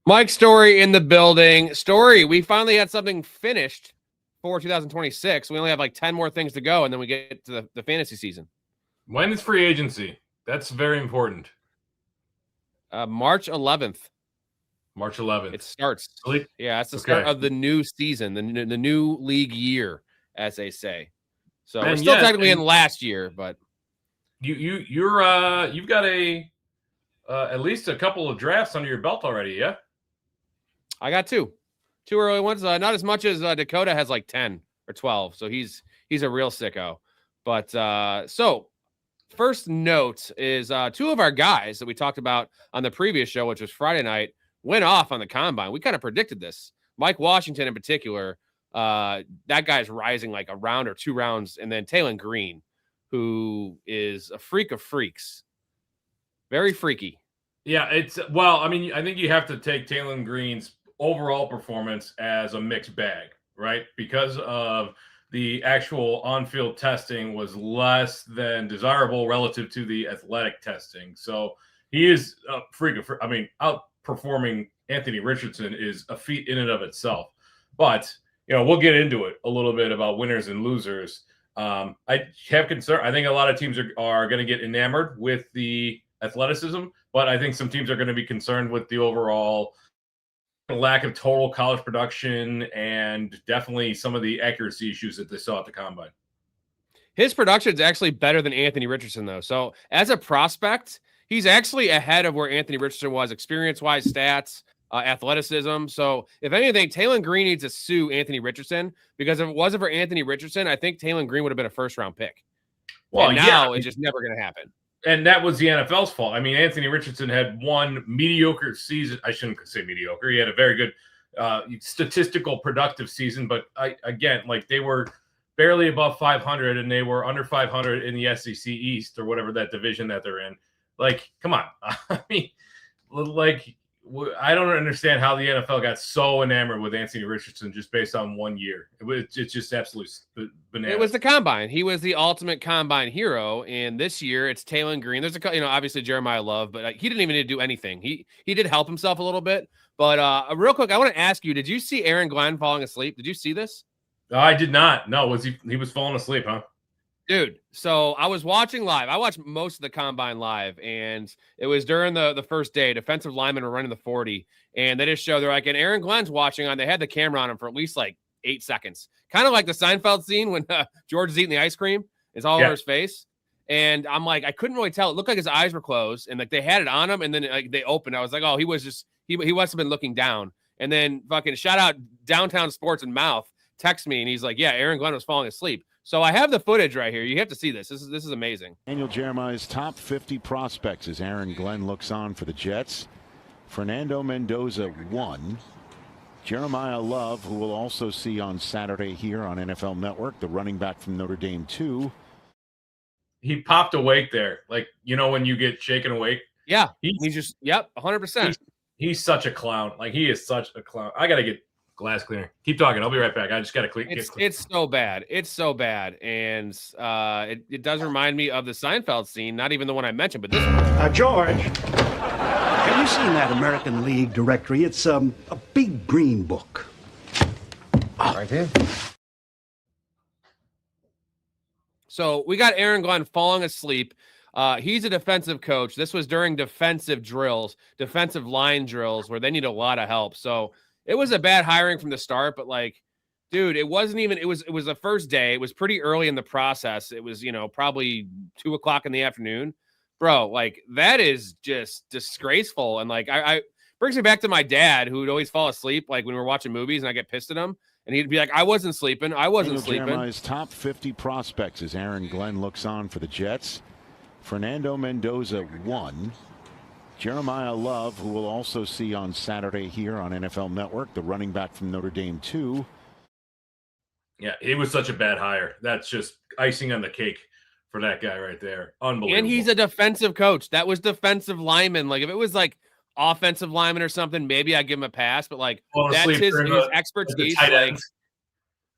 Mike Storey in the building. Storey, we finally had something finished for 2026. We only have like 10 more things to go, and then we get to the fantasy season. When is free agency? That's very important. March 11th. March 11th. It starts. Really? Yeah, it's the start of the new season, the new league year, as they say. So we're still technically in last year, but you've got at least a couple of drafts under your belt already, yeah? I got two early ones. Not as much as Dakota has like 10 or 12. So he's a real sicko. But so first note is two of our guys that we talked about on the previous show, which was Friday night, went off on the combine. We kind of predicted this. Mike Washington in particular, that guy's rising like a round or 2 rounds. And then Taylon Green, who is a freak of freaks. Very freaky. Yeah, I think you have to take Taylon Green's overall performance as a mixed bag, right? Because of the actual on-field testing was less than desirable relative to the athletic testing. So he is a freak of, outperforming Anthony Richardson is a feat in and of itself. But, we'll get into it a little bit about winners and losers. I have concern. I think a lot of teams are going to get enamored with the athleticism, but I think some teams are going to be concerned with the overall lack of total college production and definitely some of the accuracy issues that they saw at the combine. His production is actually better than Anthony Richardson, though. So as a prospect, he's actually ahead of where Anthony Richardson was experience-wise, stats, athleticism. So if anything, Taylon Green needs to sue Anthony Richardson, because if it wasn't for Anthony Richardson, I think Taylon Green would have been a first-round pick. Well, and now it's just never going to happen. And that was the NFL's fault. I mean, Anthony Richardson had one mediocre season. I shouldn't say mediocre. He had a very good statistical productive season. But they were barely above 500 and they were under 500 in the SEC East or whatever that division that they're in. Like, come on. I mean, I don't understand how the NFL got so enamored with Anthony Richardson just based on 1 year. It's just absolutely bananas. It was the combine. He was the ultimate combine hero, and this year it's Taylon Green. There's obviously Jeremiah Love, but he didn't even need to do anything. He did help himself a little bit. But real quick, I want to ask you: did you see Aaron Glenn falling asleep? Did you see this? I did not. No, he was falling asleep, huh? Dude, so I was watching live. I watched most of the combine live, and it was during the first day. Defensive linemen were running the 40, and they just showed, they're like, and Aaron Glenn's watching on. They had the camera on him for at least like 8 seconds, kind of like the Seinfeld scene when George is eating the ice cream. It's all over his face, and I'm like, I couldn't really tell. It looked like his eyes were closed, and like they had it on him, and then like they opened. I was like, oh, he must have been looking down. And then fucking shout out Downtown Sports and Mouth text me, and he's like, yeah, Aaron Glenn was falling asleep. So I have the footage right here. You have to see this. This is amazing. Daniel Jeremiah's top 50 prospects as Aaron Glenn looks on for the Jets. Fernando Mendoza 1. Jeremiah Love, who we'll also see on Saturday here on NFL Network, the running back from Notre Dame 2. He popped awake there. Like, when you get shaken awake. Yeah. He's just, 100%. He's such a clown. Like, he is such a clown. I got to get glass cleaner. Keep talking. I'll be right back. I just got to clean. It's so bad. It's so bad. And it does remind me of the Seinfeld scene, not even the one I mentioned, but this one. George, have you seen that American League directory? It's a big green book. Right here. So we got Aaron Glenn falling asleep. He's a defensive coach. This was during defensive line drills where they need a lot of help. So it was a bad hiring from the start, but like, dude, it wasn't even, it was the first day. It was pretty early in the process. It was, probably 2:00 in the afternoon, bro. Like, that is just disgraceful. And like, I brings me back to my dad, who would always fall asleep, like when we were watching movies and I get pissed at him, and he'd be like, I wasn't sleeping. Jeremiah's top 50 prospects as Aaron Glenn looks on for the Jets. Fernando Mendoza 1. Jeremiah Love, who we'll also see on Saturday here on NFL Network, the running back from Notre Dame 2. Yeah, it was such a bad hire. That's just icing on the cake for that guy right there. Unbelievable. And he's a defensive coach. That was defensive lineman. Like, if it was like offensive lineman or something, maybe I'd give him a pass. But like, that's his expertise. Like,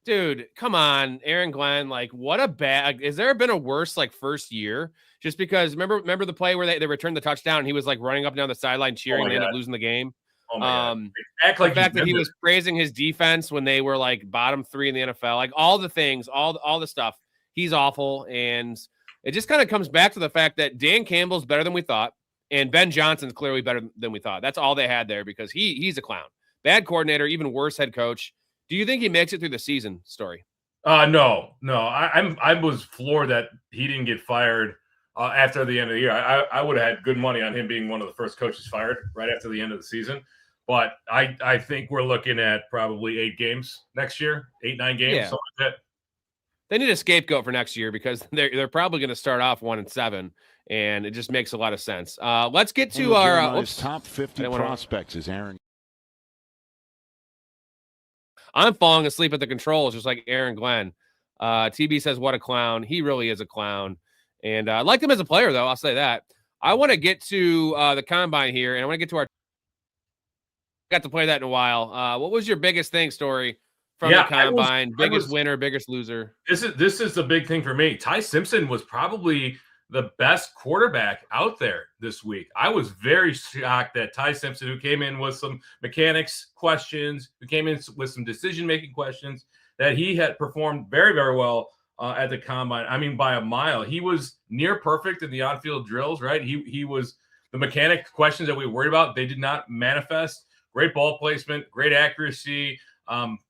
dude, come on, Aaron Glenn. Like, what a bad. Has there been a worse like first year? Just because remember the play where they returned the touchdown and he was like running up and down the sideline cheering, and they ended up losing the game. Oh my God. Act like the fact that he was praising his defense when they were like bottom 3 in the NFL, like all the things, all the stuff. He's awful, and it just kind of comes back to the fact that Dan Campbell's better than we thought, and Ben Johnson's clearly better than we thought. That's all they had there because he's a clown. Bad coordinator, even worse head coach. Do you think he makes it through the season, Storey? No. I was floored that he didn't get fired after the end of the year. I would have had good money on him being one of the first coaches fired right after the end of the season. But I think we're looking at probably 8 games next year, 8-9 games, something like that. They need a scapegoat for next year because they're probably going to start off 1-7, and it just makes a lot of sense. Let's get to our top 50 prospects is Aaron. I'm falling asleep at the controls, just like Aaron Glenn. TB says, what a clown. He really is a clown. And I liked him as a player, though. I'll say that. I want to get to the combine here, and I want to get to our – got to play that in a while. What was your biggest thing, Storey, from the combine? Biggest winner, biggest loser? This is the big thing for me. Ty Simpson was probably the best quarterback out there this week. I was very shocked that Ty Simpson, who came in with some mechanics questions, who came in with some decision-making questions, that he had performed very, very well at the combine. I mean, by a mile. He was near perfect in the on-field drills, right? He was the mechanic questions that we were worried about. They did not manifest. Great ball placement, great accuracy,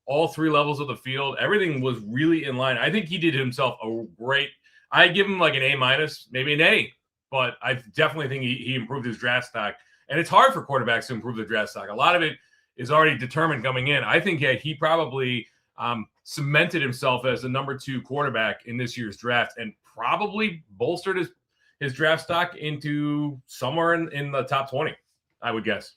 all 3 levels of the field. Everything was really in line. I think he did himself a great – I give him like an A-, maybe an A, but I definitely think he improved his draft stock. And it's hard for quarterbacks to improve their draft stock. A lot of it is already determined coming in. I think he probably cemented himself as the number 2 quarterback in this year's draft and probably bolstered his draft stock into somewhere in the top 20, I would guess.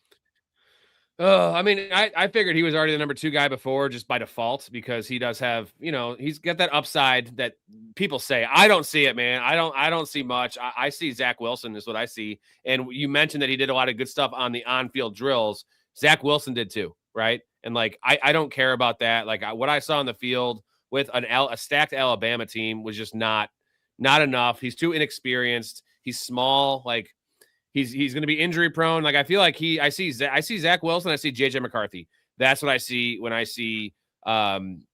Oh, I mean, I figured he was already the number 2 guy before just by default because he does have, he's got that upside that people say. I don't see it, man. I don't see much. I see Zach Wilson is what I see. And you mentioned that he did a lot of good stuff on the on-field drills. Zach Wilson did too, right? And like, I don't care about that. Like what I saw on the field with a stacked Alabama team was just not enough. He's too inexperienced. He's small. Like, He's going to be injury prone. Like I feel like I see Zach Wilson. I see JJ McCarthy. That's what I see when I see him.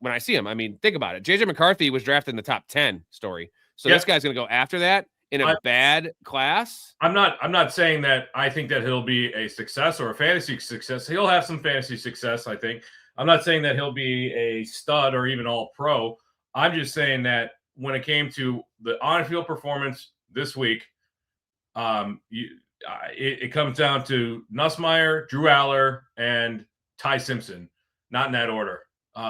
I mean, think about it. JJ McCarthy was drafted in the top 10, Storey. So this guy's going to go after that in a bad class. I'm not saying that I think that he'll be a success or a fantasy success. He'll have some fantasy success, I think. I'm not saying that he'll be a stud or even all pro. I'm just saying that when it came to the on-field performance this week, it comes down to Nussmeier, Drew Aller, and Ty Simpson, not in that order,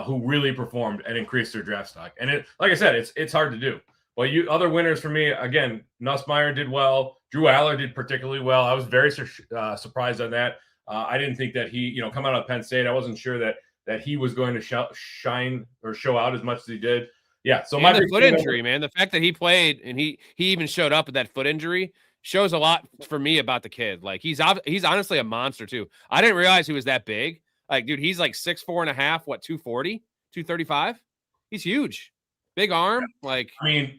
who really performed and increased their draft stock. And like I said, it's hard to do. But other winners for me, again, Nussmeier did well. Drew Aller did particularly well. I was very surprised on that. I didn't think that he, come out of Penn State, I wasn't sure that he was going to shine or show out as much as he did. Yeah. So the foot injury, man, the fact that he played and he even showed up with that foot injury shows a lot for me about the kid. Like he's honestly a monster too. I didn't realize he was that big. Like, dude, he's like 6'4.5", 240, 235. He's huge. Big arm. Like, I mean,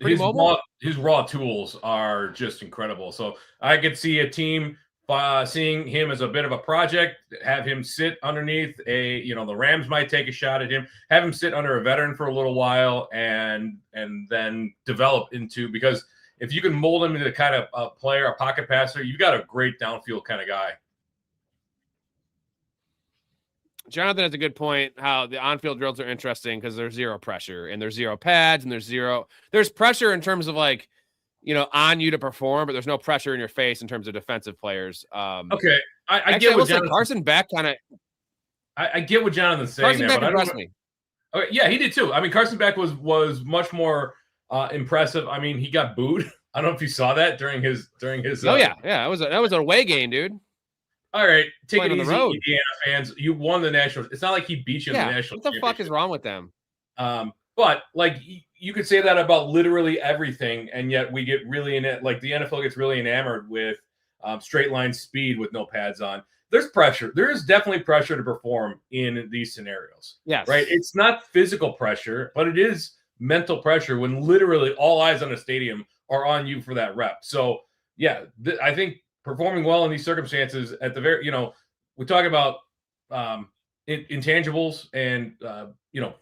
his raw tools are just incredible. So I could see a team seeing him as a bit of a project, have him sit underneath the Rams might take a shot at him, have him sit under a veteran for a little while and then develop into, because if you can mold him into the kind of player, a pocket passer, you've got a great downfield kind of guy. Jonathan has a good point how the on-field drills are interesting because there's zero pressure and there's zero pads and there's pressure in terms of like, on you to perform, but there's no pressure in your face in terms of defensive players. Okay. I get what Jonathan, Carson Beck kind of. I get what Jonathan's saying. Carson Beck impressed me. Okay, yeah, he did too. I mean, Carson Beck was much more impressive. I mean, he got booed. I don't know if you saw that during his. Oh yeah. That was an away game, dude. All right, take it easy, Indiana fans. You won the national. It's not like he beat you in the national. What the fuck is wrong with them? But like you could say that about literally everything, and yet we get really in it. Like the NFL gets really enamored with straight line speed with no pads on. There's pressure. There is definitely pressure to perform in these scenarios. Yes. Right. It's not physical pressure, but it is mental pressure when literally all eyes on a stadium are on you for that rep. So yeah, I think performing well in these circumstances at the very, we talk about intangibles and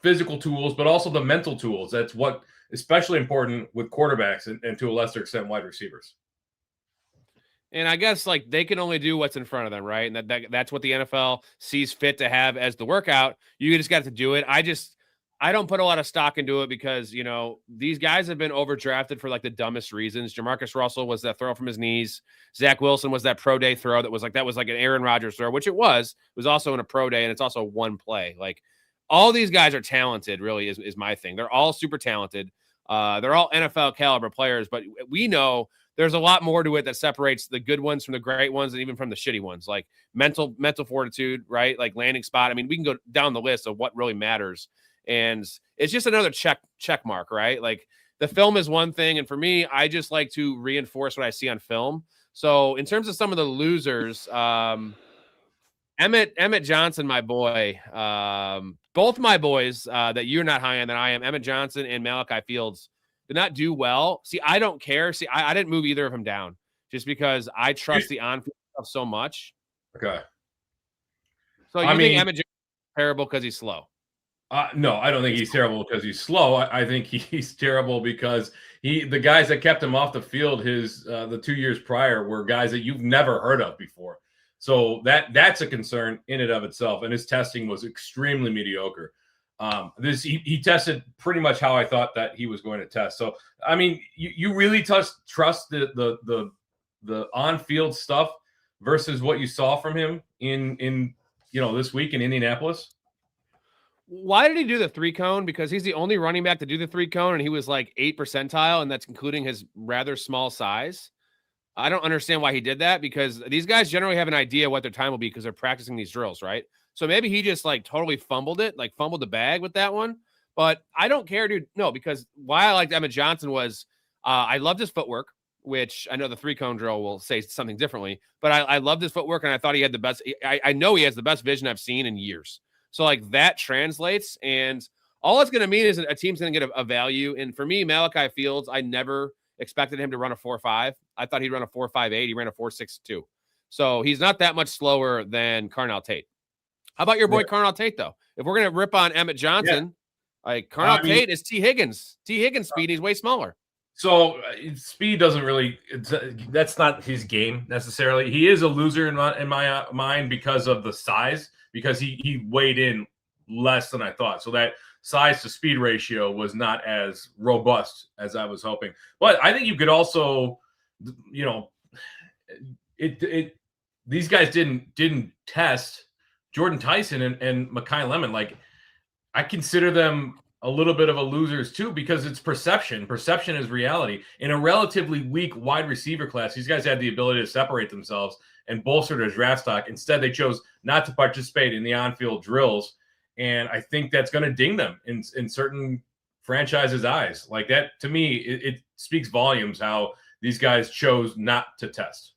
physical tools, but also the mental tools. That's what especially important with quarterbacks and to a lesser extent wide receivers. And I guess like they can only do what's in front of them, right? And that's what the NFL sees fit to have as the workout. You just got to do it. I don't put a lot of stock into it because, these guys have been overdrafted for like the dumbest reasons. Jamarcus Russell was that throw from his knees. Zach Wilson was that pro day throw that was like an Aaron Rodgers throw, which it was also in a pro day, and it's also one play. Like all these guys are talented, really is my thing. They're all super talented. They're all NFL caliber players, but we know there's a lot more to it that separates the good ones from the great ones and even from the shitty ones, like mental fortitude, right? Like landing spot. I mean, we can go down the list of what really matters. And it's just another check mark, right? Like the film is one thing. And for me, I just like to reinforce what I see on film. So in terms of some of the losers, Emmett Johnson, my boy, both my boys that you're not high on that I am, Emmett Johnson and Malachi Fields, did not do well. See, I don't care. See, I didn't move either of them down just because I trust the on-field stuff so much. Okay. So you think Emmett Johnson is terrible because he's slow? No, I don't think he's terrible because he's slow. I think he's terrible because the guys that kept him off the field the 2 years prior were guys that you've never heard of before. So that's a concern in and of itself. And his testing was extremely mediocre. He tested pretty much how I thought that he was going to test. So I mean, you really trust the on-field stuff versus what you saw from him in this week in Indianapolis. Why did he do the 3-cone? Because he's the only running back to do the 3-cone, and he was like 8th percentile, and that's including his rather small size. I don't understand why he did that because these guys generally have an idea what their time will be because they're practicing these drills, right? So maybe he just like totally fumbled the bag with that one. But I don't care, dude. No, because why I liked Emmett Johnson was I loved his footwork, which I know the 3-cone drill will say something differently, but I loved his footwork, and I thought he had the best. I know he has the best vision I've seen in years. So like that translates, and all it's going to mean is a team's going to get a value. And for me, Malachi Fields, I never expected him to run a 4.5. I thought he'd run a 4.58. He ran a 4.62. So he's not that much slower than Carnell Tate. How about your boy Carnell Tate, though? If we're going to rip on Emmett Johnson, like Carnell Tate is T. Higgins. T. Higgins speed, he's way smaller. So speed doesn't really that's not his game necessarily. He is a loser in my mind because of the size, because he weighed in less than I thought. So that size to speed ratio was not as robust as I was hoping. But I think you could also, these guys didn't test Jordan Tyson and Mekhi Lemon. Like, I consider them a little bit of a losers too, because it's perception. Perception is reality. In a relatively weak wide receiver class, these guys had the ability to separate themselves and bolster their draft stock. Instead, they chose not to participate in the on-field drills. And I think that's going to ding them in certain franchises' eyes. Like that, to me, it speaks volumes how these guys chose not to test.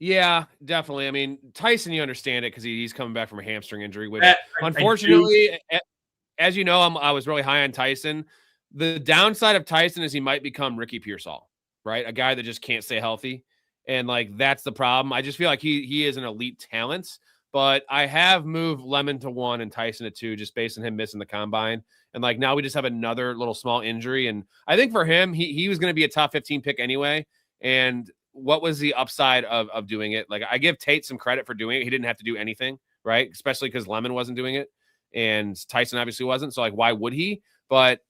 Yeah, definitely. I mean, Tyson, you understand it because he's coming back from a hamstring injury, which unfortunately, as you know, I was really high on Tyson. The downside of Tyson is he might become Ricky Pearsall, right? A guy that just can't stay healthy. And like, that's the problem. I just feel like he is an elite talent, but I have moved Lemon to 1 and Tyson to 2, just based on him missing the combine. And like, now we just have another little small injury. And I think for him, he was going to be a top 15 pick anyway. And what was the upside of doing it? Like, I give Tate some credit for doing it. He didn't have to do anything, right? Especially because Lemon wasn't doing it and Tyson obviously wasn't. So like, why would he? But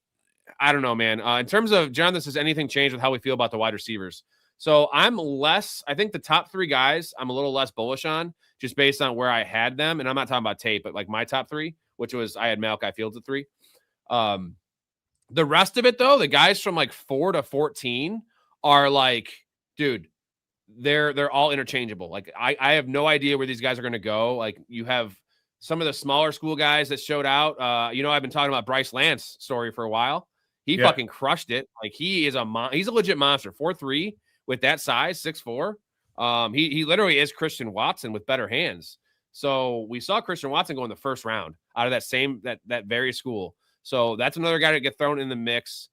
I don't know, man. In terms of John, has anything changed with how we feel about the wide receivers? So I think the top 3 guys, I'm a little less bullish on just based on where I had them. And I'm not talking about Tate, but like my top 3, which was, I had Malachi Fields at 3. The rest of it though, the guys from like 4 to 14 are like, dude, they're all interchangeable. Like I have no idea where these guys are going to go. Like you have some of the smaller school guys that showed out. I've been talking about Bryce Lance story for a while. He fucking crushed it. Like he's a legit monster. 4.3 with that size, 6'4". He literally is Christian Watson with better hands. So we saw Christian Watson go in the first round out of that very school. So that's another guy to get thrown in the mix.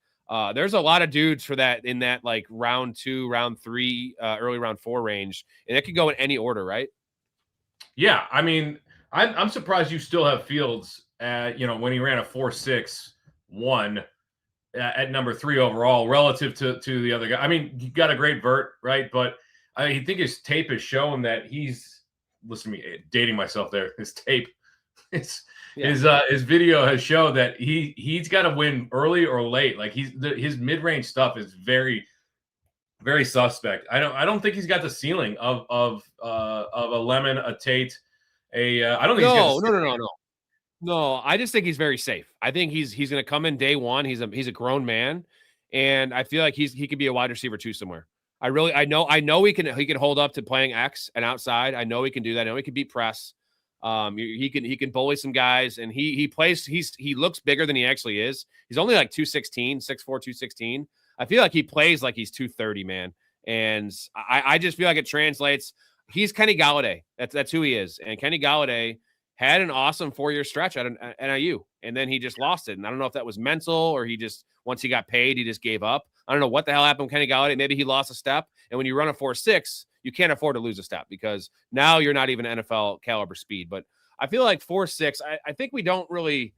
There's a lot of dudes for that in that like round 2, round 3, early round 4 range, and it could go in any order, right? Yeah, I mean, I'm surprised you still have Fields at, when he ran a 4.61 at number 3 overall relative to the other guy. I mean, he got a great vert, right? But I think his tape has shown that listen to me, dating myself there. His tape, his video has shown that he's got to win early or late. Like his mid-range stuff is very, very suspect. I don't think he's got the ceiling of a Lemon, a Tate, I don't think No, I just think he's very safe. I think he's going to come in day one. He's a grown man, and I feel like he could be a wide receiver too somewhere. I know he can hold up to playing X and outside. I know he can do that. I know he can beat press. He can bully some guys, and he looks bigger than he actually is. He's only like 216, 6'4", 216. I feel like he plays like he's 230, man. And I just feel like it translates. He's Kenny Golladay. That's who he is. And Kenny Golladay had an awesome 4-year stretch at NIU, and then he just lost it. And I don't know if that was mental or he just, once he got paid, he just gave up. I don't know what the hell happened with Kenny Golladay. Maybe he lost a step. And when you run a 4.6, you can't afford to lose a step because now you're not even NFL caliber speed. But I feel like 4.6, I think we don't really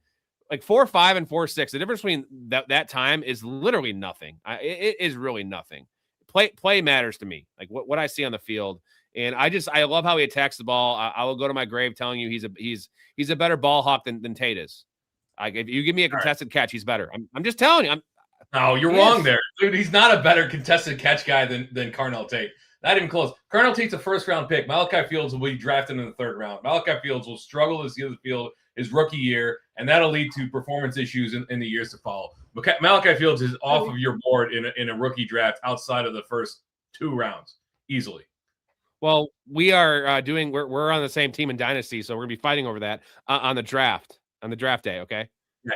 like 4.5 and 4.6. The difference between that time is literally nothing. It is really nothing. Play matters to me. Like what I see on the field. And I love how he attacks the ball. I will go to my grave telling you he's a better ball hawk than Tate is. Like if you give me a contested catch, he's better. I'm just telling you. No, you're wrong there, dude. He's not a better contested catch guy than Carnell Tate. Not even close. Carnell Tate's a first-round pick. Malachi Fields will be drafted in the 3rd round. Malachi Fields will struggle to see the field his rookie year, and that'll lead to performance issues in the years to follow. Malachi Fields is off of your board in a rookie draft outside of the first 2 rounds easily. Well, we are we're on the same team in Dynasty, so we're gonna be fighting over that on the draft day. Okay.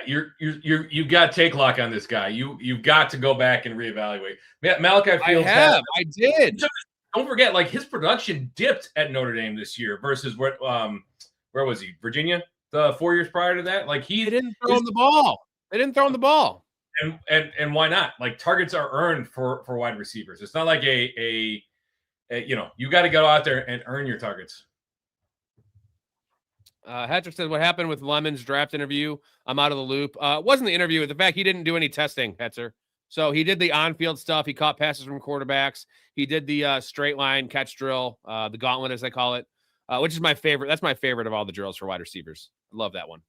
Yeah, you got take lock on this guy. You've got to go back and reevaluate. Malachi Fields. I did. Don't forget, like his production dipped at Notre Dame this year versus where was he? Virginia. The 4 years prior to that, like they didn't throw him the ball. They didn't throw him the ball. And why not? Like targets are earned for wide receivers. It's not like you got to go out there and earn your targets. Hatcher says, what happened with Lemon's draft interview? I'm out of the loop. It wasn't the interview. The fact he didn't do any testing, Hetzer. So he did the on-field stuff. He caught passes from quarterbacks. He did the straight line catch drill, the gauntlet, as they call it, which is my favorite. That's my favorite of all the drills for wide receivers. I love that one.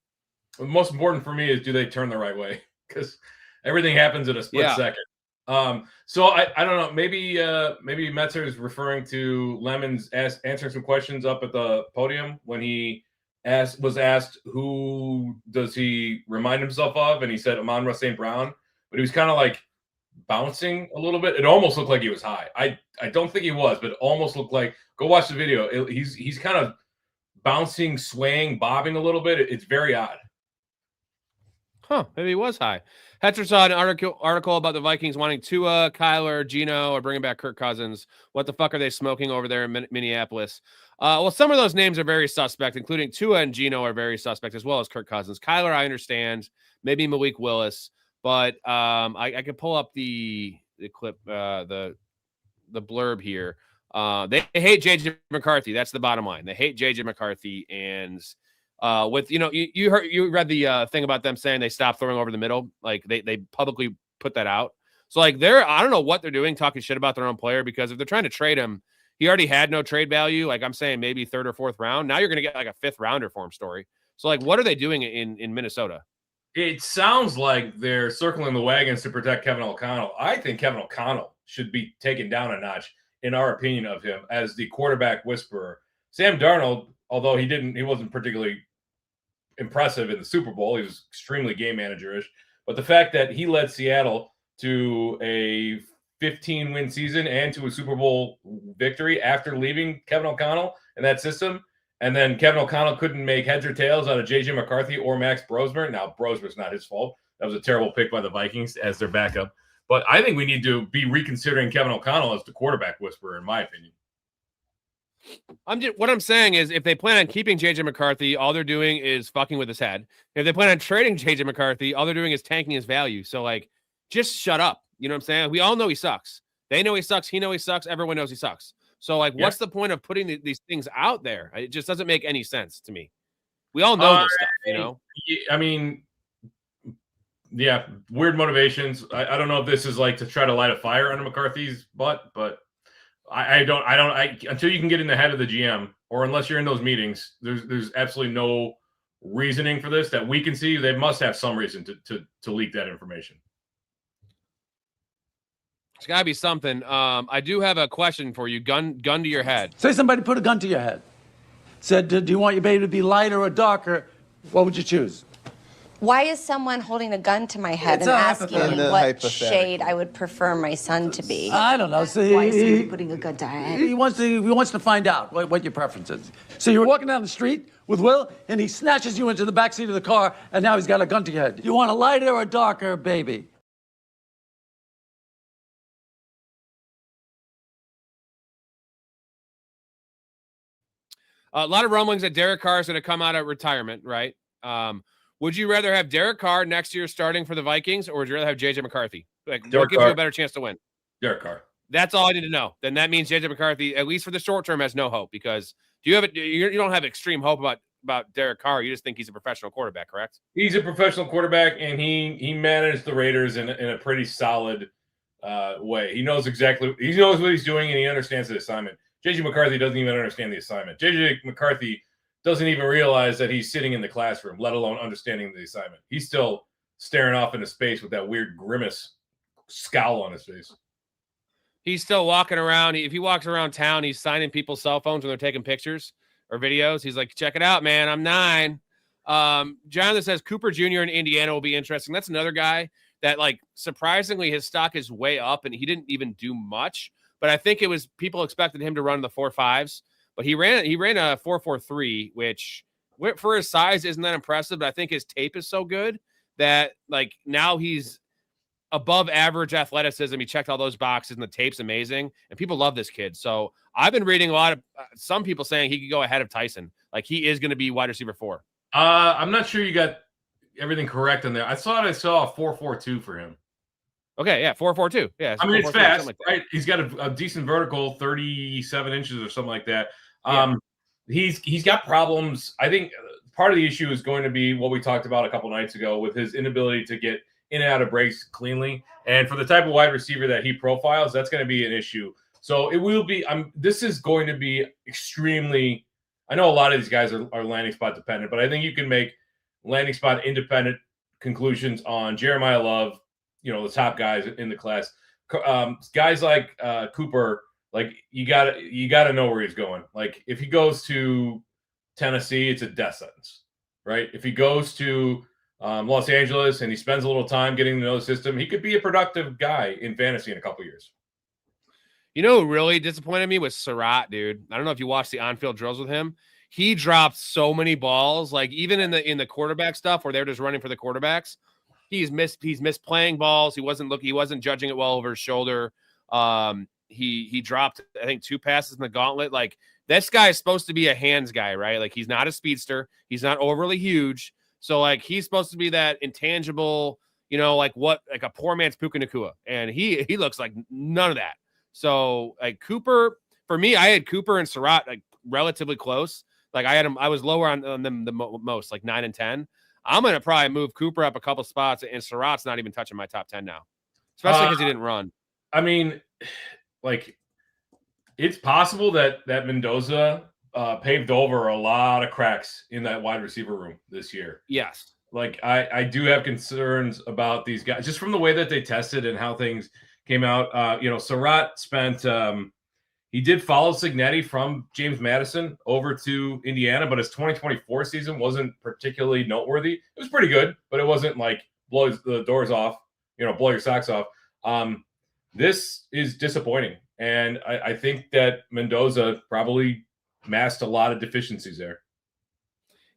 The most important for me is, do they turn the right way? Because everything happens in a split second. So I don't know. Maybe Metzer is referring to Lemon's answering some questions up at the podium when he was asked who does he remind himself of, and he said Amon-Ra St. Brown, but he was kind of like bouncing a little bit. It almost looked like he was high. I don't think he was, but it almost looked like. Go watch the video. He's kind of bouncing, swaying, bobbing a little bit. It's very odd. Huh? Maybe he was high. Hetzer saw an article about the Vikings wanting Tua, Kyler, Geno, or bringing back Kirk Cousins. What the fuck are they smoking over there in Minneapolis? Well, some of those names are very suspect, including Tua and Geno are very suspect, as well as Kirk Cousins. Kyler, I understand. Maybe Malik Willis, but I could pull up the clip, the blurb here. They hate JJ McCarthy. That's the bottom line. They hate JJ McCarthy, and with you read the thing about them saying they stopped throwing over the middle. Like they publicly put that out. So like I don't know what they're doing, talking shit about their own player, because if they're trying to trade him, he already had no trade value. Like I'm saying, maybe 3rd or 4th round. Now you're going to get like a 5th rounder for him, Storey. So like, what are they doing in Minnesota? It sounds like they're circling the wagons to protect Kevin O'Connell. I think Kevin O'Connell should be taken down a notch, in our opinion of him, as the quarterback whisperer. Sam Darnold, although he wasn't particularly impressive in the Super Bowl. He was extremely game managerish. But the fact that he led Seattle to a 15-win season and to a Super Bowl victory after leaving Kevin O'Connell in that system, and then Kevin O'Connell couldn't make heads or tails out of J.J. McCarthy or Max Brosmer. Now, Brosmer's not his fault. That was a terrible pick by the Vikings as their backup. But I think we need to be reconsidering Kevin O'Connell as the quarterback whisperer, in my opinion. What I'm saying is, if they plan on keeping JJ McCarthy, all they're doing is fucking with his head. If they plan on trading JJ McCarthy, all they're doing is tanking his value. So like, just shut up. You know what I'm saying? We all know he sucks. They know he sucks. He knows he sucks. Everyone knows he sucks. So, like, what's the point of putting these things out there? It just doesn't make any sense to me. We all know this stuff, you know? I mean, yeah, weird motivations. I don't know if this is like to try to light a fire under McCarthy's butt, but I don't until you can get in the head of the GM, or unless you're in those meetings, there's absolutely no reasoning for this that we can see. They must have some reason to leak that information. It's got to be something. I do have a question for you. Gun to your head. Say somebody put a gun to your head. Said, do you want your baby to be lighter or darker? What would you choose? Why is someone holding a gun to my head It's and a asking hypothetical. what shade I would prefer my son to be? I don't know. So Why is he putting a gun to her head? he wants to find out what your preference is. So you're walking down the street with Will, and he snatches you into the backseat of the car, and now he's got a gun to your head. You want a lighter or darker baby? A lot of rumblings that Derek Carr is going to come out of retirement, right? Would you rather have Derek Carr next year starting for the Vikings, or would you rather have JJ McCarthy? Like, what gives you a better chance to win? Derek Carr. That's all I need to know. Then that means JJ McCarthy, at least for the short term, has no hope, because you don't have extreme hope about Derek Carr. You just think he's a professional quarterback, correct? He's a professional quarterback, and he managed the Raiders in a pretty solid way. He knows what he's doing, and he understands the assignment. JJ McCarthy doesn't even understand the assignment. JJ McCarthy doesn't even realize that he's sitting in the classroom, let alone understanding the assignment. He's still staring off into space with that weird grimace scowl on his face. He's still walking around. If he walks around town, he's signing people's cell phones when they're taking pictures or videos. He's like, check it out, man. I'm 9. Jonathan says Cooper Jr. in Indiana will be interesting. That's another guy that, like, surprisingly, his stock is way up, and he didn't even do much. But I think it was people expected him to run the 4.5s, but he ran a 4.43, which for his size isn't that impressive. But I think his tape is so good that, like, now he's above average athleticism. He checked all those boxes, and the tape's amazing, and people love this kid. So I've been reading a lot of some people saying he could go ahead of Tyson. Like, he is going to be wide receiver 4. I'm not sure you got everything correct in there. I saw a 4.42 for him. Okay, yeah, 4.42. Yeah, I mean, it's fast, right? He's got a decent vertical, 37 inches or something like that. He's got problems. I think part of the issue is going to be what we talked about a couple nights ago with his inability to get in and out of breaks cleanly. And for the type of wide receiver that he profiles, that's going to be an issue. So it will be. This is going to be extremely. I know a lot of these guys are landing spot dependent, but I think you can make landing spot independent conclusions on Jeremiah Love. You know, the top guys in the class, guys like Cooper, like you gotta know where he's going. Like, if he goes to Tennessee, it's a death sentence, right? If he goes to Los Angeles and he spends a little time getting to know the system, he could be a productive guy in fantasy in a couple years. You know who really disappointed me was Surratt, dude. I don't know if you watched the on-field drills with him. He dropped so many balls, like even in the quarterback stuff where they're just running for the quarterbacks. He's missed playing balls. He wasn't judging it well over his shoulder. He dropped, I think, 2 passes in the gauntlet. Like, this guy is supposed to be a hands guy, right? Like, he's not a speedster. He's not overly huge. So, like, he's supposed to be that intangible, you know, like a poor man's Puka Nacua. And he looks like none of that. So, like, Cooper, for me, I had Cooper and Surratt like relatively close. Like, I was lower on them the most, like 9 and 10. I'm going to probably move Cooper up a couple spots, and Surratt's not even touching my top 10 now, especially because he didn't run. I mean, like, it's possible that Mendoza paved over a lot of cracks in that wide receiver room this year. Yes. Like, I do have concerns about these guys, just from the way that they tested and how things came out. Surratt spent he did follow Cignetti from James Madison over to Indiana, but his 2024 season wasn't particularly noteworthy. It was pretty good, but it wasn't like blow the doors off, blow your socks off. This is disappointing. And I think that Mendoza probably masked a lot of deficiencies there.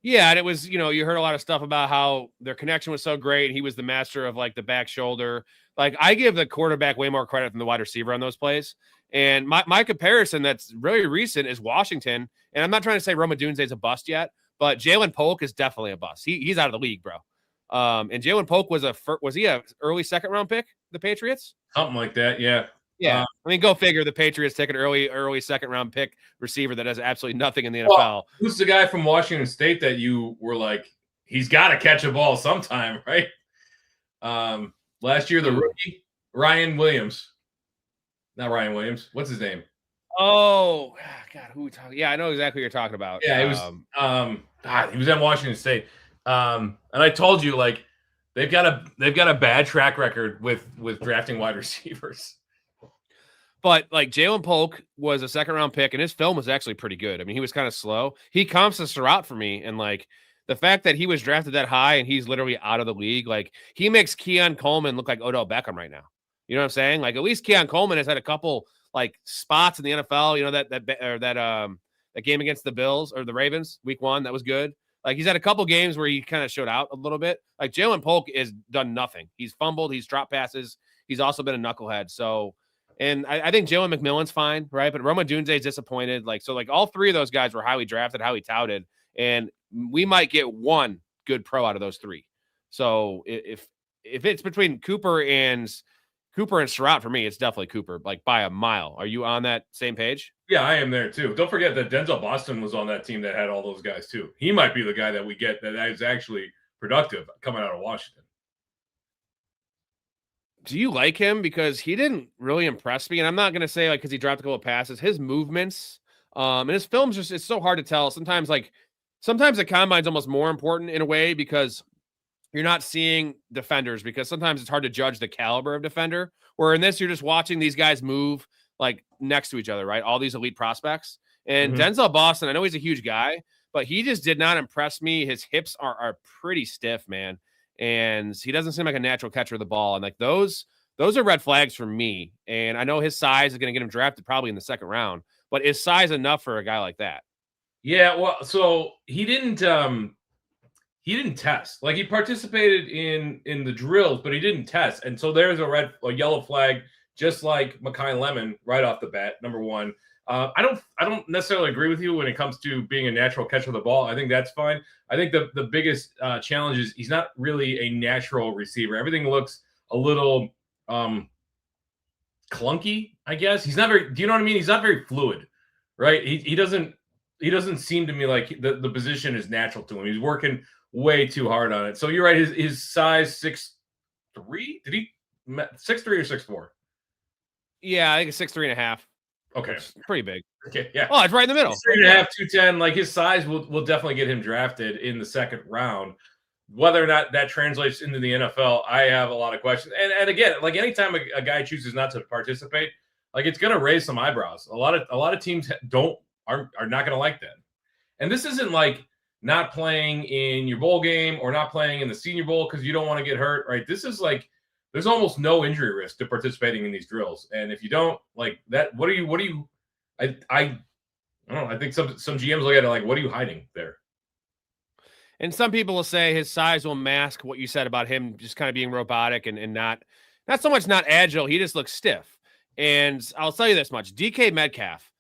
Yeah, and it was, you heard a lot of stuff about how their connection was so great. He was the master of, like, the back shoulder. Like, I give the quarterback way more credit than the wide receiver on those plays. And my comparison that's really recent is Washington. And I'm not trying to say Roma Dunze is a bust yet, but Jalen Polk is definitely a bust. He's out of the league, bro. And Jalen Polk was he a early second round pick, the Patriots? Something like that, yeah. Yeah, I mean, go figure. The Patriots take an early second-round pick receiver that does absolutely nothing in the NFL. Well, who's the guy from Washington State that you were like, he's got to catch a ball sometime, right? Last year, the rookie, Ryan Williams. Not Ryan Williams. What's his name? Oh, God, who we talking? Yeah, I know exactly what you're talking about. Yeah, it was. He was at Washington State. And I told you, like, they've got a bad track record with drafting wide receivers. But like Jalen Polk was a second-round pick, and his film was actually pretty good. I mean, he was kind of slow. He comps to Surratt for me, and like the fact that he was drafted that high and he's literally out of the league, like he makes Keon Coleman look like Odell Beckham right now. You know what I'm saying? Like at least Keon Coleman has had a couple like spots in the NFL. You know that game against the Bills or the Ravens, week 1, that was good. Like he's had a couple games where he kind of showed out a little bit. Like Jalen Polk has done nothing. He's fumbled. He's dropped passes. He's also been a knucklehead. So. And I think Jalen McMillan's fine, right? But Roma Dunze is disappointed. Like, so like all 3 of those guys were highly drafted, highly touted, and we might get one good pro out of those 3. So if it's between Cooper and Surratt, for me, it's definitely Cooper, like by a mile. Are you on that same page? Yeah, I am there too. Don't forget that Denzel Boston was on that team that had all those guys too. He might be the guy that we get that is actually productive coming out of Washington. Do you like him? Because he didn't really impress me. And I'm not going to say like, cause he dropped a couple of passes, his movements, and his film's just, it's so hard to tell. Sometimes the combine's almost more important in a way because you're not seeing defenders, because sometimes it's hard to judge the caliber of defender, where in this, you're just watching these guys move like next to each other, right? All these elite prospects. And Denzel Boston, I know he's a huge guy, but he just did not impress me. His hips are pretty stiff, man. And he doesn't seem like a natural catcher of the ball. And like those are red flags for me. And I know his size is going to get him drafted probably in the 2nd round, but is size enough for a guy like that? Yeah, well, so he didn't test. Like he participated in the drills, but he didn't test. And so there's a yellow flag, just like Mekhi Lemon right off the bat, number 1. I don't necessarily agree with you when it comes to being a natural catcher of the ball. I think that's fine. I think the biggest challenge is he's not really a natural receiver. Everything looks a little clunky, I guess. He's not very, do you know what I mean? He's not very fluid, right? He doesn't seem to me like the position is natural to him. He's working way too hard on it. So you're right. His size 6'3", did he 6'3" or 6'4"? Yeah, I think it's 6'3.5". Okay. It's pretty big. Okay, yeah. Oh, it's right in the middle. 3.5, 210. Like his size will definitely get him drafted in the 2nd round. Whether or not that translates into the NFL, I have a lot of questions. And again, like anytime a guy chooses not to participate, like it's going to raise some eyebrows. A lot of teams are not going to like that. And this isn't like not playing in your bowl game or not playing in the Senior Bowl because you don't want to get hurt, right? This is like there's almost no injury risk to participating in these drills. And if you don't like that, what are you? I don't know. I think some GMs look at it like, what are you hiding there? And some people will say his size will mask what you said about him just kind of being robotic and not so much not agile. He just looks stiff. And I'll tell you this much: DK Metcalf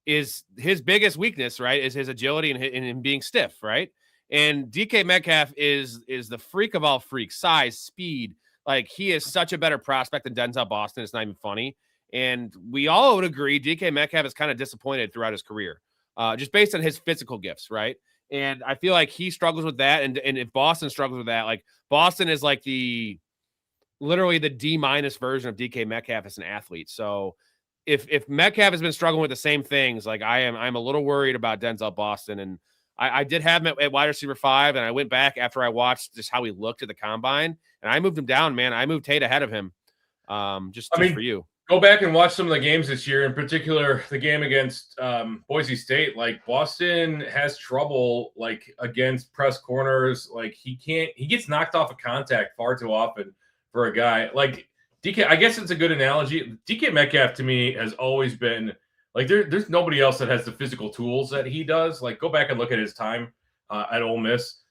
is his biggest weakness, right? Is his agility and him being stiff, right? And DK Metcalf is the freak of all freaks, size, speed. Like he is such a better prospect than Denzel Boston. It's not even funny. And we all would agree DK Metcalf is kind of disappointed throughout his career, just based on his physical gifts, right? And I feel like he struggles with that. And if Boston struggles with that, like Boston is like literally the D- version of DK Metcalf as an athlete. So if Metcalf has been struggling with the same things, like I'm a little worried about Denzel Boston. And I did have him at wide receiver 5, and I went back after I watched just how he looked at the combine, and I moved him down, man. I moved Tate ahead of him, just for you. Go back and watch some of the games this year, in particular the game against Boise State. Like Boston has trouble like against press corners. Like he gets knocked off of contact far too often for a guy like DK. I guess it's a good analogy. DK Metcalf to me has always been like there's nobody else that has the physical tools that he does. Like go back and look at his time at Ole Miss.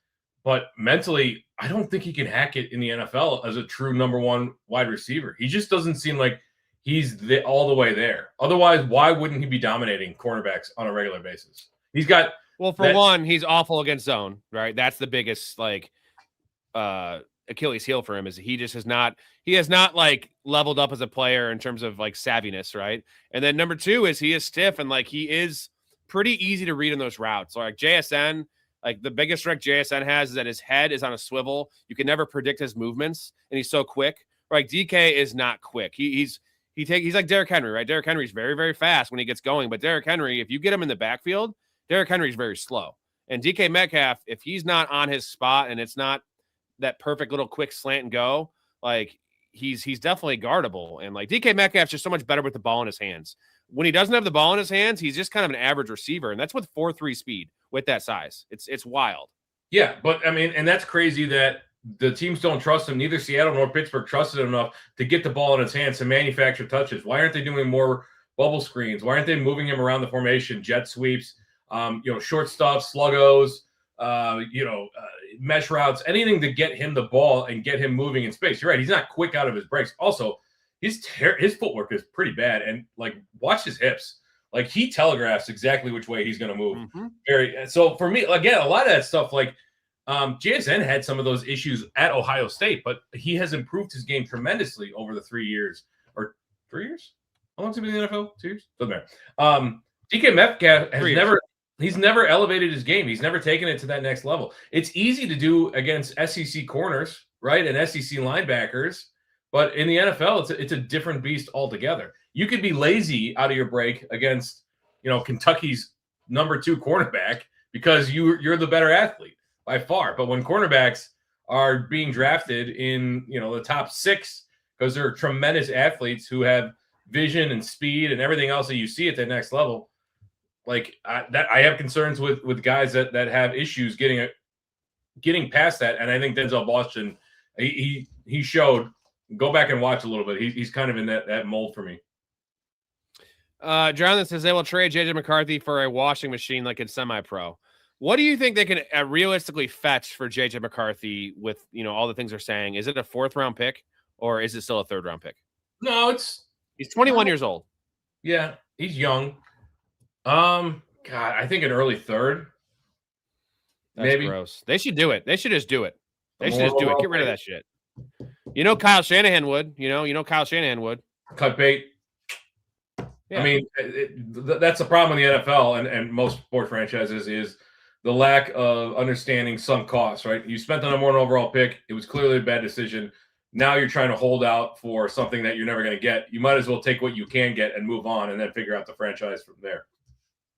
But mentally, I don't think he can hack it in the NFL as a true number 1 wide receiver. He just doesn't seem like he's all the way there. Otherwise, why wouldn't he be dominating cornerbacks on a regular basis? He's got one, he's awful against zone, right? That's the biggest Achilles heel for him is he just has not like leveled up as a player in terms of like savviness, right? And then number 2 is he is stiff and like he is pretty easy to read in those routes. Like JSN, like the biggest strength JSN has is that his head is on a swivel. You can never predict his movements, and he's so quick. Like DK is not quick. He's like Derrick Henry, right? Derrick Henry's very, very fast when he gets going, but Derrick Henry, if you get him in the backfield, Derrick Henry's very slow. And DK Metcalf, if he's not on his spot and it's not that perfect little quick slant and go, like he's definitely guardable. And like DK Metcalf's just so much better with the ball in his hands. When he doesn't have the ball in his hands, he's just kind of an average receiver, and that's with 4.3 speed with that size. It's wild. Yeah, but I mean, and that's crazy that the teams don't trust him. Neither Seattle nor Pittsburgh trusted him enough to get the ball in his hands to manufacture touches. Why aren't they doing more bubble screens? Why aren't they moving him around the formation, jet sweeps, short stuff, sluggos, mesh routes, anything to get him the ball and get him moving in space? You're right. He's not quick out of his breaks. Also, his footwork is pretty bad. And like, watch his hips. Like he telegraphs exactly which way he's going to move. Mm-hmm. So for me, again, a lot of that stuff, like JSN had some of those issues at Ohio State, but he has improved his game tremendously over the 3 years or 3 years. How long's he been in the NFL? 2 years? Doesn't matter. DK Metcalf has he's never elevated his game. He's never taken it to that next level. It's easy to do against SEC corners, right? And SEC linebackers, but in the NFL, it's a different beast altogether. You could be lazy out of your break against, Kentucky's number 2 cornerback because you're the better athlete by far. But when cornerbacks are being drafted in, the top 6 because they're tremendous athletes who have vision and speed and everything else that you see at the next level, like I have concerns with guys that have issues getting past that. And I think Denzel Boston, he showed. Go back and watch a little bit. He's kind of in that mold for me. Jonathan says they will trade JJ McCarthy for a washing machine like in semi-pro. What do you think they can realistically fetch for JJ McCarthy with all the things they're saying? Is it a 4th round pick or is it still a 3rd round pick? No, he's 21 years old. Yeah, he's young. God, I think an early 3rd. That's maybe. Gross. They should do it. They should just do it. Get rid of that shit. Kyle Shanahan would. Kyle Shanahan would. Cut bait. Yeah. I mean, that's the problem in the NFL and most sports franchises is the lack of understanding sunk costs, right? You spent the number 1 overall pick. It was clearly a bad decision. Now you're trying to hold out for something that you're never going to get. You might as well take what you can get and move on and then figure out the franchise from there.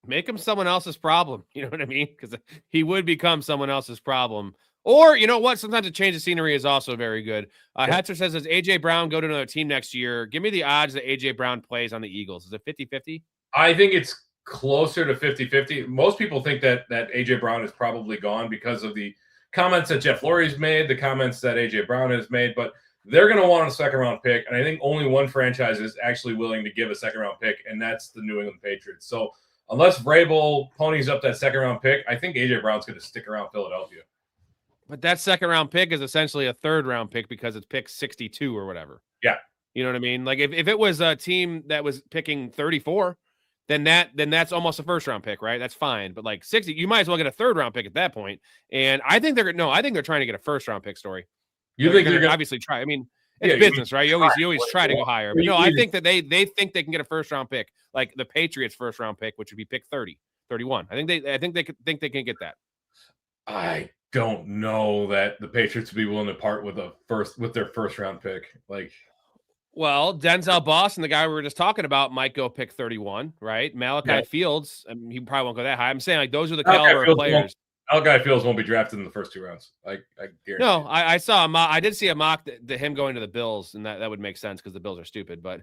Make him someone else's problem. You know what I mean? Because he would become someone else's problem. Or, you know what? Sometimes a change of scenery is also very good. Hetzer says, does A.J. Brown go to another team next year? Give me the odds that A.J. Brown plays on the Eagles. Is it 50-50? I think it's closer to 50-50. Most people think that A.J. Brown is probably gone because of the comments that Jeff Lurie's made, the comments that A.J. Brown has made. But they're going to want a 2nd-round pick. And I think only one franchise is actually willing to give a 2nd-round pick, and that's the New England Patriots. So unless Vrabel ponies up that 2nd-round pick, I think A.J. Brown's going to stick around Philadelphia. But that 2nd-round pick is essentially a 3rd-round pick because it's pick 62 or whatever. Yeah. You know what I mean? Like if it was a team that was picking 34, then that's almost a 1st-round pick, right? That's fine. But like 60, you might as well get a 3rd-round pick at that point. And I think they're trying to get a 1st-round pick, Story. You think they're going to obviously try? I mean, it's business, right? You always try to go higher. But no, I think that they think they can get a 1st-round pick, like the Patriots' 1st-round pick, which would be pick 30, 31. I think they can get that. I don't know that the Patriots would be willing to part with their 1st-round pick. Like, well, Denzel Boston, the guy we were just talking about, might go pick 31, right? Malachi Fields, he probably won't go that high. I'm saying like those are the caliber of players. Malachi Fields won't be drafted in the first 2 rounds. I guarantee. No, I saw a mock. I did see a mock that him going to the Bills, and that would make sense because the Bills are stupid. But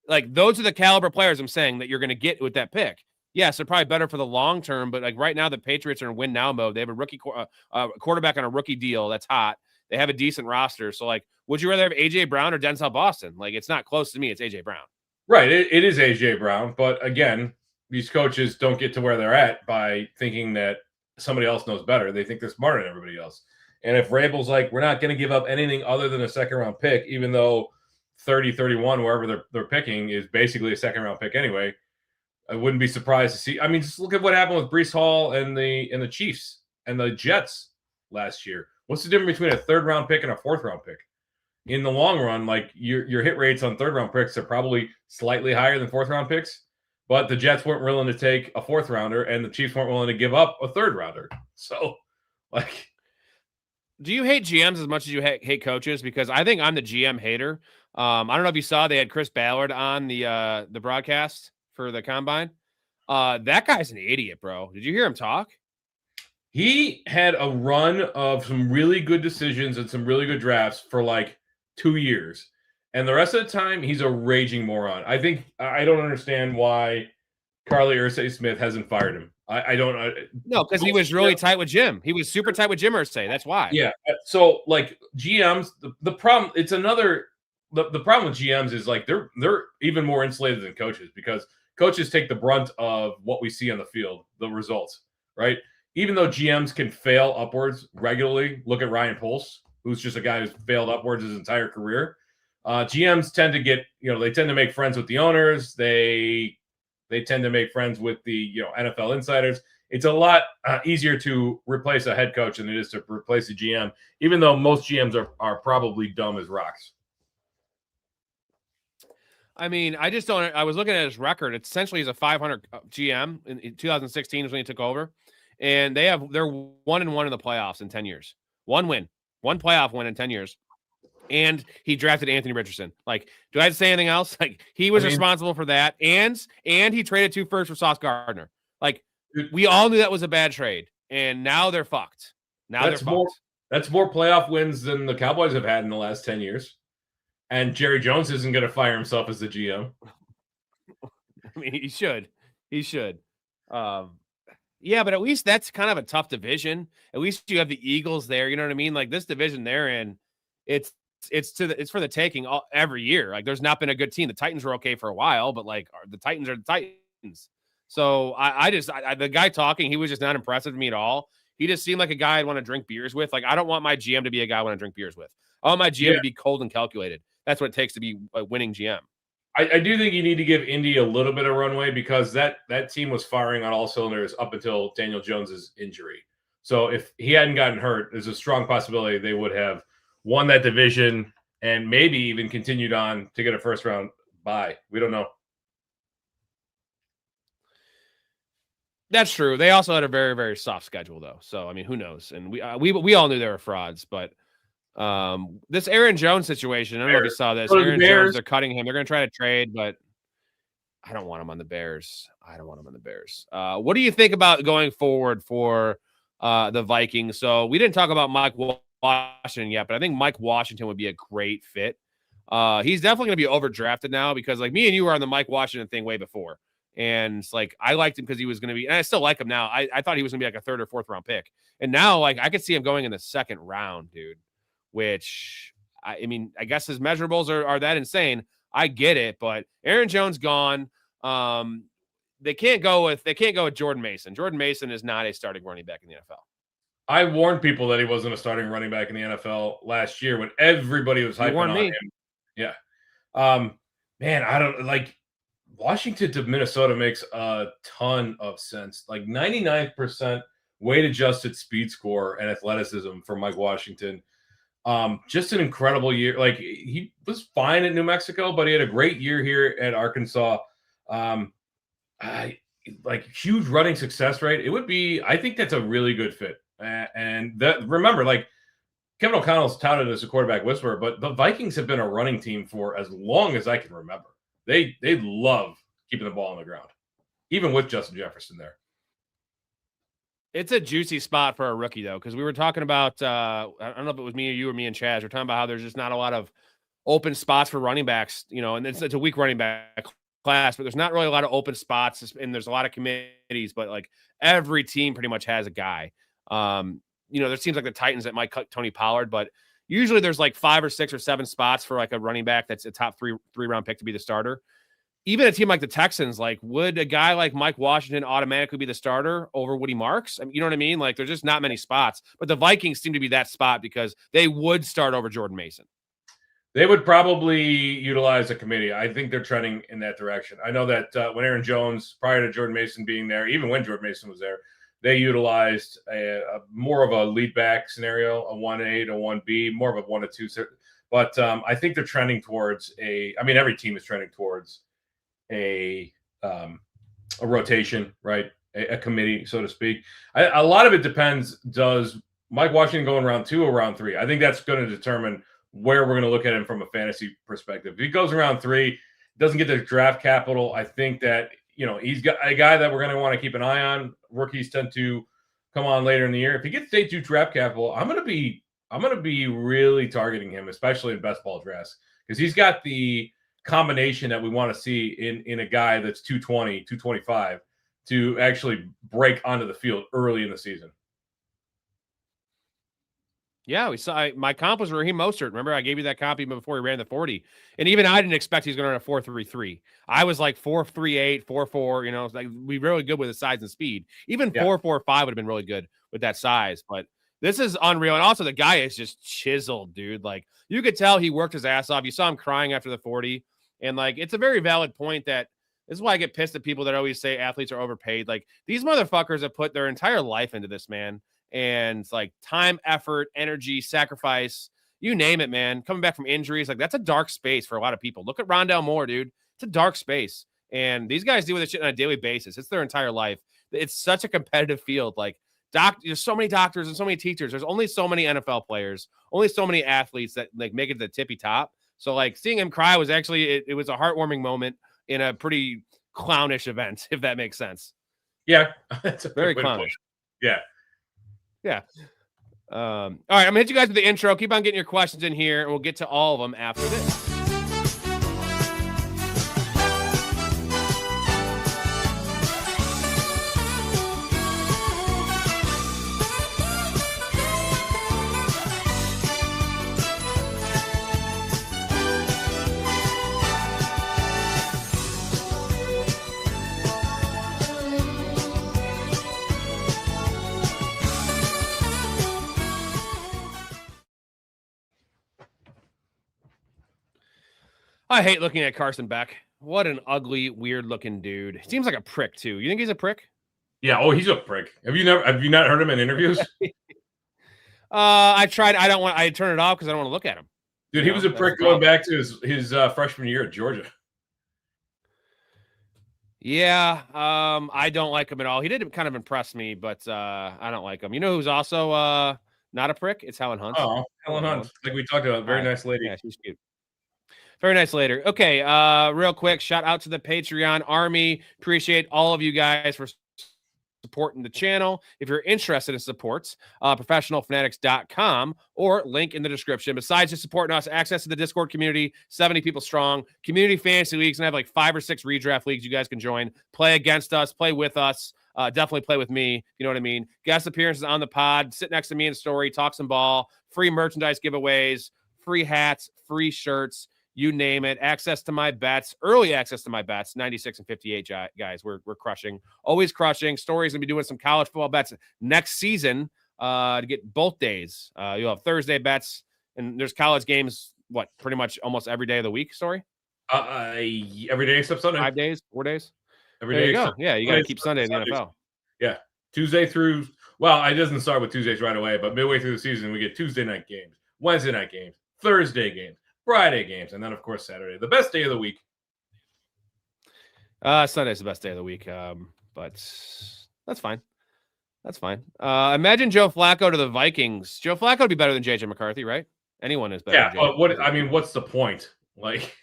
like those are the caliber players I'm saying that you're going to get with that pick. Yes, they're probably better for the long term, but like right now, the Patriots are in win now mode. They have a rookie quarterback on a rookie deal that's hot. They have a decent roster. So, like, would you rather have A.J. Brown or Denzel Boston? Like, it's not close to me. It's A.J. Brown. Right. It is A.J. Brown. But again, these coaches don't get to where they're at by thinking that somebody else knows better. They think they're smarter than everybody else. And if Vrabel's like, we're not going to give up anything other than a 2nd-round pick, even though 30, 31, wherever they're picking is basically a 2nd-round pick anyway, I wouldn't be surprised to see. I mean, just look at what happened with Breece Hall and the Chiefs and the Jets last year. What's the difference between a 3rd round pick and a 4th round pick? In the long run, like your hit rates on 3rd round picks are probably slightly higher than 4th round picks, but the Jets weren't willing to take a 4th rounder, and the Chiefs weren't willing to give up a 3rd rounder. So, like, do you hate GMs as much as you hate coaches? Because I think I'm the GM hater. I don't know if you saw they had Chris Ballard on the broadcast for the combine. That guy's an idiot, bro. Did you hear him talk? He had a run of some really good decisions and some really good drafts for like 2 years. And the rest of the time, he's a raging moron. I don't understand why Carly Ursay-Smith hasn't fired him. I don't. No, because he was really tight with Jim. He was super tight with Jim Irsay. That's why. Yeah. So like GMs, the problem, it's another, the problem with GMs is like they're even more insulated than coaches, because coaches take the brunt of what we see on the field, the results, right? Even though GMs can fail upwards regularly, look at Ryan Poles, who's just a guy who's failed upwards his entire career. GMs tend to get, they tend to make friends with the owners. They tend to make friends with the, NFL insiders. It's a lot easier to replace a head coach than it is to replace a GM, even though most GMs are probably dumb as rocks. I mean, I just don't. I was looking at his record. It's essentially he's a 500 GM in 2016 is when he took over, and they're 1-1 in the playoffs in 10 years. 1 win, 1 playoff win in 10 years, and he drafted Anthony Richardson. Like, do I have to say anything else? Like, he was responsible for that, and he traded 2 firsts for Sauce Gardner. Like, we all knew that was a bad trade, and now they're fucked. That's more playoff wins than the Cowboys have had in the last 10 years. And Jerry Jones isn't going to fire himself as the GM. I mean, he should. Yeah, but at least that's kind of a tough division. At least you have the Eagles there. You know what I mean? Like, this division they're in, it's for the taking every year. Like, there's not been a good team. The Titans were okay for a while, but like the Titans are the Titans. So the guy talking, he was just not impressive to me at all. He just seemed like a guy I'd want to drink beers with. Like, I don't want my GM to be a guy I want to drink beers with. I want my GM to be cold and calculated. That's what it takes to be a winning GM. I do think you need to give Indy a little bit of runway, because that team was firing on all cylinders up until Daniel Jones's injury. So if he hadn't gotten hurt, there's a strong possibility they would have won that division and maybe even continued on to get a first round bye. We don't know. That's true. They also had a very, very soft schedule, though. So, I mean, who knows? And we all knew they were frauds, but this Aaron Jones situation, I don't know if you saw this. Aaron Jones, they're cutting him. They're going to try to trade, but I don't want him on the Bears. What do you think about going forward for the Vikings? So we didn't talk about Mike Washington yet, but I think Mike Washington would be a great fit. He's definitely going to be overdrafted now, because like me and you were on the Mike Washington thing way before. And it's like, I liked him because he was going to be, and I still like him now. I thought he was going to be like a 3rd or 4th round pick. And now, like, I could see him going in the 2nd round, dude, which I mean, I guess his measurables are that insane. I get it, but Aaron Jones gone. They can't go with Jordan Mason. Jordan Mason is not a starting running back in the NFL. I warned people that he wasn't a starting running back in the NFL last year when everybody was hyping on him. Yeah. Man, I don't like Washington to Minnesota makes a ton of sense. Like 99% weight adjusted speed score and athleticism for Mike Washington. Just an incredible year. Like, he was fine at New Mexico, but he had a great year here at Arkansas. Like, huge running success rate. I think that's a really good fit. And remember, like, Kevin O'Connell's touted as a quarterback whisperer, but the Vikings have been a running team for as long as I can remember. They love keeping the ball on the ground, even with Justin Jefferson there. It's a juicy spot for a rookie, though, because we were talking about, I don't know if it was me or you or me and Chaz, we're talking about how there's just not a lot of open spots for running backs, and it's a weak running back class, but there's not really a lot of open spots, and there's a lot of committees, but like every team pretty much has a guy. There seems like the Titans that might cut Tony Pollard, but usually there's like 5 or 6 or 7 spots for like a running back that's a top 3 round pick to be the starter. Even a team like the Texans, like, would a guy like Mike Washington automatically be the starter over Woody Marks? I mean, you know what I mean? Like, there's just not many spots, but the Vikings seem to be that spot because they would start over Jordan Mason. They would probably utilize a committee. I think they're trending in that direction. I know that when Aaron Jones, prior to Jordan Mason being there, even when Jordan Mason was there, they utilized a more of a lead back scenario, a 1A to 1B, more of a 1 to 2. But I think they're trending towards every team is trending towards a rotation, right? A committee, so to speak. A lot of it depends. Does Mike Washington go in round 2 or round 3? I think that's going to determine where we're going to look at him from a fantasy perspective. If he goes around 3, doesn't get the draft capital, I think that, he's got a guy that we're going to want to keep an eye on. Rookies tend to come on later in the year. If he gets day 2 draft capital, I'm going to be really targeting him, especially in best ball drafts, because he's got the combination that we want to see in a guy that's 220, 225 to actually break onto the field early in the season. Yeah, we saw my comp was Raheem Mostert. Remember, I gave you that comp even before he ran the 40. And even I didn't expect he's going to run a 4.33. I was like 4.38, 4.4, it's like we really good with the size and speed. Even 4.45 would have been really good with that size. But this is unreal. And also the guy is just chiseled, dude. Like you could tell he worked his ass off. You saw him crying after the 40. And like it's a very valid point that this is why I get pissed at people that always say athletes are overpaid. Like these motherfuckers have put their entire life into this, man. And it's like time, effort, energy, sacrifice, you name it, man. Coming back from injuries, like that's a dark space for a lot of people. Look at Rondale Moore, dude. It's a dark space. And these guys deal with this shit on a daily basis. It's their entire life. It's such a competitive field. Like there's so many doctors and so many teachers. There's only so many NFL players, only so many athletes that like make it to the tippy top. So like seeing him cry was actually, it was a heartwarming moment in a pretty clownish event, if that makes sense. Yeah. That's a very clownish. Yeah. Yeah. All right, I'm gonna hit you guys with the intro. Keep on getting your questions in here, and we'll get to all of them after this. I hate looking at Carson Beck. What an ugly, weird-looking dude. He seems like a prick too. You think he's a prick? Yeah. Oh, he's a prick. Have you not heard him in interviews? I tried. I turned it off because I don't want to look at him. Dude, he was a prick going back to his freshman year at Georgia. Yeah. I don't like him at all. He did kind of impress me, but I don't like him. You know who's also not a prick? It's Helen Hunt. Oh, Helen Hunt. Like we talked about. Very nice lady. Yeah, she's cute. Very nice later. Okay, real quick, shout out to the Patreon Army. Appreciate all of you guys for supporting the channel. If you're interested in supports, professionalfanatics.com or link in the description. Besides just supporting us, access to the Discord community, 70 people strong, community fantasy leagues, and I have like 5 or 6 redraft leagues you guys can join. Play against us, play with us. Definitely play with me. You know what I mean? Guest appearances on the pod, sit next to me in Storey, talk some ball, free merchandise giveaways, free hats, free shirts. You name it. Access to my bets, early access to my bets, 96 and 58 guys. We're crushing, always crushing. Storey's gonna be doing some college football bets next season to get both days. You'll have Thursday bets, and there's college games. What, pretty much almost every day of the week. Storey. Every day except Sunday. 5 days, 4 days. Every there day. You go. Yeah, you got to keep Sunday in the NFL. Yeah, Tuesday through. Well, it doesn't start with Tuesdays right away, but midway through the season, we get Tuesday night games, Wednesday night games, Thursday games, Friday games, and then of course Saturday, the best day of the week. Sunday's the best day of the week, but that's fine. That's fine. Imagine Joe Flacco to the Vikings. Joe Flacco would be better than JJ McCarthy, right? Anyone is better. Yeah, but what's the point? Like,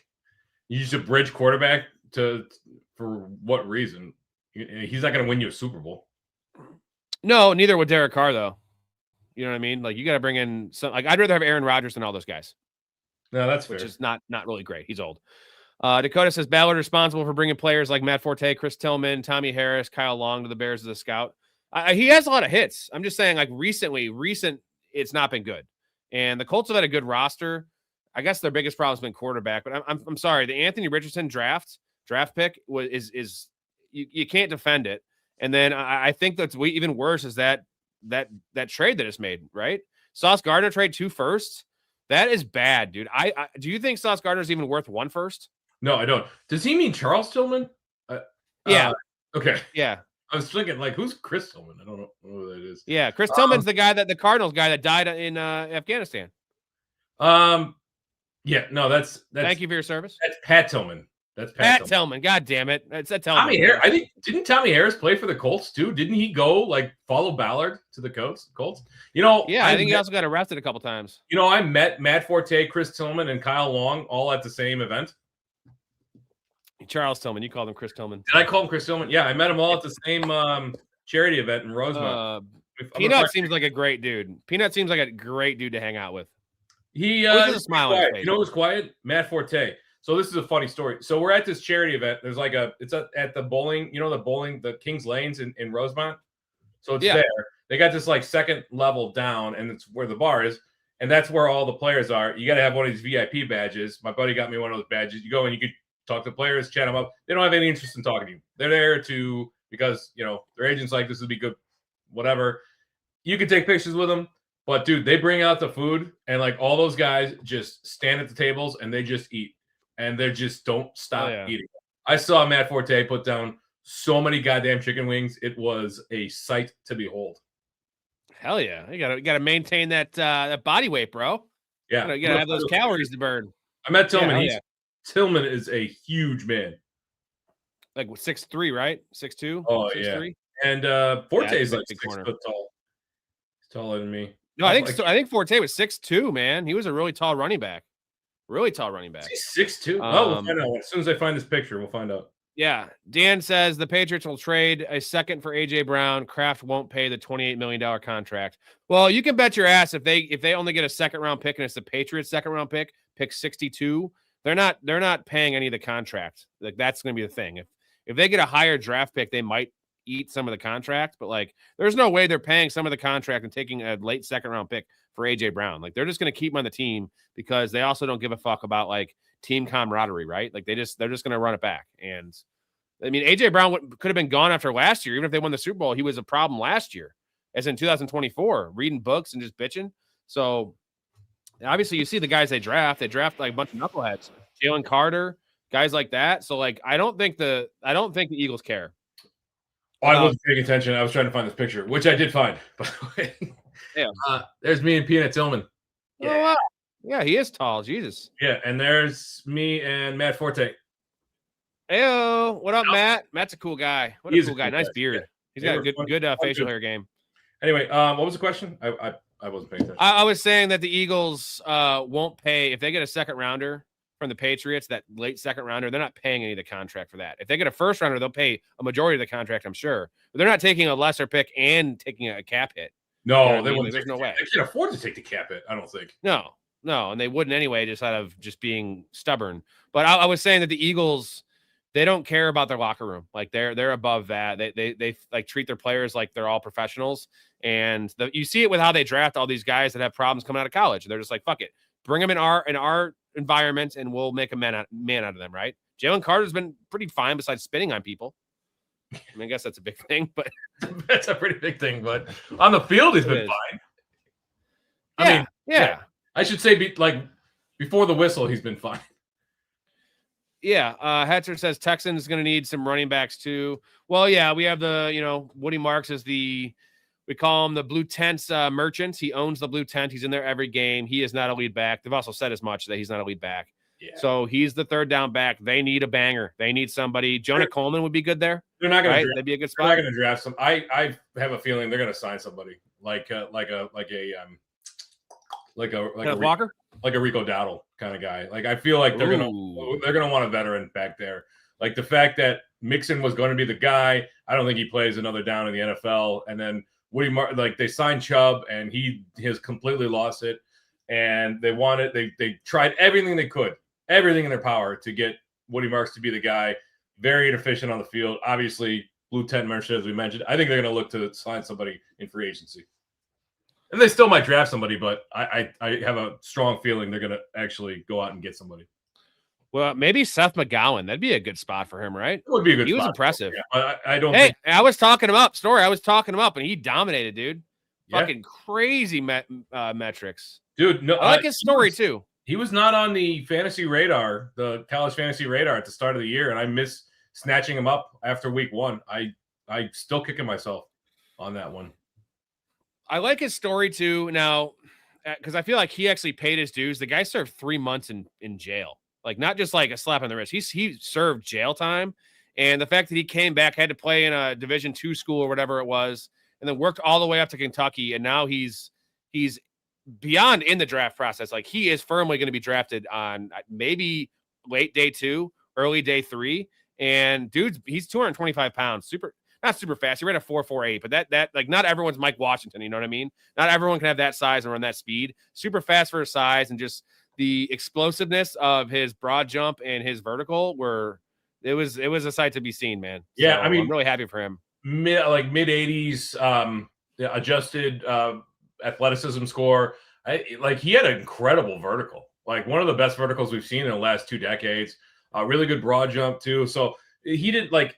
you use a bridge quarterback for what reason? He's not going to win you a Super Bowl. No, neither would Derek Carr, though. You know what I mean? Like, you got to bring in some. Like, I'd rather have Aaron Rodgers than all those guys. No, that's fair. Which is not really great. He's old. Dakota says Ballard responsible for bringing players like Matt Forte, Chris Tillman, Tommy Harris, Kyle Long to the Bears as a scout. He has a lot of hits. I'm just saying, like recent, it's not been good. And the Colts have had a good roster. I guess their biggest problem has been quarterback. But I'm sorry, the Anthony Richardson draft pick is you can't defend it. And then I think that's even worse is that trade that is made, right? Sauce Gardner trade 2 firsts. That is bad, dude. I do you think Sauce Gardner is even worth 1 first? No, I don't. Does he mean Charles Tillman? Yeah. Okay. Yeah. I was thinking, like, who's Chris Tillman? I don't know who that is. Yeah, Chris Tillman's the Cardinals guy that died in Afghanistan. Yeah, no, that's Thank you for your service. That's Pat Tillman. That's Pat Tillman. God damn it. That's Tillman. Tommy Harris. I think didn't Tommy Harris play for the Colts too? Didn't he go like follow Ballard to the Colts? Yeah, I think he also got arrested a couple times. I met Matt Forte, Chris Tillman, and Kyle Long all at the same event. Charles Tillman. You called him Chris Tillman. Did I call him Chris Tillman? Yeah, I met him all at the same charity event in Rosemont. Peanut seems like a great dude. Peanut seems like a great dude to hang out with. He a smile on his face. You know who's quiet? Matt Forte. So this is a funny story. So we're at this charity event. There's like it's at the bowling, the Kings Lanes in Rosemont. So it's there. They got this like second level down, and it's where the bar is, and that's where all the players are. You got to have one of these VIP badges. My buddy got me one of those badges. You go and you could talk to players, chat them up. They don't have any interest in talking to you. They're there because their agents like this would be good, whatever. You can take pictures with them. But, dude, they bring out the food, and, like, all those guys just stand at the tables, and they just eat. And they just don't stop eating. I saw Matt Forte put down so many goddamn chicken wings. It was a sight to behold. Hell yeah. You gotta maintain that body weight, bro. Yeah. You gotta have those calories to burn. I met Tillman. Tillman is a huge man. Like 6'3", right? 6'2"? Oh, 6'3"? Yeah. And Forte is like 6 corner. foot tall. He's taller than me. No, I think Forte was 6'2", man. He was a really tall running back. Really tall running back. He's 6'2". We'll find out. As soon as I find this picture, we'll find out. Yeah. Dan says the Patriots will trade a second for A.J. Brown. Kraft won't pay the $28 million contract. Well, you can bet your ass if they only get a second-round pick and it's the Patriots' second-round pick 62, they're not paying any of the contract. Like, that's going to be the thing. If they get a higher draft pick, they might eat some of the contract, but like there's no way they're paying some of the contract and taking a late second-round pick for AJ Brown. Like, they're just going to keep him on the team because they also don't give a fuck about like team camaraderie, right? Like they're just going to run it back. And I mean, AJ Brown could have been gone after last year. Even if they won the Super Bowl, he was a problem last year, as in 2024, reading books and just bitching. So obviously you see the guys they draft like a bunch of knuckleheads, Jalen Carter, guys like that. So like, I don't think the Eagles care. Oh, I wasn't paying attention. I was trying to find this picture, which I did find, by the way. Yeah. There's me and Peanut Tillman. Yeah. Oh, wow. Yeah, he is tall. Jesus. Yeah, and there's me and Matt Forte. Heyo. What up, Matt? Matt's a cool guy. What a cool guy. Nice beard. Yeah. He's got a good facial hair game. Anyway, what was the question? I wasn't paying attention. I was saying that the Eagles won't pay if they get a second rounder from the Patriots, that late second rounder, they're not paying any of the contract for that. If they get a first rounder, they'll pay a majority of the contract, I'm sure. But they're not taking a lesser pick and taking a cap hit. No, you know they wouldn't. There's no way. They can't afford to take the cap hit, I don't think. No, and they wouldn't anyway, just out of just being stubborn. But I was saying that the Eagles, they don't care about their locker room. Like they're above that. They like treat their players like they're all professionals. And you see it with how they draft all these guys that have problems coming out of college. They're just like, fuck it, bring them in our environment and we'll make a man out of them, right? Jalen Carter's been pretty fine besides spitting on people. I mean, I guess that's a big thing, but that's a pretty big thing. But on the field, he's been fine. I mean, I should say, before the whistle, he's been fine. Yeah, Hetzer says Texans is going to need some running backs too. Well, yeah, we have Woody Marks is we call him the blue tents merchant. He owns the blue tent. He's in there every game. He is not a lead back. They've also said as much that he's not a lead back. Yeah. So he's the third down back. They need a banger. They need somebody. Jonah Coleman would be good there. They're not going to. That'd be a good spot. They're not going to draft some. I have a feeling they're going to sign somebody like a Walker, like a Rico Dowdle kind of guy. Like I feel like they're going to want a veteran back there. Like the fact that Mixon was going to be the guy. I don't think he plays another down in the NFL. And then they signed Chubb and he has completely lost it. And they tried everything they could, everything in their power to get Woody Marks to be the guy. Very inefficient on the field. Obviously, blue tent merchant, as we mentioned. I think they're going to look to sign somebody in free agency. And they still might draft somebody, but I have a strong feeling they're going to actually go out and get somebody. Well, maybe Seth McGowan. That'd be a good spot for him, right? It would be a good spot. He was impressive. Yeah, I don't think... I was talking him up. Storey, I was talking him up, and he dominated, dude. Yeah. Fucking crazy metrics. Dude, no, I like his story, too. He was not on the fantasy radar, the college fantasy radar at the start of the year, and I miss snatching him up after week one. I I still kicking myself on that one. I like his story too now, because I feel like he actually paid his dues. The guy served 3 months in jail, like not just like a slap on the wrist. He served jail time, and the fact that he came back, had to play in a Division II school or whatever it was, and then worked all the way up to Kentucky, and now he's beyond in the draft process. Like he is firmly going to be drafted on maybe late day 2, early day 3. And dude's he's 225 pounds, not super fast. He ran a 4.48, but that like not everyone's Mike Washington. You know what I mean? Not everyone can have that size and run that speed. Super fast for his size, and just the explosiveness of his broad jump and his vertical it was a sight to be seen, man. Yeah, So I mean, I'm really happy for him. Mid 80s adjusted athleticism score. He had an incredible vertical, like one of the best verticals we've seen in the last 2 decades. Really good broad jump too. So he did like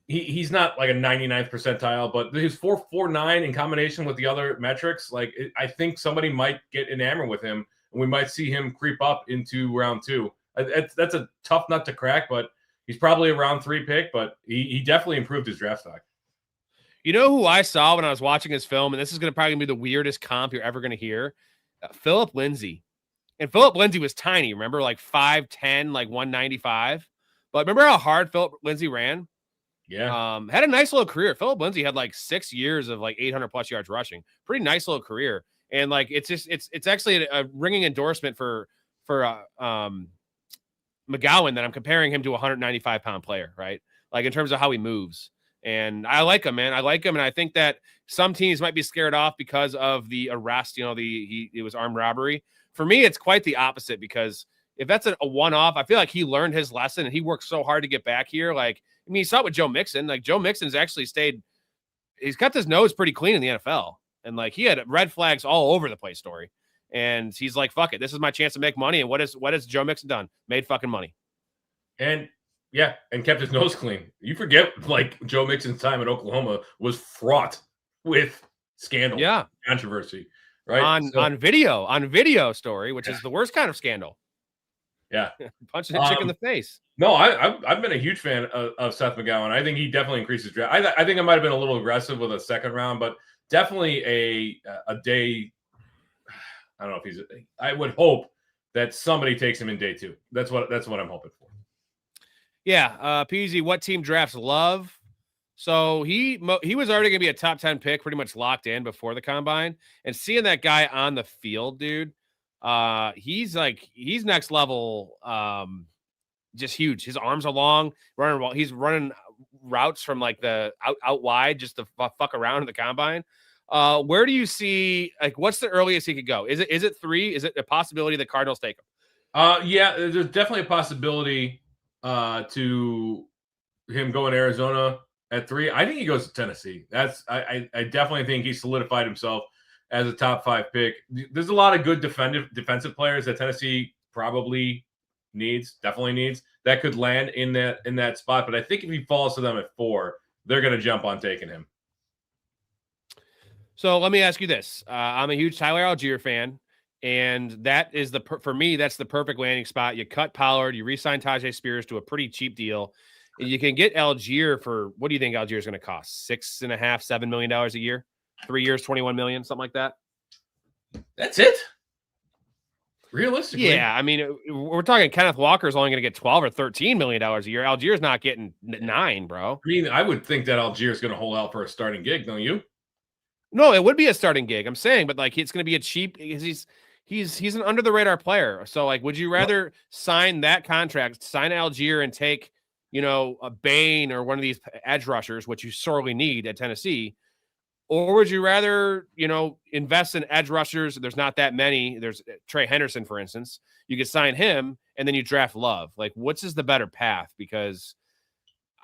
he's not like a 99th percentile, but his 4.49 in combination with the other metrics, I think somebody might get enamored with him, and we might see him creep up into round 2. That's a tough nut to crack, but he's probably a round 3 pick. But he definitely improved his draft stock. You know who I saw when I was watching his film, and this is going to probably be the weirdest comp you're ever going to hear? Philip Lindsay. And Philip Lindsay was tiny, remember? Like 5'10", like 195. But remember how hard Philip Lindsay ran? Yeah. Had a nice little career. Philip Lindsay had like 6 years of like 800 plus yards rushing. Pretty nice little career. And like it's actually a ringing endorsement for McGowan that I'm comparing him to a 195-pound player, right? Like in terms of how he moves. And I like him, man. I like him, and I think that some teams might be scared off because of the arrest. You know, it was armed robbery. For me, it's quite the opposite, because if that's a one-off, I feel like he learned his lesson and he worked so hard to get back here. Like, I mean, you saw it with Joe Mixon. Like, Joe Mixon's actually he's kept his nose pretty clean in the NFL. And like, he had red flags all over the place, Storey. And he's like, fuck it. This is my chance to make money. And what has Joe Mixon done? Made fucking money. And kept his nose clean. You forget, like, Joe Mixon's time at Oklahoma was fraught with scandal, controversy, right? On video, Storey, which is the worst kind of scandal. Yeah, punching a chick in the face. No, I've been a huge fan of Seth McGowan. I think he definitely increases draft. I think I might have been a little aggressive with a second round, but definitely a day. I don't know if I would hope that somebody takes him in day 2. That's what I'm hoping for. Yeah, PZ, what team drafts Love? So he was already going to be a top 10 pick, pretty much locked in before the combine. And seeing that guy on the field, dude, he's next level, just huge. His arms are long, he's running routes from like the out wide just to fuck around in the combine. Where do you see, like, what's the earliest he could go? Is it 3? Is it a possibility the Cardinals take him? Yeah, there's definitely a possibility to him going to Arizona at 3. I think he goes to Tennessee. I definitely think he solidified himself as a top 5 pick. There's a lot of good defensive players that Tennessee definitely needs that could land in that spot. But I think if he falls to them at 4, they're going to jump on taking him. So let me ask you this. I'm a huge Tyler Algier fan. And that is for me, that's the perfect landing spot. You cut Pollard, you re-sign Tajay Spears to a pretty cheap deal. And you can get Algier for, what do you think Algier is going to cost? $6.5, $7 million a year, 3 years, 21 million, something like that. That's it. Realistically. Yeah. I mean, we're talking Kenneth Walker is only going to get $12 or $13 million a year. Algier's not getting 9, bro. I mean, I would think that Algier is going to hold out for a starting gig, don't you? No, it would be a starting gig. I'm saying, but like, it's going to be a cheap, because he's an under the radar player. So like, would you rather sign that contract, sign Algier and take, a Bain or one of these edge rushers, which you sorely need at Tennessee? Or would you rather, invest in edge rushers? There's not that many. There's Trey Henderson, for instance. You could sign him and then you draft Love. Like, which is the better path? Because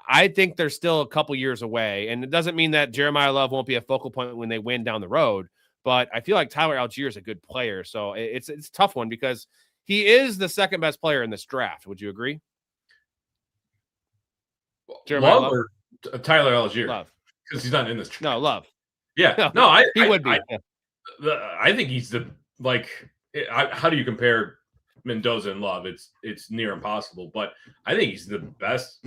I think they're still a couple years away. And it doesn't mean that Jeremiah Love won't be a focal point when they win down the road. But I feel like Tyler Algier is a good player. So it's a tough one because he is the second best player in this draft. Would you agree? Jeremiah Love or Tyler Algier? Love. Because he's not in this draft. No, Love. Yeah. He would be. I think he's how do you compare Mendoza and Love? It's near impossible. But I think he's the best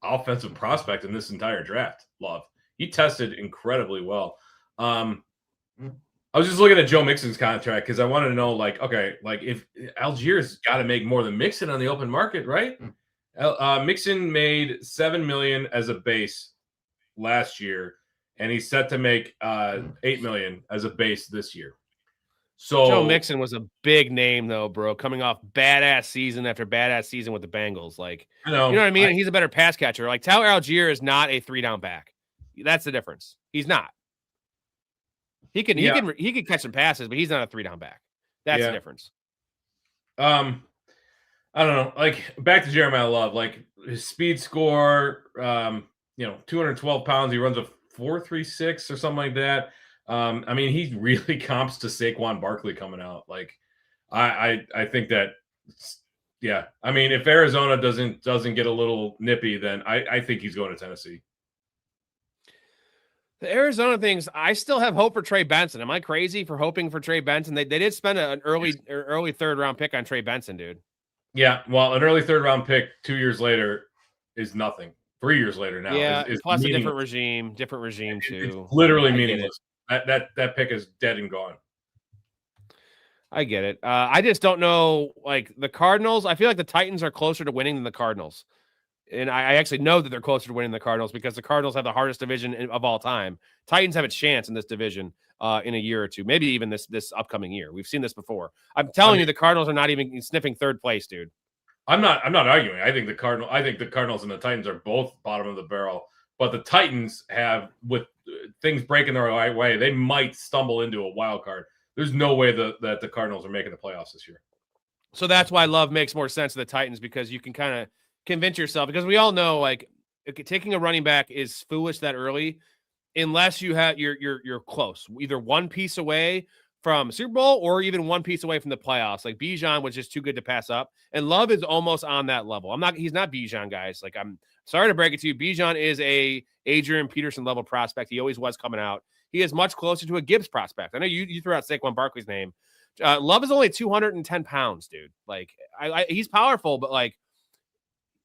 offensive prospect in this entire draft, Love. he tested incredibly well. I was just looking at Joe Mixon's contract because I wanted to know, like, okay, like if Algiers got to make more than Mixon on the open market, right? Mixon made $7 million as a base last year, and he's set to make $8 million as a base this year. So Joe Mixon was a big name, though, bro, coming off badass season after badass season with the Bengals. Like, I know, you know what I mean? And he's a better pass catcher. Like, Tyler Algier is not a 3-down back. That's the difference. He's not. He can catch some passes, but he's not a 3-down back. That's the difference. I don't know. Like, back to Jeremiah Love, like his speed score, 212 pounds. He runs a 4.36 or something like that. I mean, he really comps to Saquon Barkley coming out. Like, I think that, yeah. I mean, if Arizona doesn't get a little nippy, then I think he's going to Tennessee. The Arizona things, I still have hope for Trey Benson. Am I crazy for hoping for Trey Benson? They did spend an early 3rd round pick on Trey Benson, dude. Yeah, well, an early 3rd round pick 2 years later is nothing. 3 years later now, yeah. is plus a different regime too. It's literally meaningless. That pick is dead and gone. I get it. I just don't know. Like the Cardinals, I feel like the Titans are closer to winning than the Cardinals. And I actually know that they're closer to winning the Cardinals because the Cardinals have the hardest division of all time. Titans have a chance in this division in a year or two, maybe even this upcoming year. We've seen this before. I'm telling you, the Cardinals are not even sniffing 3rd place, dude. I'm not arguing. I think the Cardinals and the Titans are both bottom of the barrel, but the Titans have, with things breaking their right way, they might stumble into a wild card. There's no way that the Cardinals are making the playoffs this year. So that's why Love makes more sense to the Titans, because you can kind of convince yourself, because we all know like taking a running back is foolish that early unless you have you're close, either one piece away from Super Bowl or even one piece away from the playoffs. Like Bijan was just too good to pass up, and Love is almost on that level. He's not Bijan, guys. Like, I'm sorry to break it to you, Bijan is a Adrian Peterson level prospect. He always was coming out. He is much closer to a Gibbs prospect. I know you threw out Saquon Barkley's name. Love is only 210 pounds, dude. Like he's powerful, but like,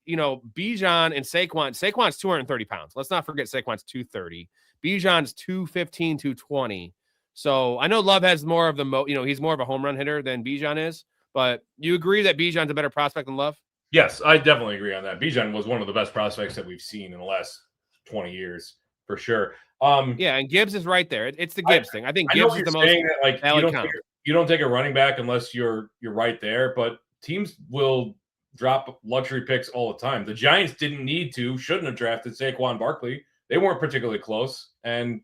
Bijan and Saquon's 230 pounds. Let's not forget Saquon's 230. Bijan's 215, 220. So I know Love has more of he's more of a home run hitter than Bijan is, but you agree that Bijan's a better prospect than Love? Yes, I definitely agree on that. Bijan was one of the best prospects that we've seen in the last 20 years, for sure. Yeah, and Gibbs is right there. It's the Gibbs thing. I think Gibbs is the most you don't take a running back unless you're right there, but teams will drop luxury picks all the time. The Giants shouldn't have drafted Saquon Barkley. They weren't particularly close, and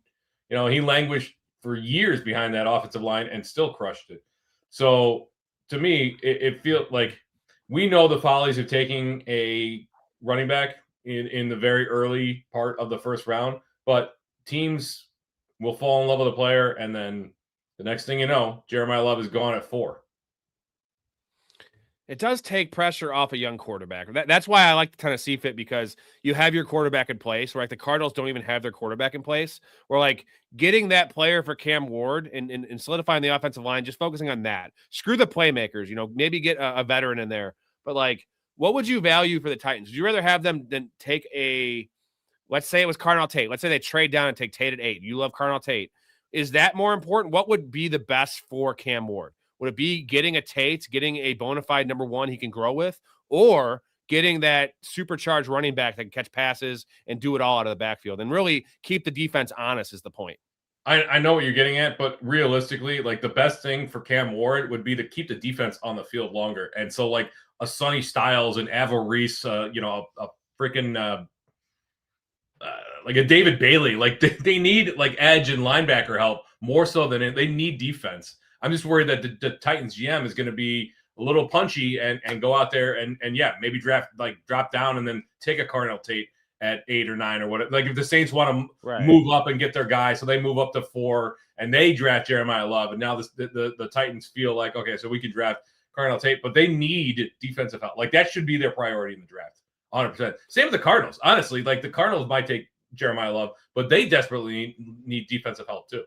he languished for years behind that offensive line and still crushed it. So to me, it feels like we know the follies of taking a running back in the very early part of the 1st round, but teams will fall in love with a player, and then the next thing you know, Jeremiah Love is gone at 4. It does take pressure off a young quarterback. That's why I like the Tennessee fit, because you have your quarterback in place. Right, the Cardinals don't even have their quarterback in place. We're like getting that player for Cam Ward and solidifying the offensive line, just focusing on that. Screw the playmakers. Maybe get a veteran in there. But like, what would you value for the Titans? Would you rather have them than take let's say it was Cardinal Tate. Let's say they trade down and take Tate at 8. You love Cardinal Tate. Is that more important? What would be the best for Cam Ward? Would it be getting a Tate, getting a bona fide number 1 he can grow with, or getting that supercharged running back that can catch passes and do it all out of the backfield and really keep the defense honest is the point? I know what you're getting at, but realistically, like the best thing for Cam Ward would be to keep the defense on the field longer. And so like a Sonny Styles and Avil Reese, a freaking like a David Bailey, like they need like edge and linebacker help more so than they need defense. I'm just worried that the Titans GM is going to be a little punchy and go out there and maybe drop down and then take a Cardinal Tate at 8 or 9 or whatever. Like if the Saints want to move up and get their guy, so they move up to 4 and they draft Jeremiah Love, and now the Titans feel like, okay, so we can draft Cardinal Tate, but they need defensive help. Like that should be their priority in the draft, 100%. Same with the Cardinals. Honestly, like the Cardinals might take Jeremiah Love, but they desperately need defensive help too.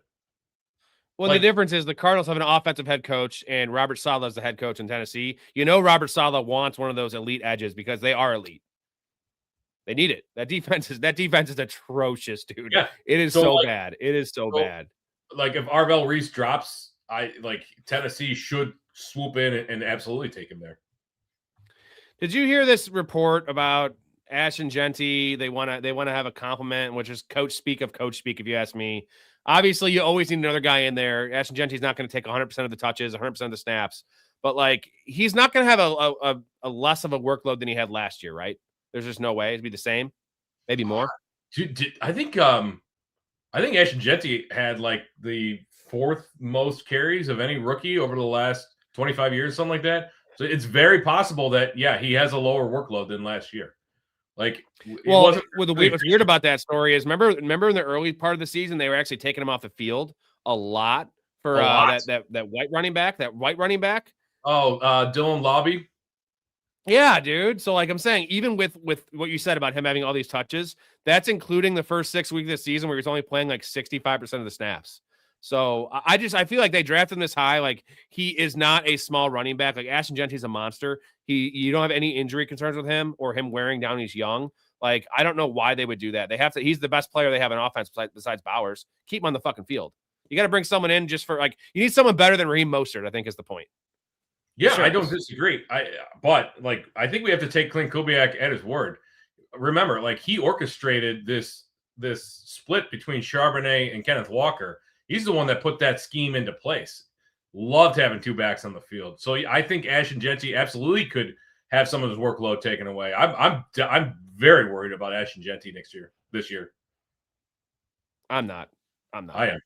Well, the difference is the Cardinals have an offensive head coach, and Robert Saleh is the head coach in Tennessee. Robert Saleh wants one of those elite edges because they are elite. They need it. That defense is atrocious, dude. Yeah. It is so bad. It is so bad. Like if Arvell Reese drops, Tennessee should swoop in and absolutely take him there. Did you hear this report about Ashton Genty? They want to have a compliment, which is coach speak, if you ask me. Obviously, you always need another guy in there. Ashton Genty's not going to take 100% of the touches, 100% of the snaps, but like he's not going to have a less of a workload than he had last year, right? There's just no way it'd be the same, maybe more. I think Ashton Genty had like the 4th most carries of any rookie over the last 25 years, something like that. So it's very possible that he has a lower workload than last year. Like, what's weird about that story is remember in the early part of the season they were actually taking him off the field a lot for that white running back. Oh, Dylan Lobby. Yeah, dude. So like I'm saying, even with what you said about him having all these touches, that's including the first 6 weeks of the season where he's only playing like 65% of the snaps. So I feel like they drafted him this high. Like he is not a small running back. Like Ashton Genty's a monster. You don't have any injury concerns with him or him wearing down. He's young. Like I don't know why they would do that. They have to. He's the best player they have in offense besides Bowers. Keep him on the fucking field. You got to bring someone in just for like you need someone better than Raheem Mostert. I think is the point. Yeah, sure. I don't disagree. But I think we have to take Clint Kubiak at his word. Remember, like he orchestrated this split between Charbonnet and Kenneth Walker. He's the one that put that scheme into place. Loved having 2 backs on the field. So I think Ashton Genty absolutely could have some of his workload taken away. I'm very worried about Ashton Genty this year. I'm not. I am.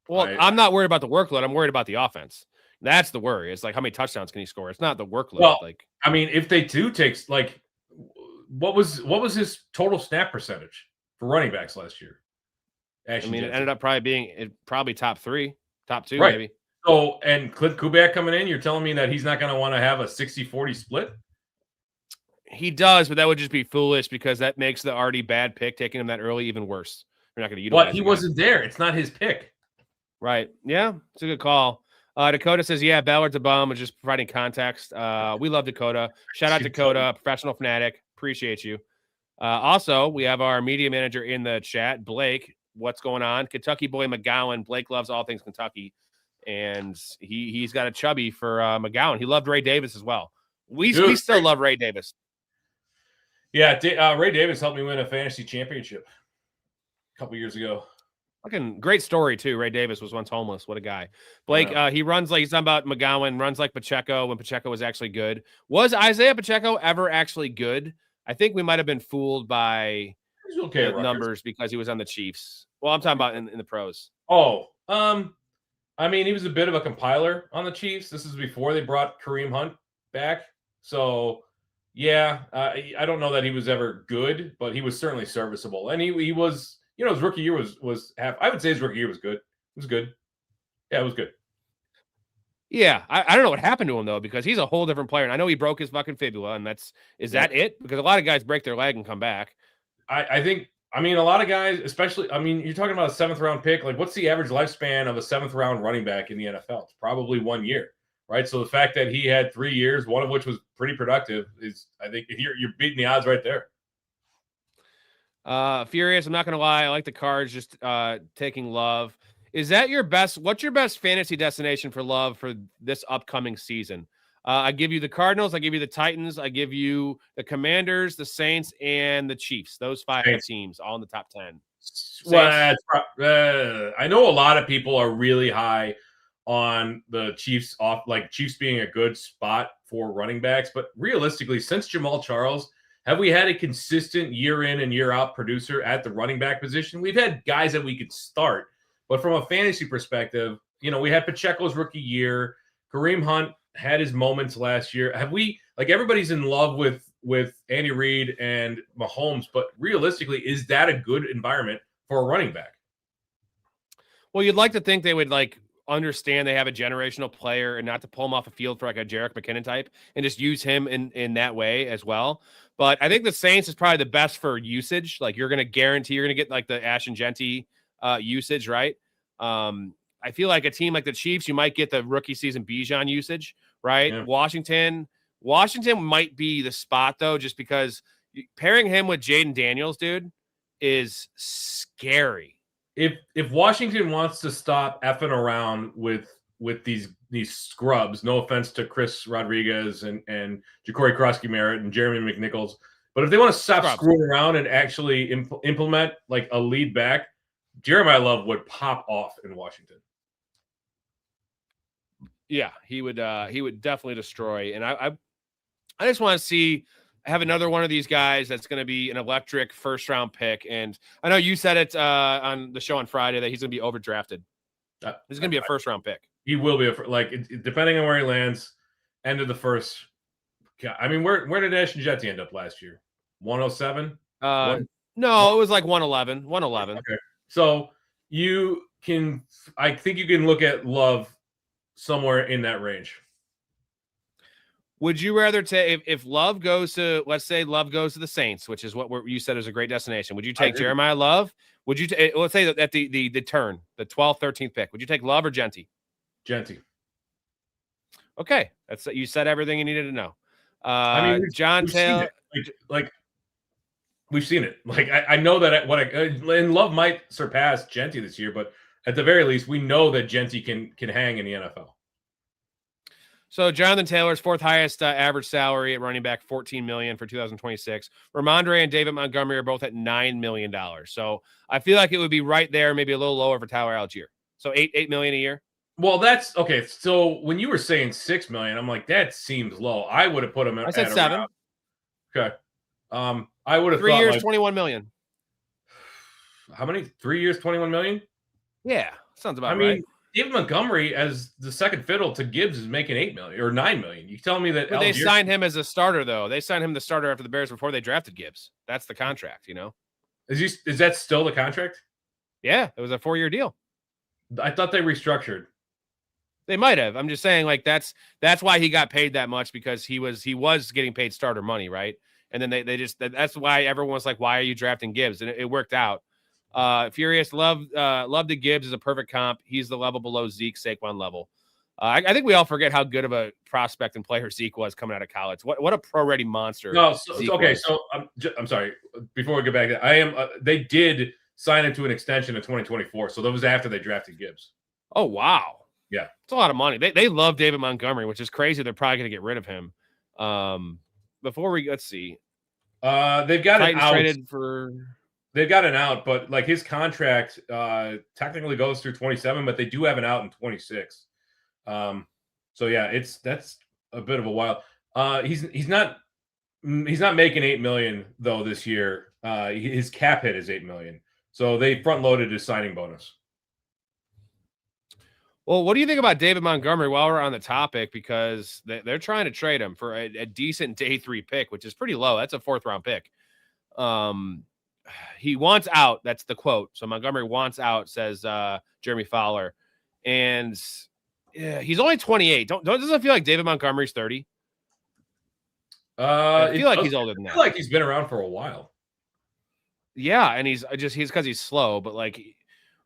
Well, I'm not worried about the workload. I'm worried about the offense. That's the worry. It's like how many touchdowns can he score? It's not the workload. Well, I mean, if they do take what was his total snap percentage for running backs last year? Ashton Genty. It ended up probably being top 3, top 2, right. maybe. So, and Clint Kubiak coming in, you're telling me that he's not going to want to have a 60-40 split? He does, but that would just be foolish because that makes the already bad pick taking him that early even worse. You're not going to utilize. But he wasn't there. It's not his pick. Right. Yeah, it's a good call. Dakota says, yeah, Ballard's a bum, is just providing context. We love Dakota. Shout out Dakota, professional fanatic. Appreciate you. Also, we have our media manager in the chat, Blake. What's going on? Kentucky boy McGowan. Blake loves all things Kentucky. And he's got a chubby for McGowan. He loved Ray Davis as well. We still love Ray Davis. Yeah, Ray Davis helped me win a fantasy championship a couple years ago. Fucking great story too. Ray Davis was once homeless. What a guy. Blake, he runs like he's talking about McGowan, runs like Pacheco when Pacheco was actually good. Was Isaiah Pacheco ever actually good? I think we might have been fooled by the numbers because he was on the Chiefs. Well, I'm talking about in the pros. Oh, I mean, he was a bit of a compiler on the Chiefs. This is before they brought Kareem Hunt back. So, yeah, I don't know that he was ever good, but he was certainly serviceable. And he was, his rookie year was half. I would say his rookie year was good. It was good. Yeah, it was good. Yeah, I don't know what happened to him, though, because he's a whole different player. And I know he broke his fucking fibula, and is that it? Because a lot of guys break their leg and come back. I think, a lot of guys, especially, you're talking about a 7th-round pick. Like, what's the average lifespan of a 7th-round running back in the NFL? It's probably 1 year, right? So the fact that he had 3 years, one of which was pretty productive, is, I think, you're beating the odds right there. Furious, I'm not going to lie. I like the Cards just taking Love. Is that your best? What's your best fantasy destination for Love for this upcoming season? I give you the Cardinals. I give you the Titans. I give you the Commanders, the Saints, and the Chiefs. Those 5 teams, all in the top 10. Well, I know a lot of people are really high on the Chiefs Chiefs being a good spot for running backs. But realistically, since Jamal Charles, have we had a consistent year in and year out producer at the running back position? We've had guys that we could start, but from a fantasy perspective, we had Pacheco's rookie year. Kareem Hunt had his moments last year. Have we, everybody's in love with Andy Reid and Mahomes, but realistically, is that a good environment for a running back? Well, you'd like to think they would understand they have a generational player and not to pull him off the field for a Jerick McKinnon type and just use him in that way as well. But I think the Saints is probably the best for usage. You're going to guarantee you're going to get the Ashton Genty usage, right? I feel like a team like the Chiefs, you might get the rookie season Bijan usage, right? Yeah. Washington might be the spot though, just because Pairing him with Jaden Daniels, dude, is scary. If Washington wants to stop effing around with these scrubs, no offense to Chris Rodriguez and Ja'Cory Krosky-Merritt and Jeremy McNichols, but if they want to stop screwing around and actually implement like a lead back, Jeremiah Love would pop off in Washington. Yeah, he would definitely destroy. And I just want to have another one of these guys that's going to be an electric first-round pick. And I know you said it on the show on Friday that he's going to be overdrafted. He's going to be a first-round pick. He will be depending on where he lands, end of the first. I mean, where did Ashton Jetty end up last year? 107? No, it was like 111. 111. Okay. So I think you can look at Love somewhere in that range. Would you rather take if Love goes to, let's say Love goes to the Saints, which is what you said is a great destination? Would you take Jeremiah Love? Would you let's say that at the turn, the 12th, 13th pick, would you take Love or Genty? Genty. Okay, you said everything you needed to know. I mean, John Taylor, we've seen it. Like I know that and Love might surpass Genty this year, but at the very least, we know that Genty can hang in the NFL. So Jonathan Taylor's fourth highest average salary at running back, $14 million for 2026. Ramondre and David Montgomery are both at $9 million. So I feel like it would be right there, maybe a little lower for Tyler Algier. So $8 million a year. Well, that's okay. So when you were saying $6 million, I'm like, that seems low. I would have put him. I said $7 million. Okay. I would have 3 years, $21 million. How many? 3 years, $21 million. Yeah, sounds about right. I mean, David Montgomery as the second fiddle to Gibbs is making $8 million or $9 million. You telling me that they signed him as a starter though? They signed him the starter after the Bears before they drafted Gibbs. That's the contract, you know. Is that still the contract? Yeah, it was a 4-year deal. I thought they restructured. They might have. I'm just saying, like that's why he got paid that much, because he was getting paid starter money, right? And then they just that's why everyone was like, why are you drafting Gibbs? And it worked out. Furious love to Gibbs is a perfect comp. He's the level below Zeke, Saquon level. I think we all forget how good of a prospect and player Zeke was coming out of college. What a pro-ready monster. No, okay. So I'm sorry. Before we get back to that, they did sign him to an extension in 2024. So that was after they drafted Gibbs. Oh wow. Yeah, it's a lot of money. They love David Montgomery, which is crazy. They're probably going to get rid of him. Let's see. They've got Titans an out. Traded for. They've got an out, but like his contract technically goes through 27, but they do have an out in 26. So yeah, that's a bit of a while. He's not making $8 million though this year. His cap hit is $8 million, so they front loaded his signing bonus. Well, what do you think about David Montgomery while we're on the topic? Because they're trying to trade him for a decent day 3 pick, which is pretty low. That's a 4th round pick. He wants out. That's the quote. So Montgomery wants out, says Jeremy Fowler. And yeah, he's only 28. Doesn't it feel like David Montgomery's 30? I feel like he's older than that. I feel like he's been around for a while. Yeah, and he's because he's slow, but like,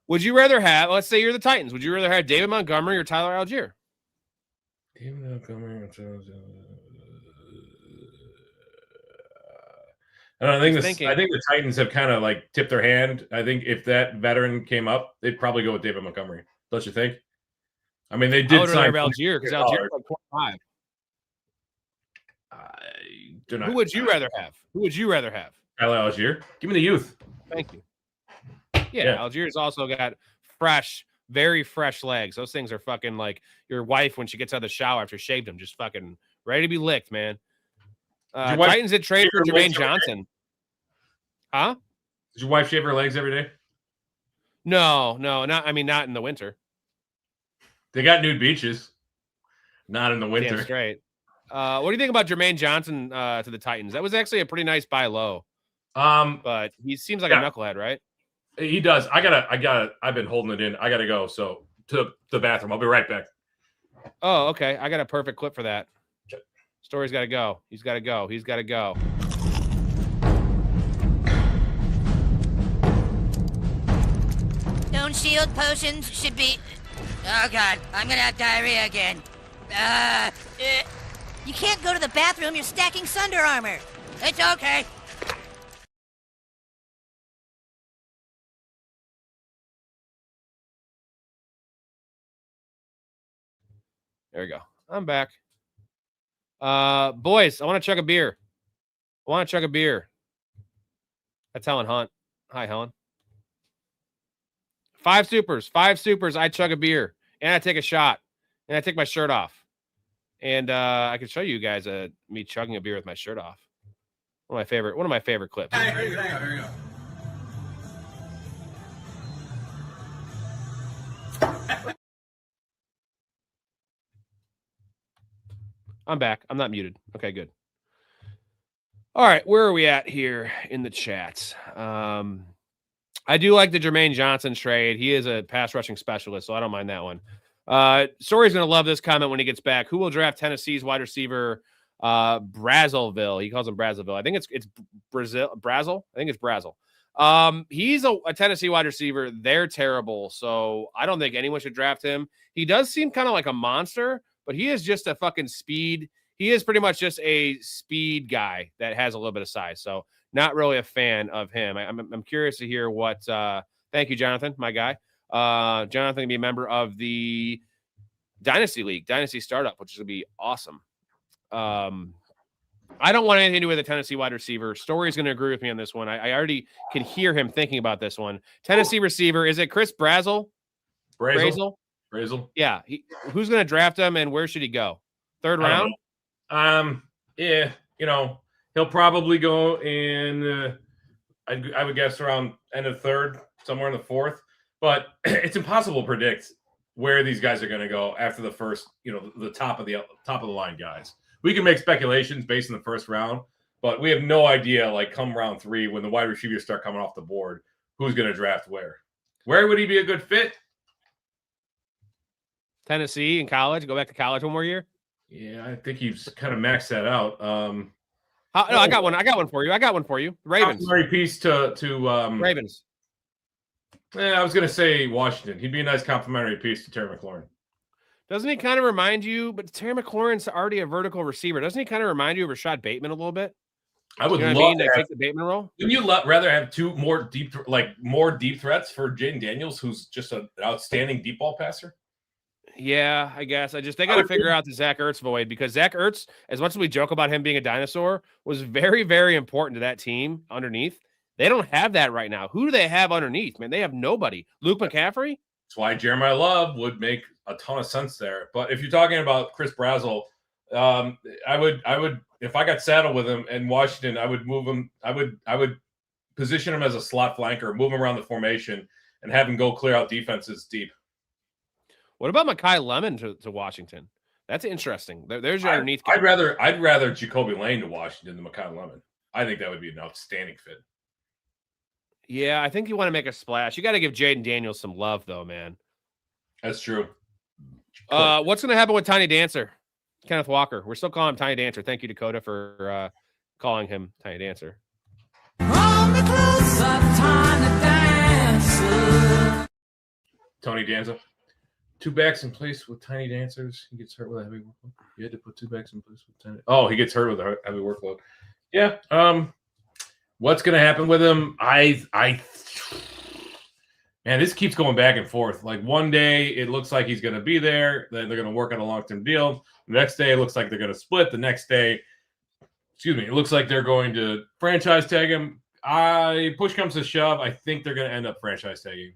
would you rather have, let's say you're the Titans, would you rather have David Montgomery or Tyler Algier? David Montgomery or Tyler Algier. I think the Titans have kind of like tipped their hand. I think if that veteran came up, they'd probably go with David Montgomery. Don't you think? I mean, they did sign Algier because Algier's like 25. Who would you rather have? Tyler Algier. Give me the youth. Thank you. Yeah, Algier's also got very fresh legs. Those things are fucking like your wife when she gets out of the shower after shaved them, just fucking ready to be licked, man. Titans did trade for Jermaine Johnson. Huh? Does your wife shave her legs every day? No, not in the winter. They got nude beaches. Not in the winter. Damn straight. What do you think about Jermaine Johnson to the Titans? That was actually a pretty nice buy low. But he seems like a knucklehead, right? He does. I've been holding it in. I gotta go. So to the bathroom. I'll be right back. Oh, okay. I got a perfect clip for that. Storey's got to go. He's got to go. Stone shield potions should be... Oh, God. I'm gonna have diarrhea again. You can't go to the bathroom. You're stacking Sunder armor. It's okay. There we go. I'm back. Boys, I want to chug a beer. That's Helen Hunt. Hi, Helen. 5 supers. I chug a beer. And I take a shot. And I take my shirt off. And I can show you guys me chugging a beer with my shirt off. One of my favorite clips. Here you go. I'm back. I'm not muted. Okay, good. All right, where are we at here in the chats? I do like the Jermaine Johnson trade. He is a pass rushing specialist, so I don't mind that one. Storey's going to love this comment when he gets back. Who will draft Tennessee's wide receiver, Brazzaville? He calls him Brazzaville. I think it's Brazzle. I think it's Brazzle. He's a Tennessee wide receiver. They're terrible, so I don't think anyone should draft him. He does seem kind of like a monster, but he is just a fucking speed. He is pretty much just a speed guy that has a little bit of size. So not really a fan of him. I'm curious to hear what. Thank you, Jonathan, my guy. Jonathan can be a member of the Dynasty League, Dynasty Startup, which is going to be awesome. I don't want anything to do with a Tennessee wide receiver. Storey's going to agree with me on this one. I already can hear him thinking about this one. Tennessee receiver, is it Chris Brazzle? Brazzle. Yeah. Who's going to draft him, and where should he go? Third round? Yeah, he'll probably go in, I would guess around end of third, somewhere in the fourth. But it's impossible to predict where these guys are going to go after the first, the top of the line guys. We can make speculations based on the first round, but we have no idea, like come round 3 when the wide receivers start coming off the board, who's going to draft where. Where would he be a good fit? Tennessee in college. Go back to college one more year. Yeah, I think he's kind of maxed that out. No, I got one for you. Ravens. Complimentary piece to Ravens. I was going to say Washington. He'd be a nice complimentary piece to Terry McLaurin. Doesn't he kind of remind you? But Terry McLaurin's already a vertical receiver. Doesn't he kind of remind you of Rashad Bateman a little bit? I would love to take the Bateman role. Wouldn't you rather have 2 more deep threats for Jaden Daniels, who's just an outstanding deep ball passer? Yeah, I guess. They got to figure out the Zach Ertz void, because Zach Ertz, as much as we joke about him being a dinosaur, was very, very important to that team underneath. They don't have that right now. Who do they have underneath, man? They have nobody. Luke McCaffrey? That's why Jeremiah Love would make a ton of sense there. But if you're talking about Chris Brazzle, I would if I got saddled with him in Washington, I would move him. I would position him as a slot flanker, move him around the formation, and have him go clear out defenses deep. What about Mekhi Lemon to Washington? That's interesting. There's your underneath guy. I'd rather Jacoby Lane to Washington than Mekhi Lemon. I think that would be an outstanding fit. Yeah, I think you want to make a splash. You got to give Jaden Daniels some love, though, man. That's true. What's going to happen with Tiny Dancer? Kenneth Walker. We're still calling him Tiny Dancer. Thank you, Dakota, for calling him Tiny Dancer. Tony Danza. 2 backs in place with Tiny Dancers. He gets hurt with a heavy workload. You had to put 2 backs in place with Tiny. Oh, he gets hurt with a heavy workload. Yeah. What's going to happen with him? Man, this keeps going back and forth. Like one day it looks like he's going to be there. Then they're going to work on a long-term deal. The next day it looks like they're going to split. The next day, it looks like they're going to franchise tag him. Push comes to shove, I think they're going to end up franchise tagging.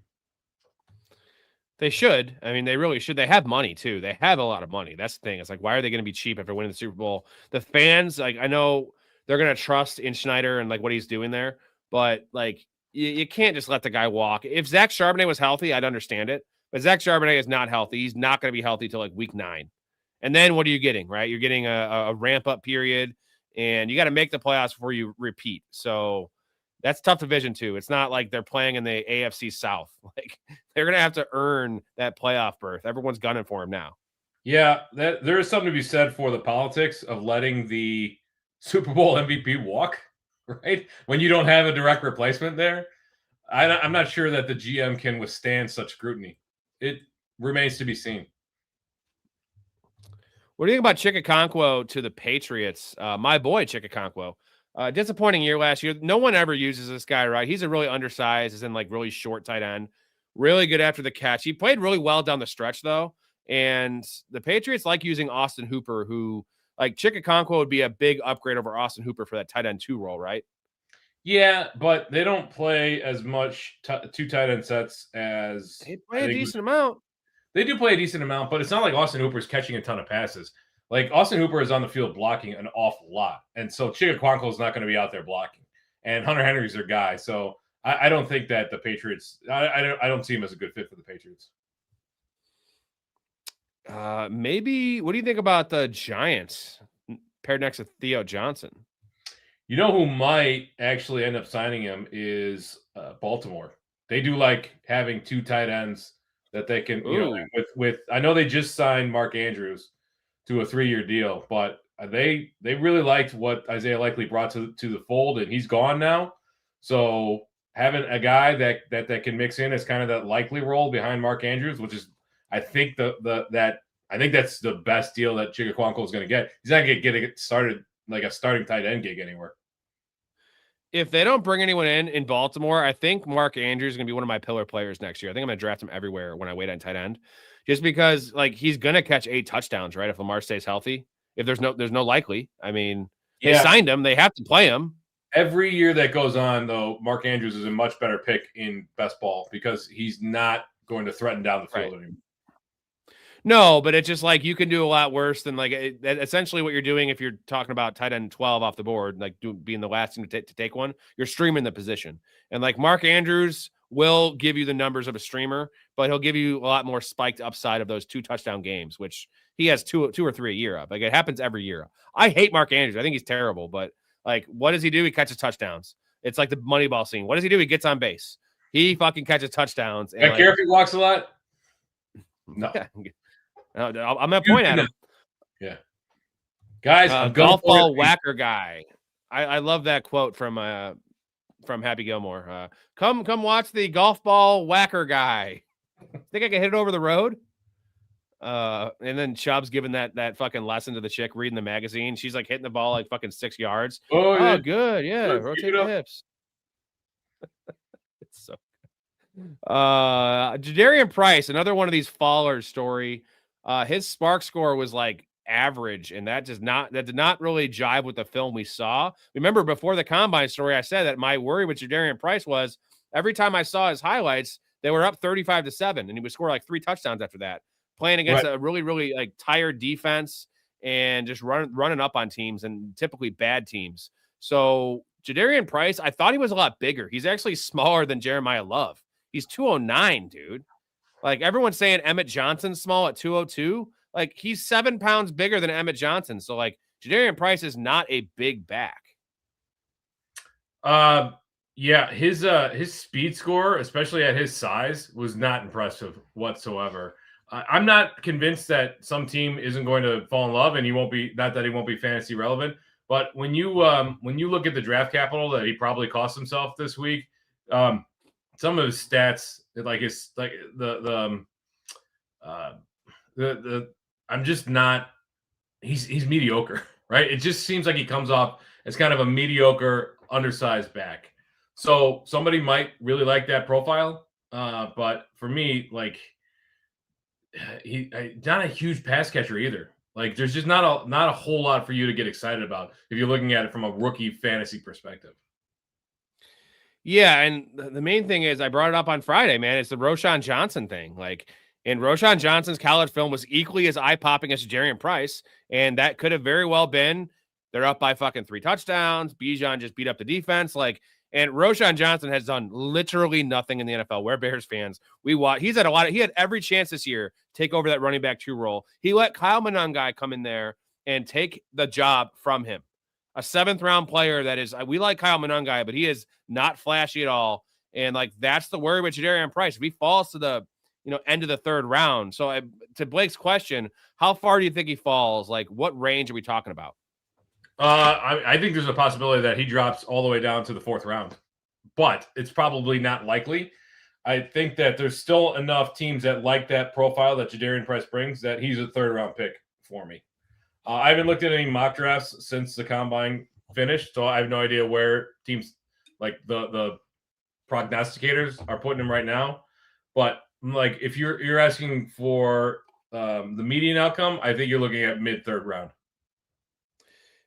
They should. I mean, they really should. They have money, too. They have a lot of money. That's the thing. It's like, why are they going to be cheap after winning the Super Bowl? The fans, like, I know they're going to trust in Schneider and, like, what he's doing there. But, like, you can't just let the guy walk. If Zach Charbonnet was healthy, I'd understand it. But Zach Charbonnet is not healthy. He's not going to be healthy till, like, week 9. And then what are you getting, right? You're getting a ramp-up period, and you got to make the playoffs before you repeat. So that's tough division, too. It's not like they're playing in the AFC South. Like, they're going to have to earn that playoff berth. Everyone's gunning for him now. Yeah, there is something to be said for the politics of letting the Super Bowl MVP walk, right? When you don't have a direct replacement there. I'm not sure that the GM can withstand such scrutiny. It remains to be seen. What do you think about Chikakonkwo to the Patriots? My boy, Chikakonkwo. Disappointing year last year. No one ever uses this guy, right? He's a really undersized, as in like really short tight end. Really good after the catch. He played really well down the stretch, though. And the Patriots like using Austin Hooper, who like Chikakonkwo would be a big upgrade over Austin Hooper for that tight end 2 role, right? Yeah, but they don't play as much two tight end sets as They play a decent amount. They do play a decent amount, but it's not like Austin Hooper is catching a ton of passes. Like Austin Hooper is on the field blocking an awful lot, and so Chikakonkwo is not going to be out there blocking. And Hunter Henry's their guy, so I don't think that the Patriots. I don't see him as a good fit for the Patriots. Maybe. What do you think about the Giants paired next to Theo Johnson? You know who might actually end up signing him is Baltimore. They do like having two tight ends that they can, you know, with. I know they just signed Mark Andrews to a 3-year deal, but they really liked what Isaiah Likely brought to the fold, and he's gone now. So having a guy that can mix in as kind of that Likely role behind Mark Andrews, which is I think I think that's the best deal that Chikakonkwo is going to get. He's not going to get started like a starting tight end gig anywhere. If they don't bring anyone in Baltimore, I think Mark Andrews is going to be one of my pillar players next year. I think I'm going to draft him everywhere when I wait on tight end, just because like he's going to catch 8 touchdowns, right? If Lamar stays healthy, if there's no Likely. I mean, they signed him, they have to play him. Every year that goes on, though, Mark Andrews is a much better pick in best ball because he's not going to threaten down the field anymore. No, but it's just like you can do a lot worse than like essentially what you're doing if you're talking about tight end 12 off the board, like being the last thing to take one. You're streaming the position, and like Mark Andrews will give you the numbers of a streamer, but he'll give you a lot more spiked upside of those 2 touchdown games, which he has two or three a year of. Like it happens every year. I hate Mark Andrews. I think he's terrible, but like what does he do? He catches touchdowns. It's like the Moneyball scene. What does he do? He gets on base. He fucking catches touchdowns. And care if he walks a lot. No. Yeah. I'm gonna point at him. Yeah, guys, golf ball whacker guy. I love that quote from Happy Gilmore. Come watch the golf ball whacker guy. Think I can hit it over the road? And then Chubb's giving that fucking lesson to the chick reading the magazine. She's like hitting the ball like fucking 6 yards. Oh yeah. Good. Yeah, rotate the hips. It's so. Jadarian Price, another one of these fallers story. His spark score was like average, and that did not really jive with the film we saw. Remember before the combine story, I said that my worry with Jadarian Price was every time I saw his highlights, they were up 35-7, and he would score like 3 touchdowns after that, playing against a really, really like tired defense and just running up on teams and typically bad teams. So Jadarian Price, I thought he was a lot bigger. He's actually smaller than Jeremiah Love. He's 209, dude. Like everyone's saying Emmett Johnson's small at 202. Like he's 7 pounds bigger than Emmett Johnson. So like Jadarian Price is not a big back. Yeah, his speed score, especially at his size, was not impressive whatsoever. I'm not convinced that some team isn't going to fall in love, and he won't be. Not that he won't be fantasy relevant, but when you look at the draft capital that he probably cost himself this week, some of his stats, like his like the I'm just not. He's mediocre, right? It just seems like he comes off as kind of a mediocre, undersized back. So somebody might really like that profile, but for me, like he's not a huge pass catcher either. Like there's just not a whole lot for you to get excited about if you're looking at it from a rookie fantasy perspective. Yeah, and the main thing is I brought it up on Friday, man. It's the Roschon Johnson thing. Like, and Roschon Johnson's college film was equally as eye-popping as Jadarian Price, and that could have very well been they're up by fucking 3 touchdowns. Bijan just beat up the defense. Like, and Roschon Johnson has done literally nothing in the NFL. We're Bears fans. We watch. He had every chance this year take over that running back 2 role. He let Kyle Monangai come in there and take the job from him. A 7th round player that is, we like Kyle Monangai, but he is not flashy at all. And like, that's the worry with Jadarian Price. If he falls to the, end of the 3rd round. So to Blake's question, how far do you think he falls? Like what range are we talking about? I think there's a possibility that he drops all the way down to the 4th round, but it's probably not likely. I think that there's still enough teams that like that profile that Jadarian Price brings that he's a 3rd round pick for me. I haven't looked at any mock drafts since the combine finished, so I have no idea where teams like the prognosticators are putting him right now. But like, if you're asking for the median outcome, I think you're looking at mid-third round.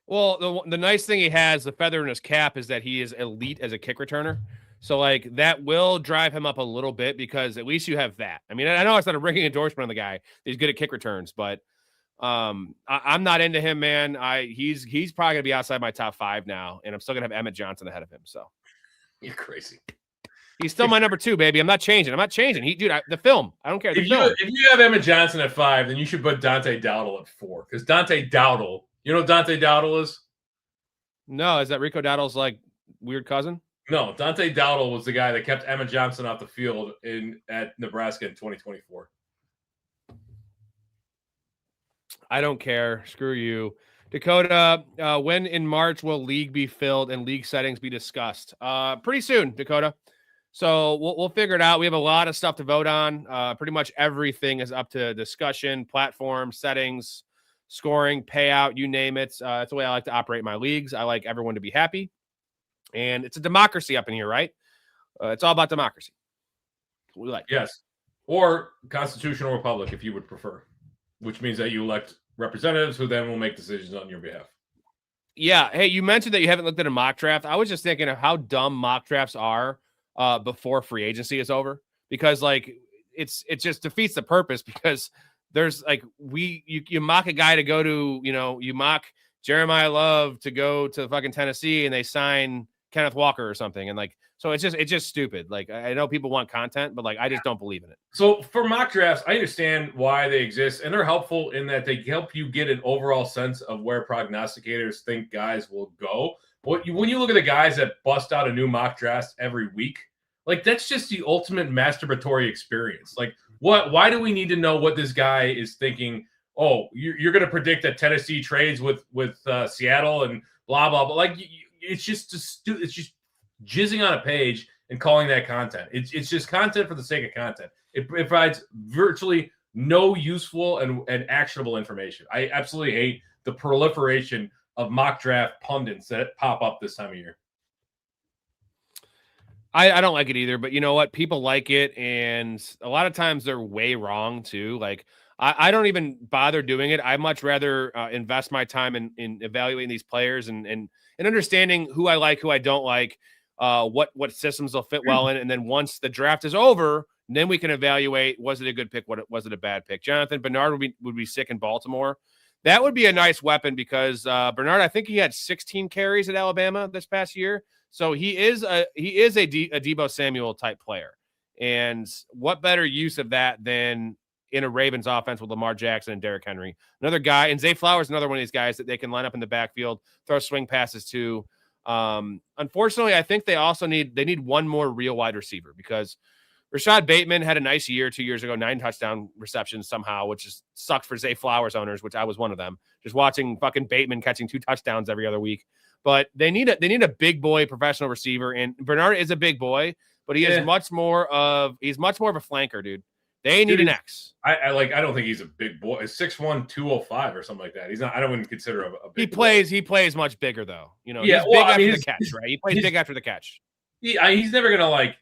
Well, the nice thing he has, the feather in his cap, is that he is elite as a kick returner. So, like, that will drive him up a little bit because at least you have that. I mean, I know it's not a ringing endorsement on the guy. He's good at kick returns, but I'm not into him, man. He's probably going to be outside my top 5 now, and I'm still going to have Emmett Johnson ahead of him. So you're crazy. He's still my number 2, baby. I'm not changing. The film. I don't care. If you have Emmett Johnson at 5, then you should put Dante Dowdle at 4 because Dante Dowdle. You know what Dante Dowdle is? No, is that Rico Dowdle's like weird cousin? No, Dante Dowdle was the guy that kept Emmett Johnson off the field at Nebraska in 2024. I don't care. Screw you. Dakota, when in March will league be filled and league settings be discussed? Pretty soon, Dakota. So we'll figure it out. We have a lot of stuff to vote on. Pretty much everything is up to discussion, platform, settings, scoring, payout, you name it. That's the way I like to operate my leagues. I like everyone to be happy. And it's a democracy up in here, right? It's all about democracy. That's what we like. Yes. Or constitutional republic, if you would prefer, which means that you elect representatives who then will make decisions on your behalf. Yeah. Hey, you mentioned that you haven't looked at a mock draft. I was just thinking of how dumb mock drafts are before free agency is over, because like it just defeats the purpose, because there's like you mock a guy to go to, you mock Jeremiah Love to go to fucking Tennessee and they sign Kenneth Walker or something. And like, so it's just stupid. Like, I know people want content, but like, I just don't believe in it. So for mock drafts, I understand why they exist, and they're helpful in that they help you get an overall sense of where prognosticators think guys will go. When you look at the guys that bust out a new mock draft every week, like that's just the ultimate masturbatory experience. Like, why do we need to know what this guy is thinking? Oh, you're going to predict that Tennessee trades with Seattle and blah blah blah. Like, it's just jizzing on a page and calling that content. It's just content for the sake of content. It provides virtually no useful and actionable information. I absolutely hate the proliferation of mock draft pundits that pop up this time of year. I don't like it either, but you know what? People like it, and a lot of times they're way wrong too. Like, I don't even bother doing it. I much rather invest my time in evaluating these players and understanding who I like, who I don't like, what systems they'll fit well in. And then once the draft is over, then we can evaluate, was it a good pick? Was it a bad pick? Jonathan Bernard would be sick in Baltimore. That would be a nice weapon because Bernard, I think he had 16 carries at Alabama this past year. So he is a Deebo Samuel type player. And what better use of that than in a Ravens offense with Lamar Jackson and Derrick Henry? Another guy, and Zay Flowers, another one of these guys that they can line up in the backfield, throw swing passes to. Unfortunately, I think they also need one more real wide receiver, because Rashad Bateman had a nice year 2 years ago, 9 touchdown receptions somehow, which just sucks for Zay Flowers owners, which I was one of them, just watching fucking Bateman catching 2 touchdowns every other week. But they need a big boy professional receiver, and Bernard is a big boy, but he is much more of a flanker, dude. They need an X. I don't think he's a big boy. 6'1", 205 or something like that. He's not. I don't even consider him a big boy. He plays much bigger though. He's big after the catch, right? He plays big after the catch. He's never gonna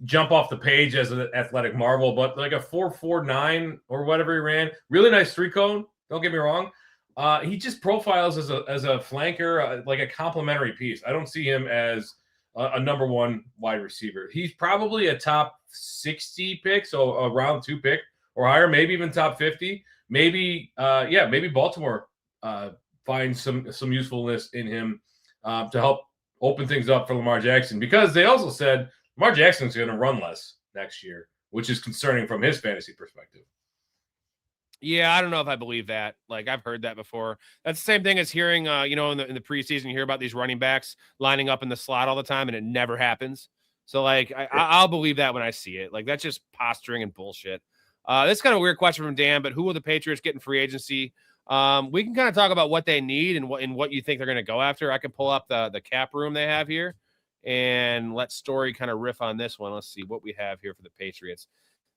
jump off the page as an athletic marvel, but like a 4.49 or whatever he ran, really nice 3-cone. Don't get me wrong. He just profiles as a flanker, like a complementary piece. I don't see him as a number one wide receiver. He's probably a top 60 pick, so a round 2 pick or higher, maybe even top 50. Maybe Baltimore finds some usefulness in him to help open things up for Lamar Jackson, because they also said Lamar Jackson's going to run less next year, which is concerning from his fantasy perspective. Yeah, I don't know if I believe that. Like, I've heard that before. That's the same thing as hearing, in the preseason, you hear about these running backs lining up in the slot all the time, and it never happens. So, like, I'll believe that when I see it. Like, that's just posturing and bullshit. This is kind of a weird question from Dan, but who will the Patriots get in free agency? We can kind of talk about what they need and what you think they're going to go after. I can pull up the cap room they have here and let Storey kind of riff on this one. Let's see what we have here for the Patriots.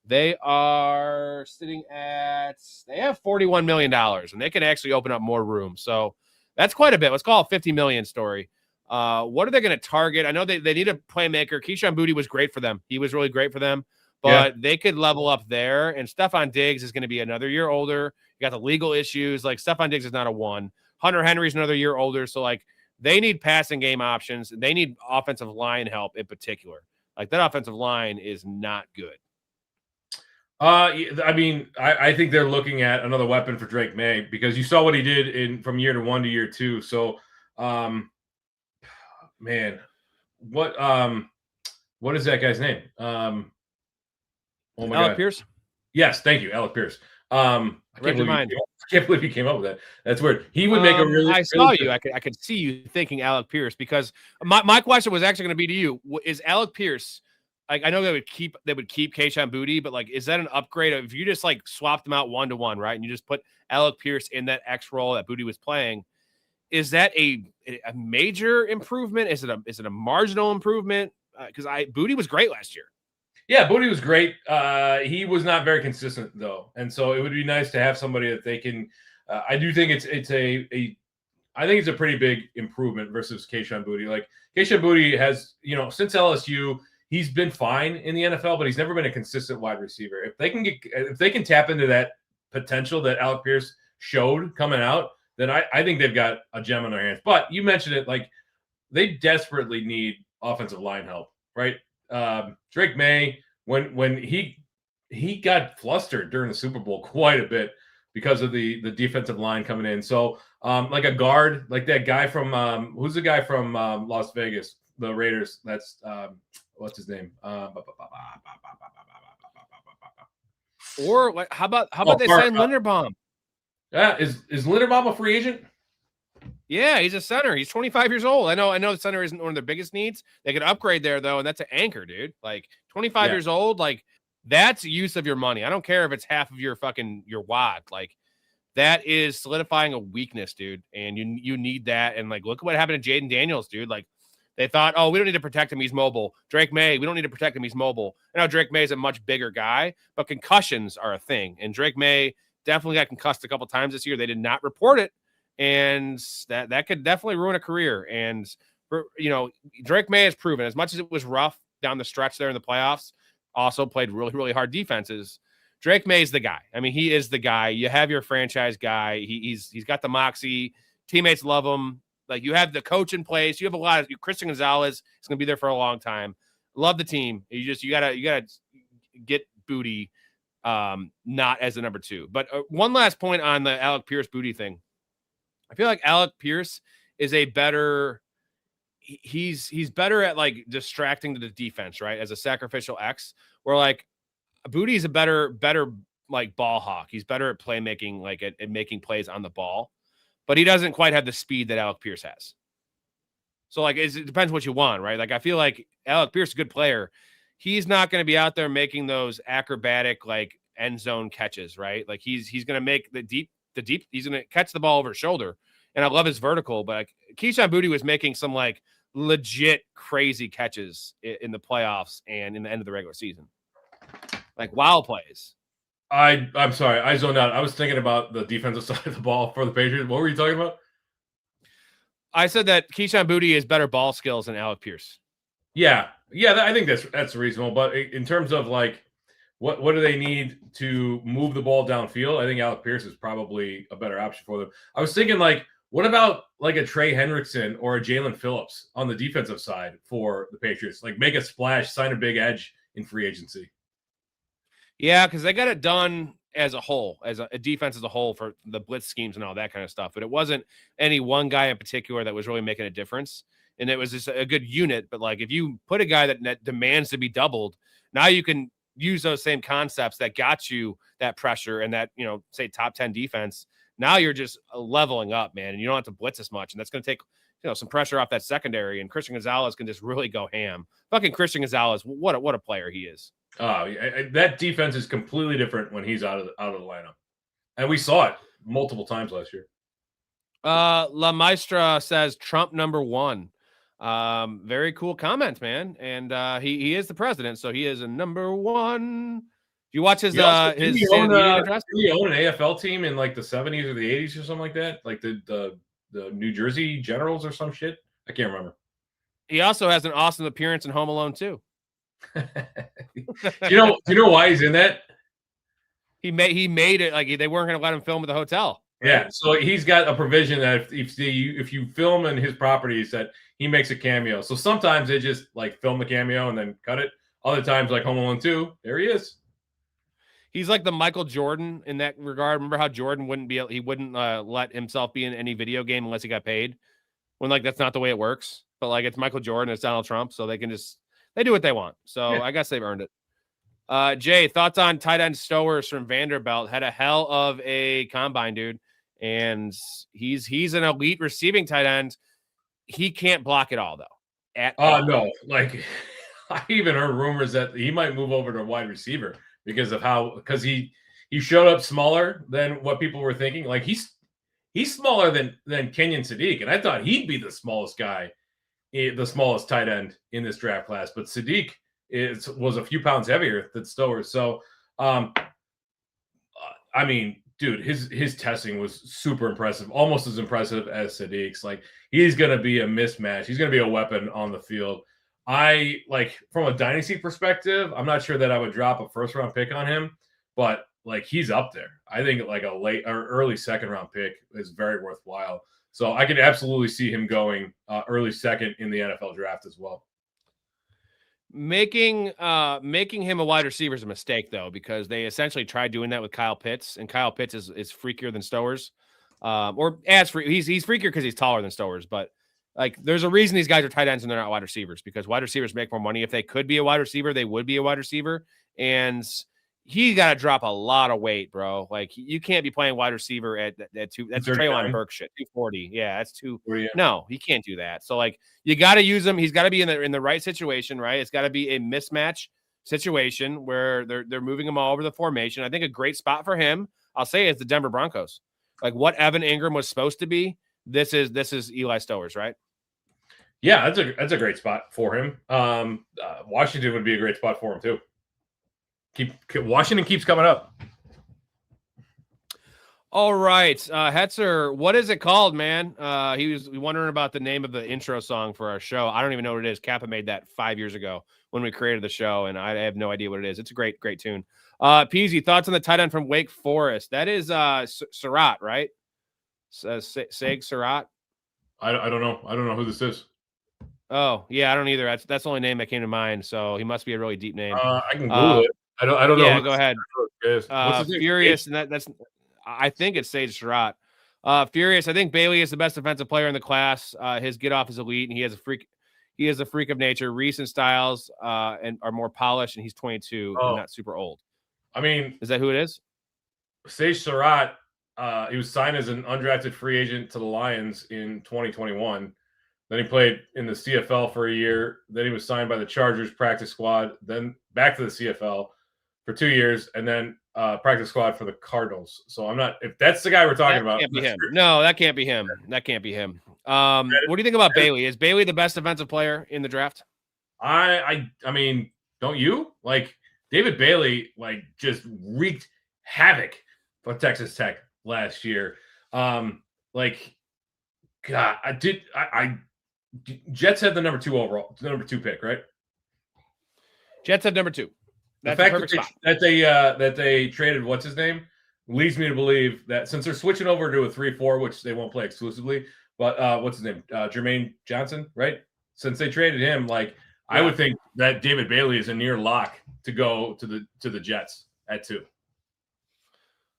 They are they have $41 million, and they can actually open up more room. So that's quite a bit. Let's call it 50 million, Story. What are they going to target? I know they need a playmaker. Keyshawn Boutte was great for them. He was really great for them. but they could level up there. And Stephon Diggs is going to be another year older. You got the legal issues. Like Stephon Diggs is not a 1. Hunter Henry's another year older. So like they need passing game options. They need offensive line help in particular. Like that offensive line is not good. I mean, I think they're looking at another weapon for Drake May because you saw what he did from year 1 to year 2. So, man, what is that guy's name? Oh my Alec God. Pierce? Yes, thank you, Alec Pierce. I Read your mind. can't believe you came up with that. That's weird. He would make a really. I saw you. I could see you thinking Alec Pierce because my question was actually going to be to you: is Alec Pierce? Like I know they would keep Kayshon Boutte, but like, is that an upgrade if you just like swapped them out 1-to-1, right? And you just put Alec Pierce in that X role that Boutte was playing. Is that a major improvement? Is it a marginal improvement? Because Boutte was great last year. Yeah, Boutte was great. He was not very consistent though, and so it would be nice to have somebody that they can. I do think I think it's a pretty big improvement versus Kayshon Boutte. Like Kayshon Boutte has, since LSU, he's been fine in the NFL, but he's never been a consistent wide receiver. If they can tap into that potential that Alec Pierce showed coming out, then I think they've got a gem in their hands. But you mentioned it, like they desperately need offensive line help, right? Drake May, when he got flustered during the Super Bowl quite a bit because of the defensive line coming in. So like a guard, like that guy from who's the guy from Las Vegas, the Raiders? That's what's his name? Or like, how about they sign Linderbaum? Yeah, is Linderbaum a free agent? Yeah, he's a center. He's 25 years old. I know the center isn't one of their biggest needs. They could upgrade there though, and that's an anchor, dude. Like 25 years old, like that's use of your money. I don't care if it's half of your wad. Like that is solidifying a weakness, dude. And you need that. And like, look at what happened to Jaden Daniels, dude. Like they thought, oh, we don't need to protect him. He's mobile. Drake May, we don't need to protect him. He's mobile. I know Drake May is a much bigger guy, but concussions are a thing. And Drake May definitely got concussed a couple times this year. They did not report it. And that could definitely ruin a career. And Drake May has proven, as much as it was rough down the stretch there in the playoffs, also played really, really hard defenses. Drake May is the guy. I mean, he is the guy. You have your franchise guy. He's got the moxie. Teammates love him. Like you have the coach in place. You have a lot of Christian Gonzalez is going to be there for a long time. Love the team. You gotta get Boutte not as the number 2. But one last point on the Alec Pierce Boutte thing. I feel like Alec Pierce is a better. He's better at like distracting the defense, right? As a sacrificial X, where like Boutte is a better like ball hawk. He's better at playmaking, like at making plays on the ball, but he doesn't quite have the speed that Alec Pierce has. So like it depends what you want, right? Like I feel like Alec Pierce is a good player. He's not going to be out there making those acrobatic like end zone catches, right? Like he's going to make the deep. He's going to catch the ball over his shoulder. And I love his vertical, but like, Kayshon Boutte was making some like legit crazy catches in the playoffs and in the end of the regular season. Like wild plays. I'm sorry. I zoned out. I was thinking about the defensive side of the ball for the Patriots. What were you talking about? I said that Kayshon Boutte has better ball skills than Alec Pierce. Yeah. I think that's reasonable. But in terms of like, what do they need to move the ball downfield? I think Alec Pierce is probably a better option for them. I was thinking, like, what about like a Trey Hendrickson or a Jalen Phillips on the defensive side for the Patriots? Like, make a splash, sign a big edge in free agency. Yeah, because they got it done as a whole, as a defense as a whole for the blitz schemes and all that kind of stuff. But it wasn't any one guy in particular that was really making a difference. And it was just a good unit. But like, if you put a guy that demands to be doubled, now you can use those same concepts that got you that pressure and that, say top 10 defense. Now you're just leveling up, man, and you don't have to blitz as much. And that's going to take, some pressure off that secondary. And Christian Gonzalez can just really go ham. Fucking Christian Gonzalez, what a player he is. That defense is completely different when he's out of the lineup. And we saw it multiple times last year. La Maestra says Trump number 1. Very cool comment, man. And he is the president, so he is a number 1. You watch his address? Did he own an AFL team in like the 70s or the 80s or something like that? Like the New Jersey Generals or some shit? I can't remember. He also has an awesome appearance in Home Alone 2. Do you know why he's in that? He made it like they weren't going to let him film at the hotel. Right? Yeah, so he's got a provision that if you film in his properties that he makes a cameo. So sometimes they just like film the cameo and then cut it. Other times, like Home Alone 2, there he is. He's like the Michael Jordan in that regard. Remember how Jordan wouldn't let himself be in any video game unless he got paid? When like that's not the way it works. But like it's Michael Jordan, it's Donald Trump, so they do what they want. So I guess they've earned it. Jay, thoughts on tight end Stowers from Vanderbilt? Had a hell of a combine, dude. And he's an elite receiving tight end. He can't block it all though. No. Like I even heard rumors that he might move over to wide receiver because he showed up smaller than what people were thinking. Like he's smaller than Kenyon Sadiq, and I thought he'd be the smallest guy, the smallest tight end in this draft class. But Sadiq was a few pounds heavier than Stowers. So, I mean, dude, his testing was super impressive, almost as impressive as Sadiq's. Like he's gonna be a mismatch. He's gonna be a weapon on the field. I like from a dynasty perspective, I'm not sure that I would drop a first round pick on him, but like he's up there. I think like a late or early second round pick is very worthwhile. So I could absolutely see him going early second in the NFL draft as well. Making him a wide receiver is a mistake though, because they essentially tried doing that with Kyle Pitts, and Kyle Pitts is freakier than Stowers, or as free. He's freakier because he's taller than Stowers, but like there's a reason these guys are tight ends and they're not wide receivers, because wide receivers make more money. If they could be a wide receiver, they would be a wide receiver, and he got to drop a lot of weight, bro. Like you can't be playing wide receiver at two. That's Traylon Burke shit. 240. Yeah, that's too. No, he can't do that. So like you got to use him. He's got to be in the right situation, right? It's got to be a mismatch situation where they're moving him all over the formation. I think a great spot for him, I'll say, is the Denver Broncos. Like what Evan Ingram was supposed to be. This is Eli Stowers, right? Yeah, that's a great spot for him. Washington would be a great spot for him too. Washington keeps coming up. All right, Hetzer, what is it called, man? He was wondering about the name of the intro song for our show. I don't even know what it is. Kappa made that 5 years ago when we created the show, and I have no idea what it is. It's a great tune. Peasy, thoughts on the tight end from Wake Forest? That is Surratt, right? Seg Surratt. I don't know. I don't know who this is. Oh yeah, I don't either. That's the only name that came to mind. So he must be a really deep name. I can Google it. I don't know. Yeah, go ahead. Furious, and that's. I think it's Sage Surratt. Furious. I think Bailey is the best defensive player in the class. His get off is elite, and he is a freak of nature. Reese and Styles and are more polished, and he's 22 and not super old. I mean, is that who it is? Sage Surratt. He was signed as an undrafted free agent to the Lions in 2021. Then he played in the CFL for a year. Then he was signed by the Chargers practice squad. Then back to the CFL for 2 years, and then practice squad for the Cardinals. So I'm not, if that's the guy we're talking about. Can't be him. No, that can't be him. That can't be him. What do you think about Bailey? Is Bailey the best defensive player in the draft? I mean, don't you? Like David Bailey, like just wreaked havoc for Texas Tech last year. Like, God, Jets had the number 2 pick, right? Jets had number 2. That's the fact that they traded what's his name leads me to believe that since they're switching over to a 3-4, which they won't play exclusively, but what's his name? Jermaine Johnson, right? Since they traded him, like I would think that David Bailey is a near lock to go to the Jets at 2.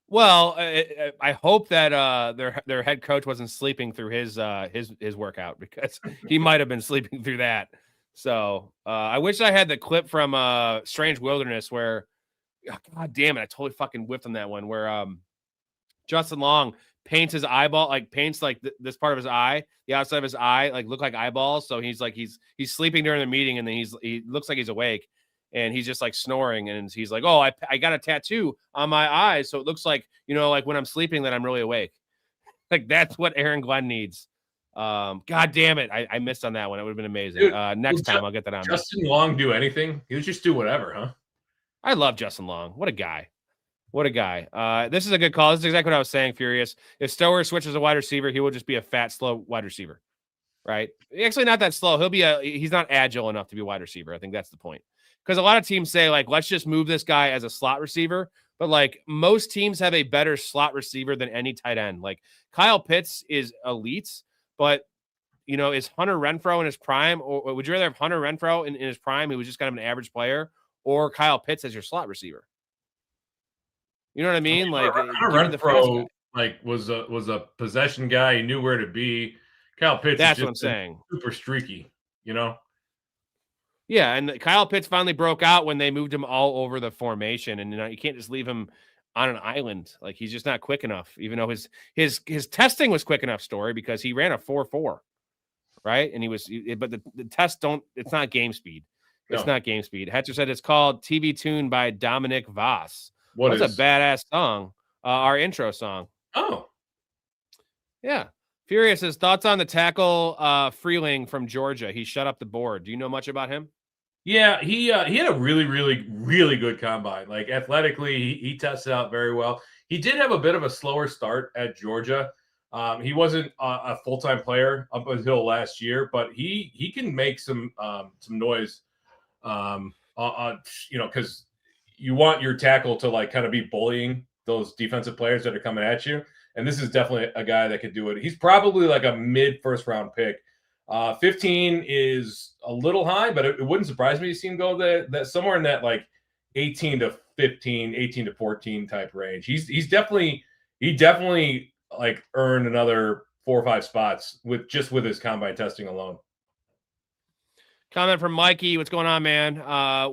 Well, I hope that their head coach wasn't sleeping through his workout, because he might have been sleeping through that. So I wish I had the clip from Strange Wilderness where, God damn it, I totally fucking whiffed on that one, where Justin Long paints his eyeball, like paints like this part of his eye, the outside of his eye, like look like eyeballs. So he's like he's sleeping during the meeting, and then he looks like he's awake. And he's just like snoring, and he's like, "Oh, I got a tattoo on my eyes, so it looks like, you know, like when I'm sleeping that I'm really awake." Like that's what Aaron Glenn needs. God damn it, I missed on that one. It would have been amazing. Dude, next time I'll get that on. Justin Long do anything? He'll just do whatever, huh? I love Justin Long. What a guy. What a guy. This is a good call. This is exactly what I was saying, Furious. If Stower switches a wide receiver, he will just be a fat, slow wide receiver. right? Actually, not that slow. He's not agile enough to be a wide receiver. I think that's the point. Because a lot of teams say, like, let's just move this guy as a slot receiver. But, like, most teams have a better slot receiver than any tight end. Like, Kyle Pitts is elite, but, you know, is Hunter Renfrow in his prime? Or would you rather have Hunter Renfrow in his prime, who was just kind of an average player, or Kyle Pitts as your slot receiver? You know what I mean? Like, Hunter Renfrow, like, was a possession guy. He knew where to be. Kyle Pitts That's is just what I'm saying. Super streaky, you know? Yeah, and Kyle Pitts finally broke out when they moved him all over the formation, and you can't just leave him on an island. Like, he's just not quick enough, even though his testing was quick enough, Storey, because he ran a 4.4, right? And but the tests it's not game speed. It's not game speed. Hatcher said it's called TV Tune by Dominic Voss. That's a badass song. Our intro song. Oh. Yeah. Furious says, thoughts on the tackle Freeling from Georgia. He shut up the board. Do you know much about him? Yeah, he had a really, really, really good combine. Like, athletically, he tested out very well. He did have a bit of a slower start at Georgia. He wasn't a full-time player up until last year, but he can make some noise, because you want your tackle to, like, kind of be bullying those defensive players that are coming at you. And this is definitely a guy that could do it. He's probably like a mid-first round pick. 15 is a little high, but it wouldn't surprise me to see him go that somewhere in that, like, 18 to 15, 18 to 14 type range. He definitely like earned another 4 or 5 spots with his combine testing alone. Comment from Mikey. What's going on, man?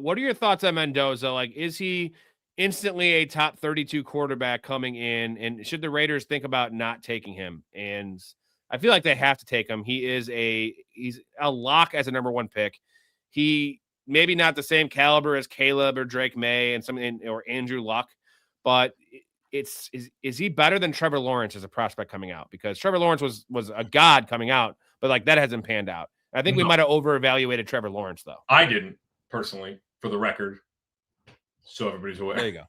What are your thoughts on Mendoza? Like, is he instantly a top 32 quarterback coming in? And should the Raiders think about not taking him? And I feel like they have to take him. He's a lock as a number 1 pick. He maybe not the same caliber as Caleb or Drake May or Andrew Luck, but is he better than Trevor Lawrence as a prospect coming out? Because Trevor Lawrence was a god coming out, but, like, that hasn't panned out. I think we might have over-evaluated Trevor Lawrence, though. I didn't, personally, for the record, so everybody's aware. There you go.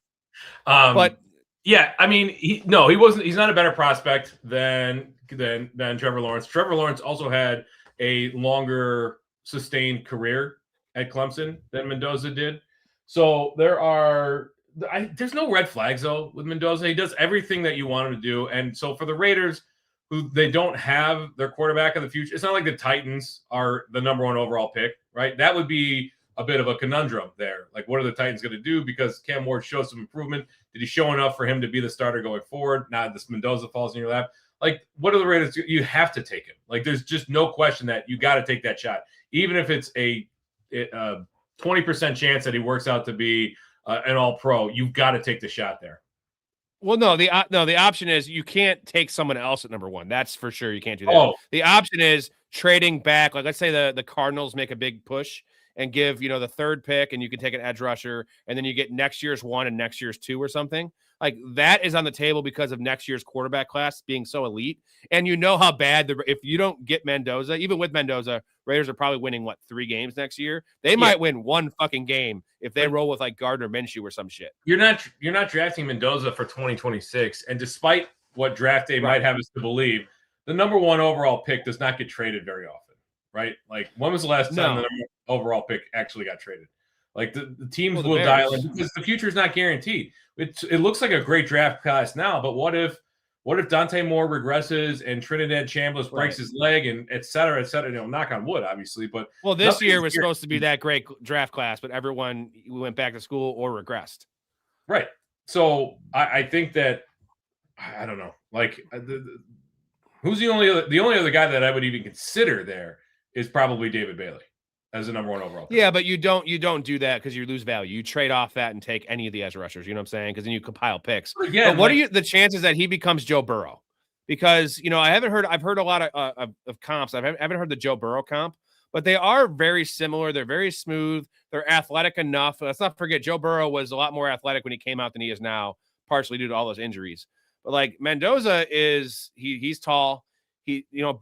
But yeah, I mean, he wasn't. He's not a better prospect than Trevor Lawrence. Trevor Lawrence also had a longer sustained career at Clemson than Mendoza did. So there's no red flags though with Mendoza. He does everything that you want him to do, and so for the Raiders, who they don't have their quarterback in the future, it's not like the Titans are the number 1 overall pick, right? That would be a bit of a conundrum there. Like, what are the Titans going to do? Because Cam Ward showed some improvement. Did he show enough for him to be the starter going forward? Now this Mendoza falls in your lap. Like, what are the Raiders do? You have to take him. Like, there's just no question that you got to take that shot. Even if it's a 20% chance that he works out to be an all-pro, you've got to take the shot there. Well, no, the option is you can't take someone else at number 1. That's for sure. You can't do that. Oh. The option is trading back. Like, let's say the Cardinals make a big push and give, the 3rd pick, and you can take an edge rusher, and then you get next year's 1 and next year's 2 or something. Like, that is on the table because of next year's quarterback class being so elite. And you know how bad if you don't get Mendoza, even with Mendoza, Raiders are probably winning 3 games next year. They might win 1 fucking game if they roll with, like, Gardner Minshew or some shit. You're not drafting Mendoza for 2026, and despite what draft day might have us to believe, the number 1 overall pick does not get traded very often, right? Like, when was the last time the number 1 overall pick actually got traded? Like, the teams will dial in because the future is not guaranteed. It looks like a great draft class now, but what if Dante Moore regresses and Trinidad Chambliss breaks his leg and et cetera, knock on wood, obviously. But this year was supposed to be that great draft class, but everyone went back to school or regressed. Right. So I think that, I don't know, like, who's the only other guy that I would even consider there is probably David Bailey as a number 1 overall pick. Yeah, but you don't do that because you lose value. You trade off that and take any of the edge rushers. You know what I'm saying? Because then you compile picks. Yeah, but what are the chances that he becomes Joe Burrow? Because I've heard a lot of comps. I haven't heard the Joe Burrow comp, but they are very similar. They're very smooth. They're athletic enough. Let's not forget Joe Burrow was a lot more athletic when he came out than he is now, partially due to all those injuries. But, like, Mendoza he's tall.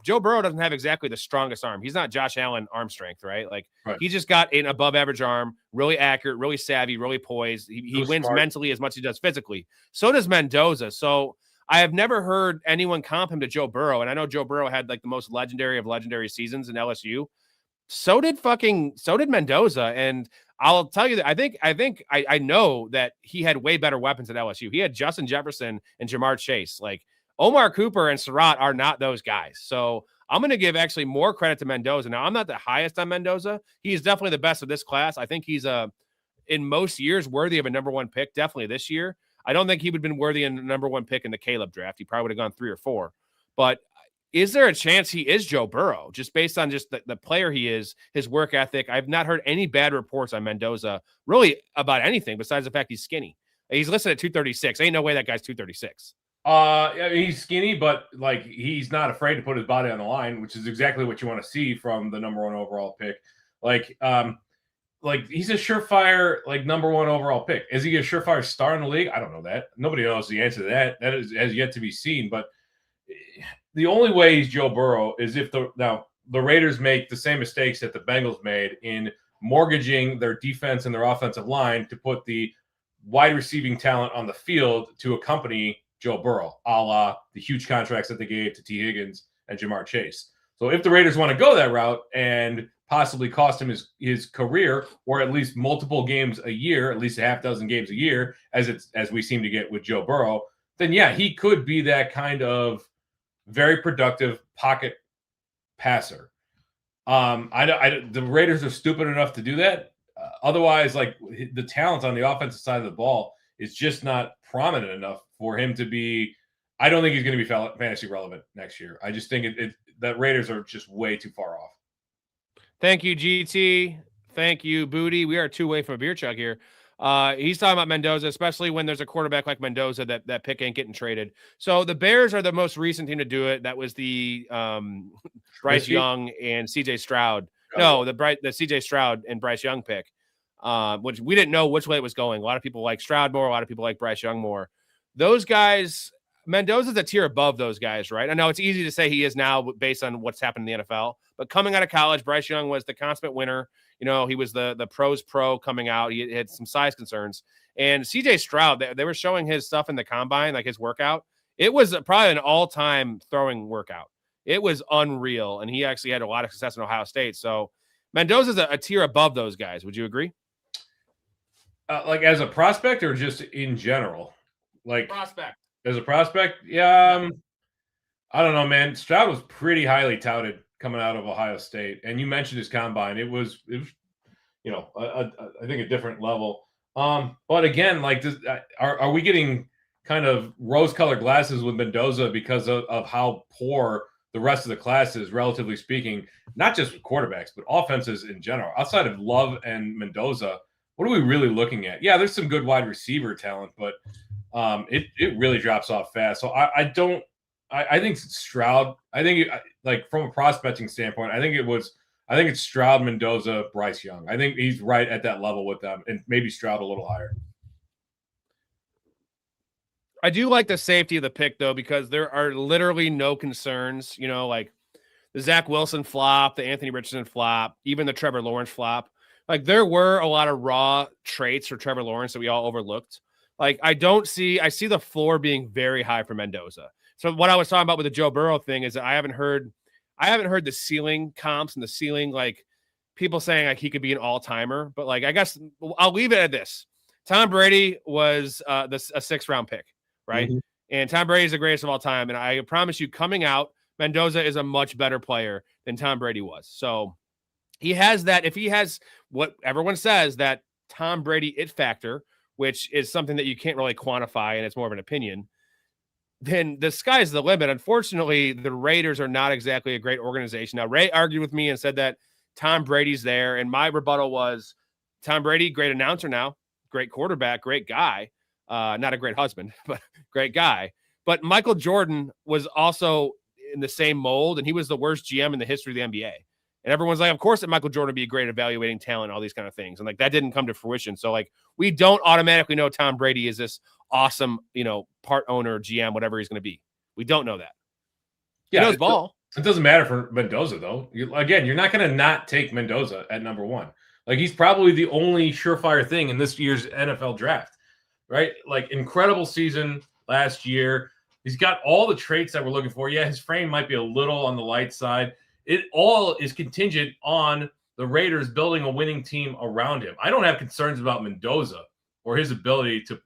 Joe Burrow doesn't have exactly the strongest arm. He's not Josh Allen arm strength, right? Like, he just got an above average arm, really accurate, really savvy, really poised. He wins mentally as much as he does physically. So does Mendoza. So I have never heard anyone comp him to Joe Burrow. And I know Joe Burrow had like the most legendary of legendary seasons in LSU. So did Mendoza. And I'll tell you that I know that he had way better weapons at LSU. He had Justin Jefferson and Jamar Chase. Like Omar Cooper and Surratt are not those guys. So I'm going to give actually more credit to Mendoza. Now, I'm not the highest on Mendoza. He's definitely the best of this class. I think he's in most years worthy of a number 1 pick. Definitely this year. I don't think he would have been worthy in the number 1 pick in the Caleb draft. He probably would have gone 3 or 4. But is there a chance he is Joe Burrow just based on just the player he is, his work ethic? I've not heard any bad reports on Mendoza really about anything besides the fact he's skinny. He's listed at 236. Ain't no way that guy's 236. He's skinny, but like he's not afraid to put his body on the line, which is exactly what you want to see from the number 1 overall pick. Like he's a surefire number 1 overall pick. Is he a surefire star in the league? I don't know that. Nobody knows the answer to that. That has yet to be seen. But the only way he's Joe Burrow is if the Raiders make the same mistakes that the Bengals made in mortgaging their defense and their offensive line to put the wide receiving talent on the field to accompany Joe Burrow, a la the huge contracts that they gave to T. Higgins and Jamar Chase. So if the Raiders want to go that route and possibly cost him his career, or at least multiple games a year, at least a half dozen games a year, as we seem to get with Joe Burrow, then yeah, he could be that kind of very productive pocket passer. The Raiders are stupid enough to do that. Otherwise, like the talent on the offensive side of the ball is just not prominent enough for him to be. I don't think he's going to be fantasy relevant next year. I just think that Raiders are just way too far off. Thank you, GT. Thank you, Booty. We are 2 away from a beer chug here. He's talking about Mendoza, especially when there's a quarterback like Mendoza that pick ain't getting traded. So the Bears are the most recent team to do it. That was the Bryce Young and CJ Stroud. No, the CJ Stroud and Bryce Young pick, which we didn't know which way it was going. A lot of people like Stroud more. A lot of people like Bryce Young more. Those guys, Mendoza's a tier above those guys, right? I know it's easy to say he is now based on what's happened in the NFL, but coming out of college, Bryce Young was the consummate winner. You know, he was the pros pro coming out. He had some size concerns. And CJ Stroud, they were showing his stuff in the combine, like his workout. It was probably an all-time throwing workout. It was unreal. And he actually had a lot of success in Ohio State. So Mendoza's a tier above those guys. Would you agree? Like as a prospect or just in general? Like prospect. As a prospect? Yeah. I don't know, man. Stroud was pretty highly touted coming out of Ohio State. And you mentioned his combine. It was you know, I think a different level. But again, like this, are we getting kind of rose-colored glasses with Mendoza because of how poor the rest of the class is, relatively speaking, not just with quarterbacks, but offenses in general? Outside of Love and Mendoza, what are we really looking at? Yeah, there's some good wide receiver talent, but it really drops off fast. So I think Stroud, like from a prospecting standpoint, I think it's Stroud, Mendoza, Bryce Young. I think he's right at that level with them, and maybe Stroud a little higher. I do like the safety of the pick, though, because there are literally no concerns, you know, like the Zach Wilson flop, the Anthony Richardson flop, even the Trevor Lawrence flop. Like there were a lot of raw traits for Trevor Lawrence that we all overlooked. Like I see the floor being very high for Mendoza. So what I was talking about with the Joe Burrow thing is that I haven't heard the ceiling comps and the ceiling, like people saying like he could be an all-timer, but like, I guess I'll leave it at this. Tom Brady was a 6th-round pick, right? Mm-hmm. And Tom Brady is the greatest of all time. And I promise you, coming out, Mendoza is a much better player than Tom Brady was. So he has that. If he has what everyone says, that Tom Brady it factor, which is something that you can't really quantify, and it's more of an opinion, then the sky's the limit. Unfortunately, the Raiders are not exactly a great organization. Now, Ray argued with me and said that Tom Brady's there, and my rebuttal was Tom Brady, great announcer now, great quarterback, great guy, not a great husband, but great guy. But Michael Jordan was also in the same mold, and he was the worst GM in the history of the NBA. And everyone's like, of course that Michael Jordan would be great at evaluating talent, all these kind of things. And like, that didn't come to fruition. So like, we don't automatically know Tom Brady is this awesome, you know, part owner, GM, whatever he's going to be. We don't know that. Yeah, he knows ball. It doesn't matter for Mendoza though. You're not going to not take Mendoza at number 1. Like he's probably the only surefire thing in this year's NFL draft, right? Like incredible season last year. He's got all the traits that we're looking for. Yeah, his frame might be a little on the light side. It all is contingent on the Raiders building a winning team around him. I don't have concerns about Mendoza or his ability to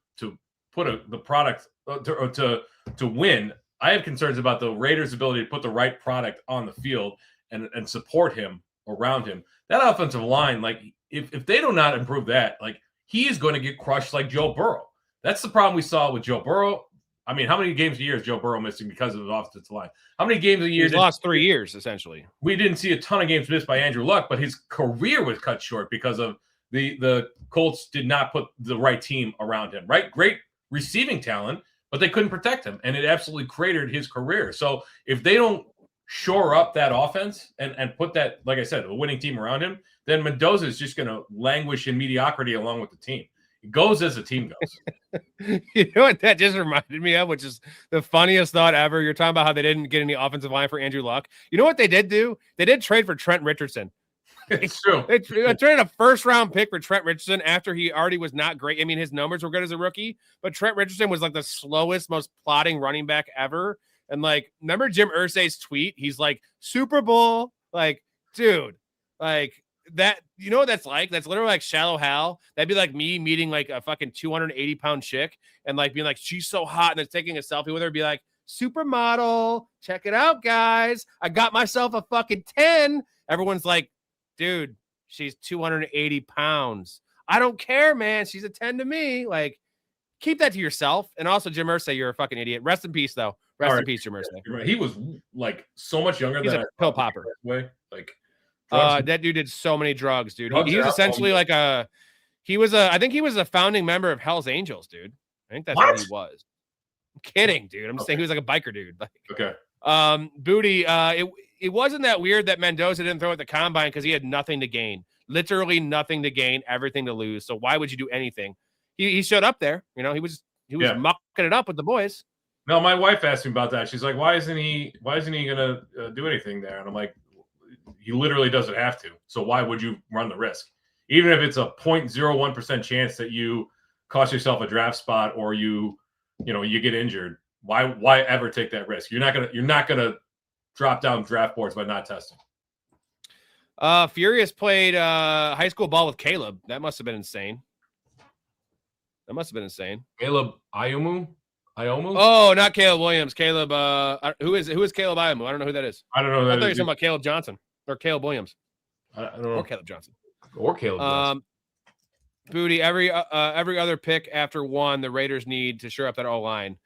put the product to win. I have concerns about the Raiders' ability to put the right product on the field and support him around him. That offensive line, like if they do not improve that, like he is going to get crushed like Joe Burrow. That's the problem we saw with Joe Burrow. I mean, how many games a year is Joe Burrow missing because of the offensive line? How many games a year? He's lost 3 years, essentially. We didn't see a ton of games missed by Andrew Luck, but his career was cut short because of the Colts did not put the right team around him, right? Great receiving talent, but they couldn't protect him, and it absolutely cratered his career. So if they don't shore up that offense and put that, like I said, a winning team around him, then Mendoza is just going to languish in mediocrity along with the team. It goes as the team goes. You know what that just reminded me of, which is the funniest thought ever. You're talking about how they didn't get any offensive line for Andrew Luck. You know what they did do? They did trade for Trent Richardson. It's true. They traded a first-round pick for Trent Richardson after he already was not great. I mean, his numbers were good as a rookie, but Trent Richardson was like the slowest, most plodding running back ever. And like, remember Jim Irsay's tweet? He's like, Super Bowl, like, dude, like that. You know what that's like? That's literally like Shallow Hal. That'd be like me meeting like a fucking 280-pound chick and like being like, she's so hot, and then taking a selfie with her, be like, supermodel, check it out, guys. I got myself a fucking 10. Everyone's like, dude, she's 280 pounds. I don't care, man. She's a 10 to me. Like, keep that to yourself. And also, Jim Irsay, you're a fucking idiot. Rest in peace, though. Rest in peace, Jim Irsay. He was like so much younger He's than a pill popper. Way. Like, that dude did so many drugs, dude. He was essentially like I think he was a founding member of Hell's Angels, dude. I think that's what he was. I'm kidding, dude. I'm just saying he was like a biker dude. Like, okay. Booty, it wasn't that weird that Mendoza didn't throw at the combine because he had nothing to gain. Literally nothing to gain, everything to lose. So why would you do anything? He showed up there. You know, he was mucking it up with the boys. No, my wife asked me about that. She's like, why isn't he gonna do anything there? And I'm like, he literally doesn't have to. So why would you run the risk? Even if it's a 0.01% chance that you cost yourself a draft spot or you get injured, why ever take that risk? You're not gonna drop down draft boards by not testing. Furious played high school ball with Caleb. That must have been insane. Caleb Iomu? Oh, not Caleb Williams. Caleb, who is Caleb Iomu? I don't know who that is. I don't know. I thought you were talking about Caleb Johnson or Caleb Williams. I don't know. Or Caleb Johnson. Booty, every other pick after one, the Raiders need to shore up that O-line.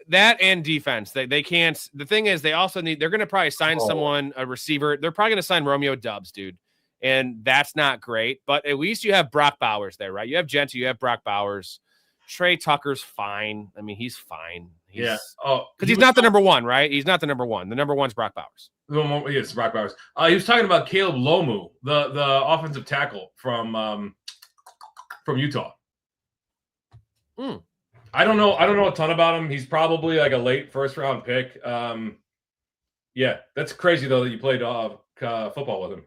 That and defense. They can't. The thing is, they're going to probably sign someone, a receiver. They're probably going to sign Romeo Doubs, dude. And that's not great. But at least you have Brock Bowers there, right? You have Gentry, you have Brock Bowers. Trey Tucker's fine. I mean, he's fine. Yeah. Oh, because he's not the number one, right? He's not the number one. The number one's Brock Bowers. Yes, Brock Bowers. He was talking about Caleb Lomu, the offensive tackle from Utah. I don't know a ton about him. He's probably like a late first round pick. Yeah, that's crazy though that you played football with him.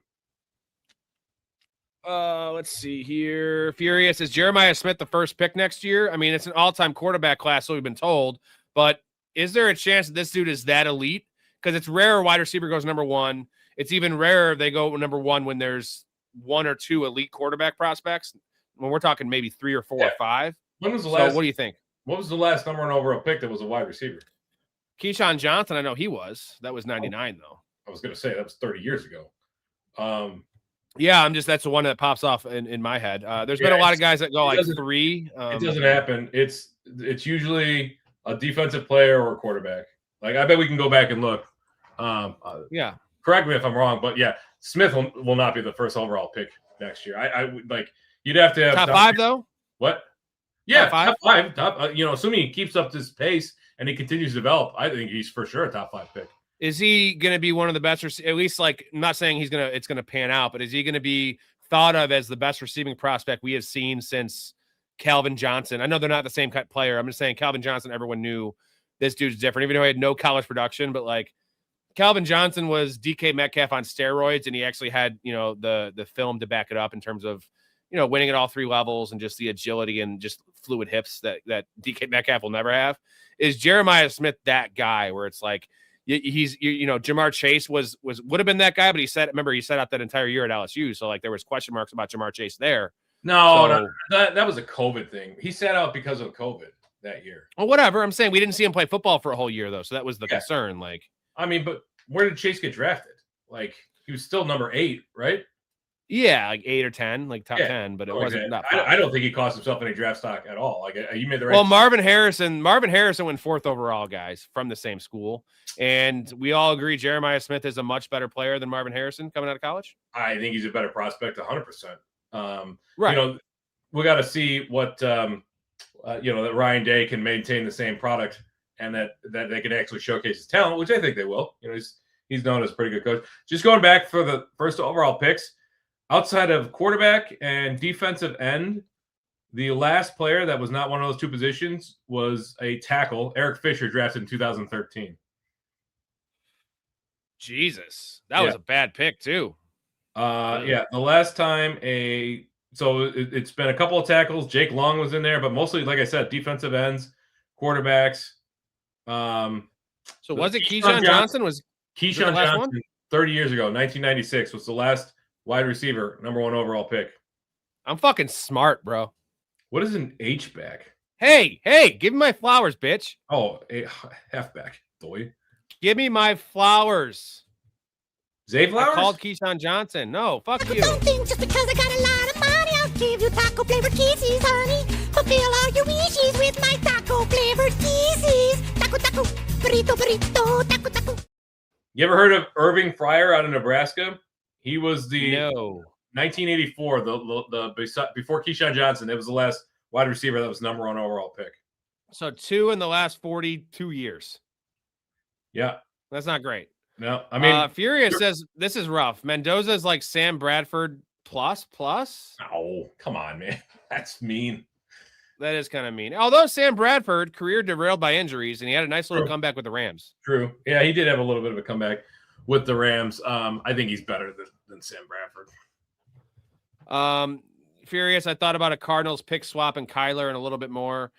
Let's see here. Furious, is Jeremiah Smith the first pick next year? I mean, it's an all-time quarterback class, so we've been told. But is there a chance that this dude is that elite? Because it's rare a wide receiver goes number one. It's even rarer they go number one when there's one or two elite quarterback prospects. When we're talking maybe 3 or 4 or 5. When was the last? What do you think? What was the last number one overall pick that was a wide receiver? Keyshawn Johnson, I know he was. That was 99, though. I was going to say that was 30 years ago. Yeah, that's the one that pops off in my head. There's been a lot of guys that go like 3. It doesn't happen. It's usually a defensive player or a quarterback. Like, I bet we can go back and look. Yeah. Correct me if I'm wrong, but yeah, Smith will not be the first overall pick next year. I would like you'd have to have top 5 though. What? Yeah, top 5. Assuming he keeps up this pace and he continues to develop, I think he's for sure a top 5 pick. Is he going to be one of the best, at least like, I'm not saying it's going to pan out, but is he going to be thought of as the best receiving prospect we have seen since Calvin Johnson? I know they're not the same player. I'm just saying Calvin Johnson, everyone knew this dude's different, even though he had no college production, but like Calvin Johnson was DK Metcalf on steroids. And he actually had, the film to back it up in terms of, winning at all 3 levels and just the agility and just fluid hips that DK Metcalf will never have. Is Jeremiah Smith that guy where it's like he's Jamar Chase would have been that guy, but he said out that entire year at LSU, so like there was question marks about Jamar Chase there. No, that was a COVID thing. He sat out because of COVID that year. Well, whatever. I'm saying we didn't see him play football for a whole year though, so that was the concern. Like, I mean, but where did Chase get drafted? Like, he was still number 8, right? Yeah, like 8 or 10, like top 10, but it wasn't that. I don't think he cost himself any draft stock at all. Like, you made the right. Well, Marvin Harrison went 4th overall, guys, from the same school, and we all agree Jeremiah Smith is a much better player than Marvin Harrison coming out of college. I think he's a better prospect, 100%. Right. We got to see what that Ryan Day can maintain the same product, and that they can actually showcase his talent, which I think they will. He's known as a pretty good coach. Just going back for the first overall picks. Outside of quarterback and defensive end, the last player that was not one of those two positions was a tackle, Eric Fisher, drafted in 2013. Jesus, that was a bad pick too. The last time it's been a couple of tackles. Jake Long was in there, but mostly, like I said, defensive ends, quarterbacks. So was it Keyshawn Johnson? Keyshawn Johnson 30 years ago, 1996, was the last wide receiver, number 1 overall pick. I'm fucking smart, bro. What is an H-back? Hey, give me my flowers, bitch. Oh, a halfback, boy. Give me my flowers. Zay Flowers? I called Keyshawn Johnson. No, fuck you. Don't think just because I got a lot of money, I'll give you taco flavored kisses, honey. Fulfill all your wishes with my taco flavored kisses. Taco, burrito, taco. You ever heard of Irving Fryer out of Nebraska? He was the 1984, before Keyshawn Johnson. It was the last wide receiver that was number 1 overall pick. So 2 in the last 42 years. Yeah. That's not great. No, I mean, Furious says this is rough. Mendoza's like Sam Bradford plus. Oh, come on, man. That's mean. That is kind of mean. Although Sam Bradford, career derailed by injuries, and he had a nice little comeback with the Rams. True. Yeah, he did have a little bit of a comeback with the Rams. I think he's better than Sam Bradford. Furious, I thought about a Cardinals pick swap and Kyler and a little bit more.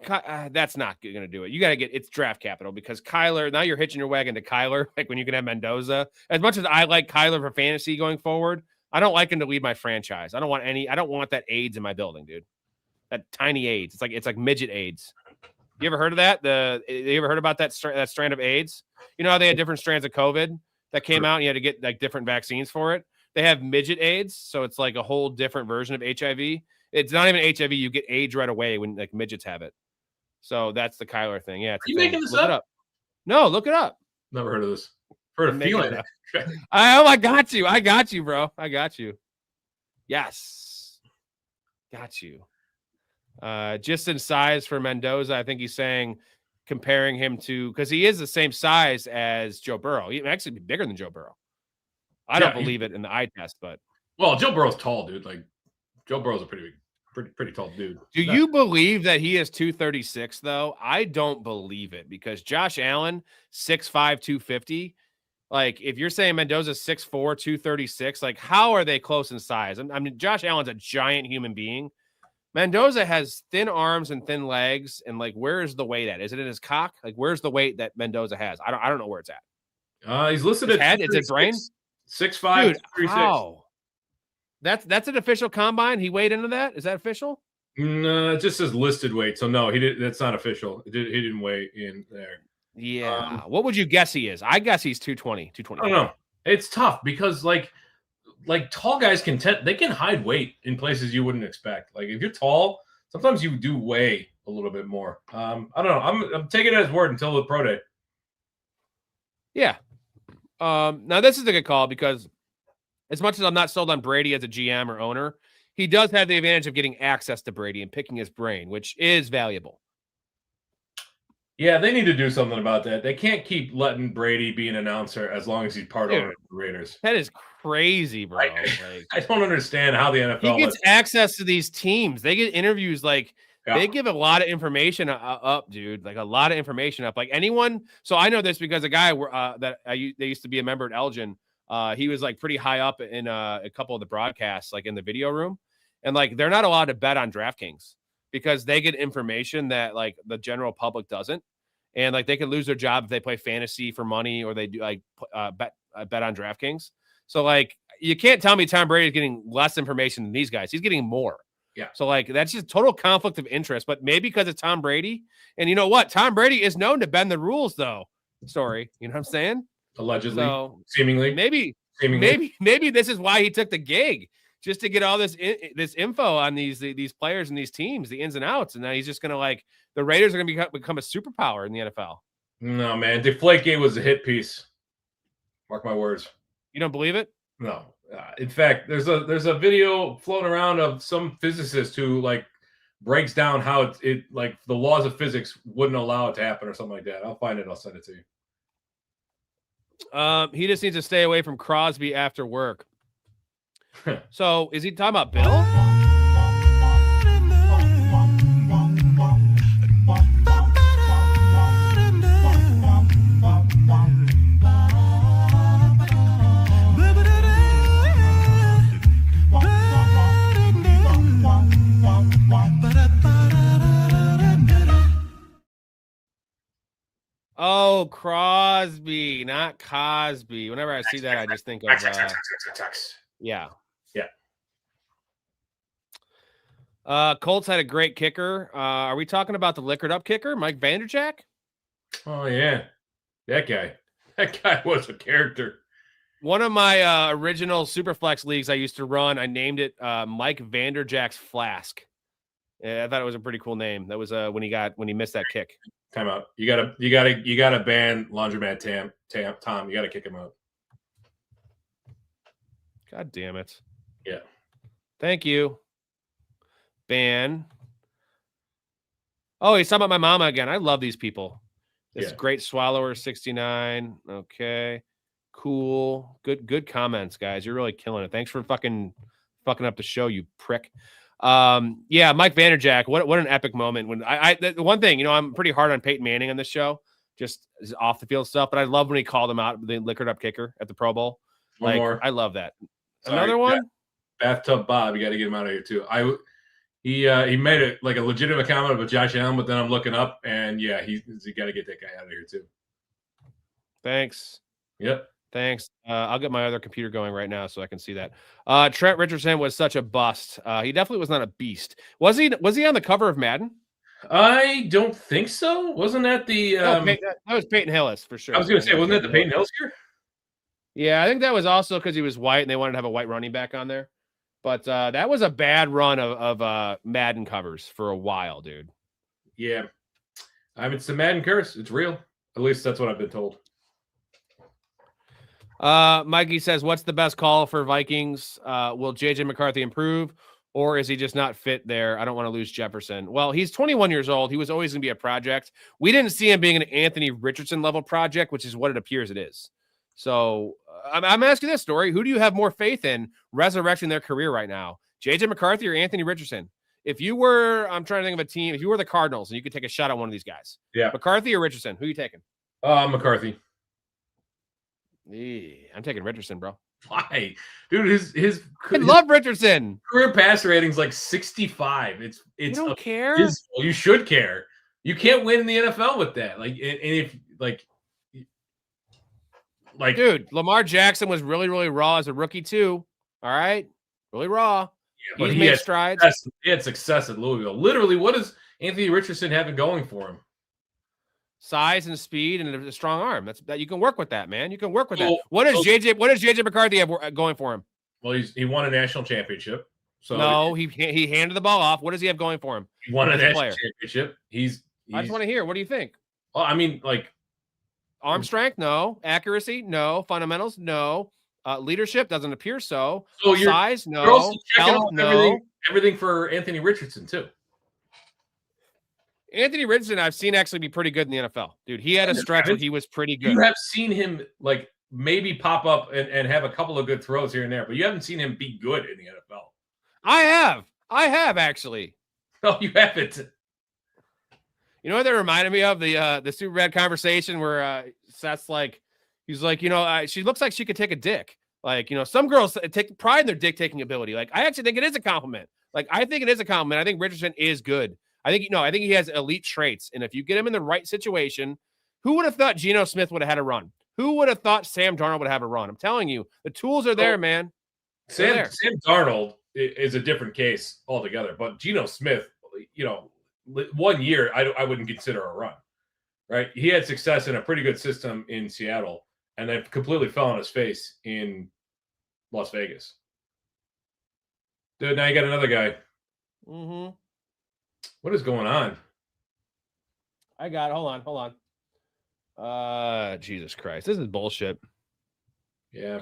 That's not going to do it. You got to it's draft capital because Kyler, now you're hitching your wagon to Kyler, like when you can have Mendoza. As much as I like Kyler for fantasy going forward, I don't like him to lead my franchise. I don't want that AIDS in my building, dude. That tiny AIDS. It's like midget AIDS. You ever heard of that? You ever heard about that strand of AIDS? You know how they had different strands of COVID that came out and you had to get like different vaccines for it? They have midget AIDS, so it's like a whole different version of HIV. It's not even HIV. You get AIDS right away when like midgets have it. So that's the Kyler thing. Yeah. Are you making this up? No, look it up. Never heard of this. Heard of feeling it. I got you. I got you, bro. I got you. Yes. Got you. Just in size for Mendoza, I think he's saying comparing him to, because he is the same size as Joe Burrow. He might actually be bigger than Joe Burrow. I don't believe it in the eye test, but Joe Burrow's tall, dude. Like Joe Burrow's a pretty tall dude. Do you believe that he is 236 though? I don't believe it because Josh Allen 6'5", 250. Like if you're saying Mendoza's 6'4", 236, like how are they close in size? I mean, Josh Allen's a giant human being. Mendoza has thin arms and thin legs, and like where's the weight at? Is it in his cock? Like where's the weight that Mendoza has? I don't know where it's at. He's listed his at head. Is it brain? 6'5", dude, 36. How? That's an official combine. He weighed into that. Is that official? No, it just says listed weight. So no, he did. That's not official. He didn't weigh in there. Yeah. What would you guess he is? I guess he's 220. 220. I don't know. It's tough because like tall guys can hide weight in places you wouldn't expect. Like if you're tall, sometimes you do weigh a little bit more. I don't know. I'm taking it as word until the pro day. Yeah. Now this is a good call because as much as I'm not sold on Brady as a GM or owner, he does have the advantage of getting access to Brady and picking his brain, which is valuable. Yeah, they need to do something about that. They can't keep letting Brady be an announcer as long as he's part of the Raiders. That is crazy, bro. I don't understand how the NFL he gets access to these teams. They get interviews they give a lot of information up, dude. Like a lot of information up. Like anyone. So I know this because a guy they used to be a member at Elgin. He was like pretty high up in a couple of the broadcasts, like in the video room, and like they're not allowed to bet on DraftKings. because they get information that like the general public doesn't. And like they could lose their job if they play fantasy for money or they do like bet on DraftKings. So like you can't tell me Tom Brady is getting less information than these guys. He's getting more. Yeah. So like that's just total conflict of interest. But maybe because it's Tom Brady, and you know what? Tom Brady is known to bend the rules, though. Story. You know what I'm saying? Allegedly, so seemingly. Maybe this is why he took the gig, just to get all this info on these players and these teams, the ins and outs, and now he's just gonna like the Raiders are gonna become a superpower in the NFL. No, man, Deflategate was a hit piece. Mark my words. You don't believe it? No. In fact, there's a video floating around of some physicist who like breaks down how it like the laws of physics wouldn't allow it to happen or something like that. I'll find it. I'll send it to you. He just needs to stay away from Crosby after work. So is he talking about Bill? Oh, Crosby, not Cosby. Whenever I see that, I just think of yeah. Colts had a great kicker. Are we talking about the liquored up kicker, Mike Vanderjagt? Oh yeah, that guy was a character. One of my original Superflex leagues I used to run, I named it Mike Vanderjagt's Flask. Yeah, I thought it was a pretty cool name. That was when he missed that kick. Time out. You gotta ban Laundromat Tom. You gotta kick him out. God damn it. Yeah. Thank you. Ban. Oh, he's talking about my mama again. I love these people. This Great Swallower 69. Okay. Cool. Good comments, guys. You're really killing it. Thanks for fucking up the show, you prick. Yeah, Mike Vanderjagt. What an epic moment. When the one thing, I'm pretty hard on Peyton Manning on this show, just off the field stuff, but I love when he called him out, the liquored up kicker at the Pro Bowl. One more. I love that. Sorry, another one? Bathtub Bob, you got to get him out of here too. He made it like a legitimate comment about Josh Allen, but then I'm looking up and yeah, you got to get that guy out of here too. Thanks. Yep. Thanks. I'll get my other computer going right now so I can see that. Trent Richardson was such a bust. He definitely was not a beast. Was he on the cover of Madden? I don't think so. Wasn't that the that was Peyton Hillis for sure. I was going to say, wasn't that the Peyton Hillis here? Yeah, I think that was also because he was white and they wanted to have a white running back on there. But that was a bad run of Madden covers for a while, dude. Yeah. It's the Madden curse. It's real. At least that's what I've been told. Mikey says, what's the best call for Vikings? Will JJ McCarthy improve, or is he just not fit there? I don't want to lose Jefferson. Well, he's 21 years old. He was always going to be a project. We didn't see him being an Anthony Richardson level project, which is what it appears it is. So I'm asking this, Story. Who do you have more faith in resurrecting their career right now? JJ McCarthy or Anthony Richardson? If you were, I'm trying to think of a team. If you were the Cardinals and you could take a shot at one of these guys, McCarthy or Richardson, who are you taking? McCarthy. I'm taking Richardson, bro. Why, dude? His I love Richardson. Career pass rating's like 65. It's you don't care. You should care. You can't win in the NFL with that. Like, and if like, dude, Lamar Jackson was really, really raw as a rookie too. All right, really raw. Yeah, but he made strides. He had success at Louisville. Literally, what does Anthony Richardson have going for him? Size and speed and a strong arm. That you can work with that, man. You can work with that. What does JJ McCarthy have going for him? Well, he won a national championship. So no, he handed the ball off. What does he have going for him? He won a national championship. I just want to hear. What do you think? Well, I mean, like arm strength, no. Accuracy, no. Fundamentals, no. Leadership doesn't appear so. So size, no. You're also checking health, no. Everything for Anthony Richardson too. Anthony Richardson, I've seen actually be pretty good in the NFL. Dude, he had a stretch where he was pretty good. You have seen him like maybe pop up and have a couple of good throws here and there, but you haven't seen him be good in the NFL. I have actually. No, you haven't. You know what that reminded me of? The Super Bad conversation where Seth's like, he's like, she looks like she could take a dick. Like, some girls take pride in their dick taking ability. Like, I actually think it is a compliment. Like, I think it is a compliment. I think Richardson is good. I think he has elite traits. And if you get him in the right situation, who would have thought Geno Smith would have had a run? Who would have thought Sam Darnold would have a run? I'm telling you, the tools are there, man. Sam Darnold is a different case altogether. But Geno Smith, 1 year, I wouldn't consider a run, right? He had success in a pretty good system in Seattle, and then completely fell on his face in Las Vegas. Dude, now you got another guy. Mm-hmm. What is going on? I got it. Hold on. Jesus Christ. This is bullshit. Yeah.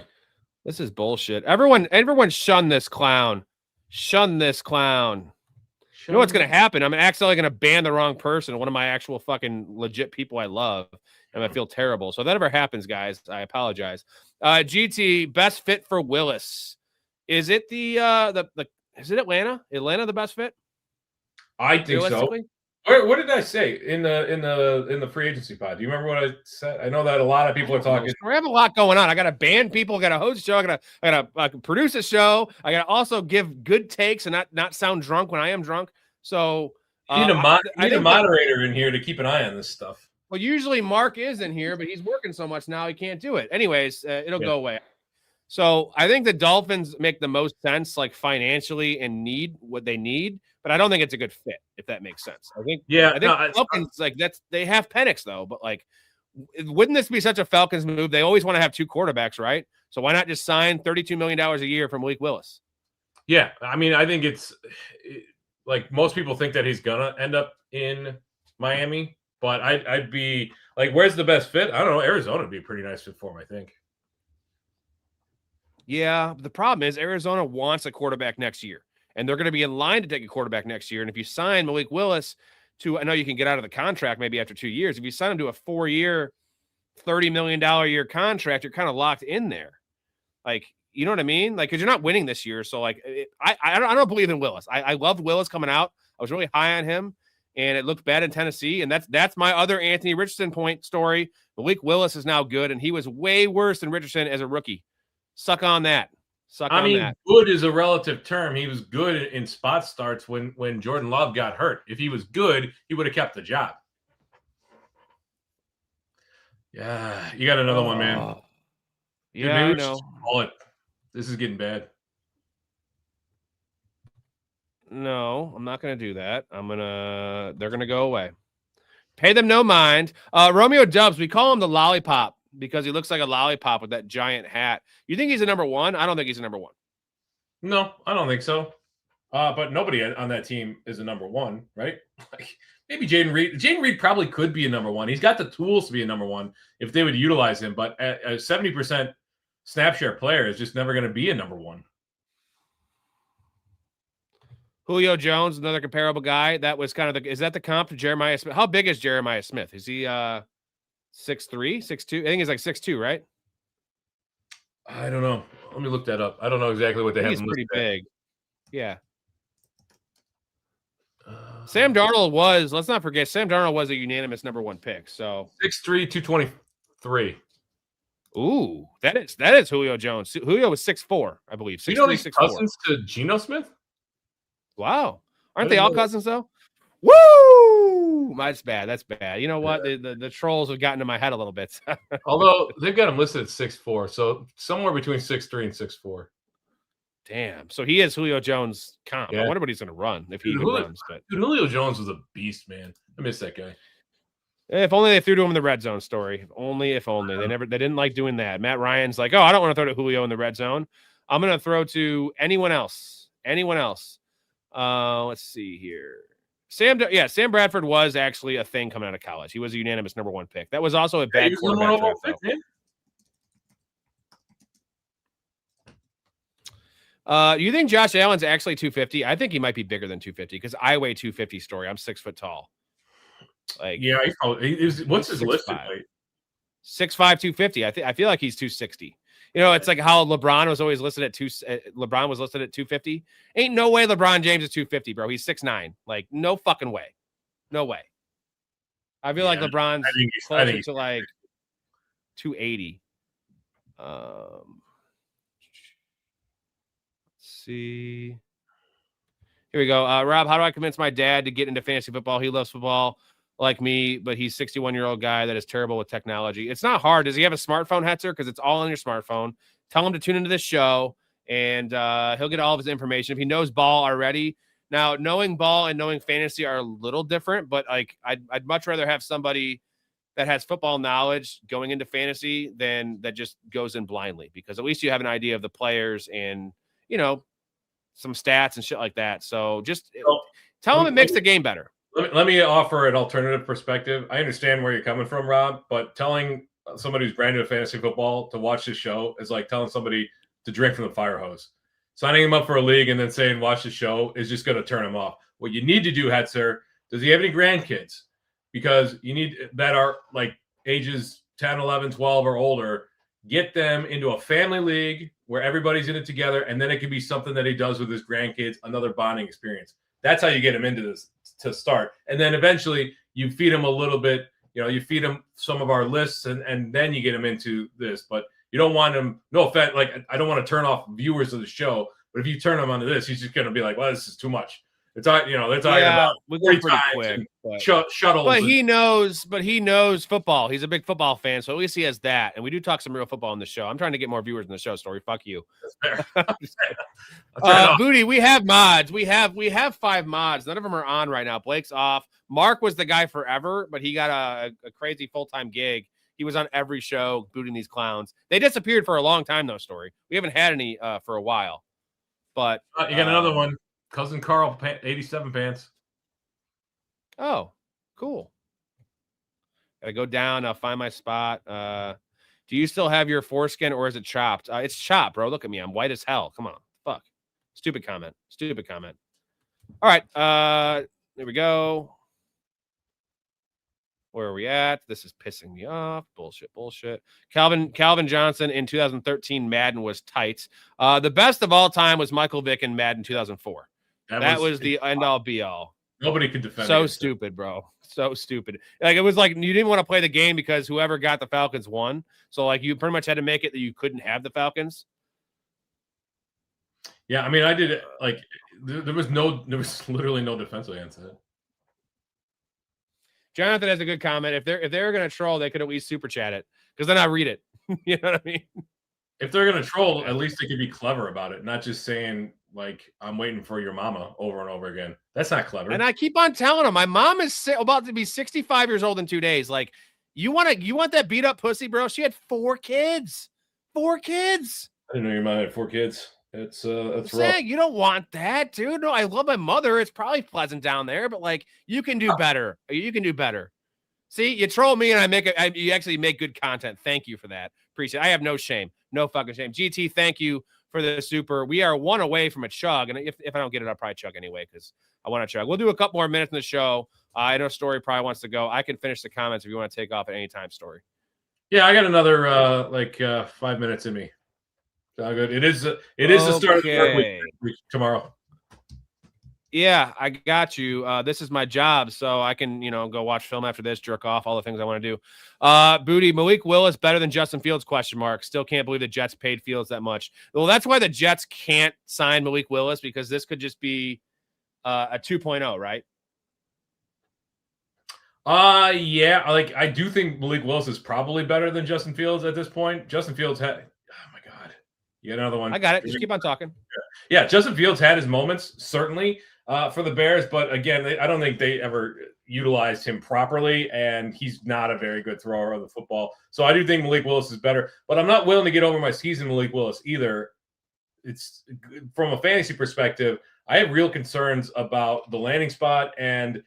This is bullshit. Everyone shun this clown. Shun this clown. You know what's going to happen? I'm accidentally going to ban the wrong person, one of my actual fucking legit people I love, and I feel terrible. So if that ever happens, guys, I apologize. GT, best fit for Willis. Is it is it Atlanta? Atlanta the best fit? I think so. What did I say in the free agency pod? Do you remember what I said? I know that a lot of people are talking. We have a lot going on. I got to ban people. I got to host a show. I got to produce a show. I got to also give good takes and not sound drunk when I am drunk. So you need a moderator in here to keep an eye on this stuff. Well, usually Mark is in here, but he's working so much now he can't do it. Anyways, it'll go away. So I think the Dolphins make the most sense, like financially, and need what they need, but I don't think it's a good fit, if that makes sense. I think Falcons, they have Penix though, but like, wouldn't this be such a Falcons move? They always want to have two quarterbacks, right? So why not just sign $32 million a year from Malik Willis? Yeah, I mean, I think it's like most people think that he's gonna end up in Miami, but I'd be like, where's the best fit? I don't know. Arizona would be a pretty nice fit for him, I think. Yeah, the problem is Arizona wants a quarterback next year, and they're going to be in line to take a quarterback next year. And if you sign Malik Willis I know you can get out of the contract maybe after 2 years. If you sign him to a 4-year, $30 million a year contract, you're kind of locked in there. Like, you know what I mean? Like, because you're not winning this year. So, like, I don't believe in Willis. I loved Willis coming out. I was really high on him, and it looked bad in Tennessee. And that's my other Anthony Richardson point story. Malik Willis is now good, and he was way worse than Richardson as a rookie. Suck on that. Good is a relative term. He was good in spot starts when Jordan Love got hurt. If he was good, he would have kept the job. Yeah, you got another one, man. Yeah, I know. This is getting bad. No, I'm not going to do that. They're going to go away. Pay them no mind. Romeo Dubs, we call him the lollipop because he looks like a lollipop with that giant hat. You think he's a number one? I don't think he's a number one. No, I don't think so. But nobody on that team is a number one, right? Like, maybe Jaden Reed. Jaden Reed probably could be a number one. He's got the tools to be a number one if they would utilize him. But a 70% snap share player is just never going to be a number one. Julio Jones, another comparable guy. That was kind of is that the comp to Jeremiah Smith? How big is Jeremiah Smith? Is he 6'3", 6'2"? I think he's like 6'2", right? I don't know. Let me look that up. I don't know exactly what they have. He's pretty big. Yeah. Sam Darnold was, let's not forget, Sam Darnold was a unanimous number one pick. So 6'3", 223. Ooh, that is Julio Jones. Julio was 6'4", I believe. 6'3", he's cousins to Geno Smith? Wow. Aren't they all cousins though? Woo! That's bad. That's bad. You know what? Yeah. The trolls have gotten to my head a little bit. Although they've got him listed at 6'4", so somewhere between 6'3" and 6'4". Damn. So he is Julio Jones comp. Yeah. I wonder what he's going to run if he runs. But Julio Jones was a beast, man. I miss that guy. If only they threw to him in the red zone. Story. If only. They didn't like doing that. Matt Ryan's like, oh, I don't want to throw to Julio in the red zone. I'm going to throw to anyone else. Let's see here. Sam Bradford was actually a thing coming out of college. He was a unanimous number one pick. That was also a bad quarterback draft. You think Josh Allen's actually 250? I think he might be bigger than 250 because I weigh 250. Story. I'm 6 foot tall. Like, yeah, what's his listed weight? 6'5", 250. I feel like he's 260. You know, it's like how LeBron was always listed at 250. Ain't no way LeBron James is 250, bro. He's 6'9". Like, no fucking way. No way. I feel like LeBron's closer to like 280. Let's see. Here we go. Rob, how do I convince my dad to get into fantasy football? He loves football like me, but he's 61-year-old guy that is terrible with technology. It's not hard. Does he have a smartphone, Hetzer? Because it's all on your smartphone. Tell him to tune into this show, and he'll get all of his information. If he knows ball already. Now, knowing ball and knowing fantasy are a little different, but like I'd much rather have somebody that has football knowledge going into fantasy than that just goes in blindly, because at least you have an idea of the players and, some stats and shit like that. So just tell him it makes the game better. Let me offer an alternative perspective. I understand where you're coming from, Rob, but telling somebody who's brand new to fantasy football to watch this show is like telling somebody to drink from the fire hose. Signing him up for a league and then saying watch the show is just going to turn him off. What you need to do, Hetzer, does he have any grandkids? Because you need that are like ages 10, 11, 12 or older. Get them into a family league where everybody's in it together, and then it could be something that he does with his grandkids, another bonding experience. That's how you get him into this to start. And then eventually you feed him a little bit, you feed him some of our lists, and then you get him into this. But you don't want him, no offense, like I don't want to turn off viewers of the show, but if you turn him onto this, he's just going to be like, well, this is too much. They're talking about we go pretty quick. But Shuttles. But he knows football. He's a big football fan, so at least he has that. And we do talk some real football on the show. I'm trying to get more viewers in the show, Story. Fuck you. Booty, we have mods. We have 5 mods. None of them are on right now. Blake's off. Mark was the guy forever, but he got a crazy full-time gig. He was on every show booting these clowns. They disappeared for a long time, though, Story. We haven't had any for a while. But you got another one. Cousin Carl, 87 pants. Oh, cool. Gotta go down. I'll find my spot. Do you still have your foreskin, or is it chopped? It's chopped, bro. Look at me. I'm white as hell. Come on. Fuck. Stupid comment. All right. There we go. Where are we at? This is pissing me off. Bullshit. Calvin Johnson in 2013 Madden was tight. The best of all time was Michael Vick in Madden 2004. That was the end-all, be-all. Nobody could defend it. So stupid, bro. So stupid. Like, it was like you didn't want to play the game because whoever got the Falcons won. So, like, you pretty much had to make it that you couldn't have the Falcons. Yeah, I mean, I did it. Like, there was literally no defense against it. Jonathan has a good comment. If they're going to troll, they could at least super chat it, because then I read it. You know what I mean? If they're going to troll, at least they could be clever about it, not just saying, like, I'm waiting for your mama over and over again. That's not clever. And I keep on telling them, my mom is about to be 65 years old in 2 days. Like, you want that beat up pussy, bro? She had 4 kids. 4 kids. I didn't know your mom had 4 kids. That's rough. You don't want that, dude. No, I love my mother. It's probably pleasant down there, but like, you can do better. You can do better. See, you troll me and you actually make good content. Thank you for that. Appreciate it. I have no shame. No fucking shame. GT, thank you for the super. We are 1 away from a chug. And if I don't get it, I'll probably chug anyway, because I want to chug. We'll do a couple more minutes in the show. I know Story probably wants to go. I can finish the comments if you want to take off at any time, Story. Yeah, I got another 5 minutes in me. All good. It is the start of the work week tomorrow. Yeah, I got you. This is my job, so I can, go watch film after this, jerk off, all the things I want to do. Booty, Malik Willis better than Justin Fields, ? Still can't believe the Jets paid Fields that much. Well, that's why the Jets can't sign Malik Willis, because this could just be a 2.0, right? Yeah, like, I do think Malik Willis is probably better than Justin Fields at this point. Justin Fields had, oh my God. You got another one. I got it. Just keep on talking. Yeah, Justin Fields had his moments, certainly, for the Bears. But again, I don't think they ever utilized him properly, and he's not a very good thrower of the football. So I do think Malik Willis is better. But I'm not willing to get over my skis in Malik Willis either. It's from a fantasy perspective, I have real concerns about the landing spot. And,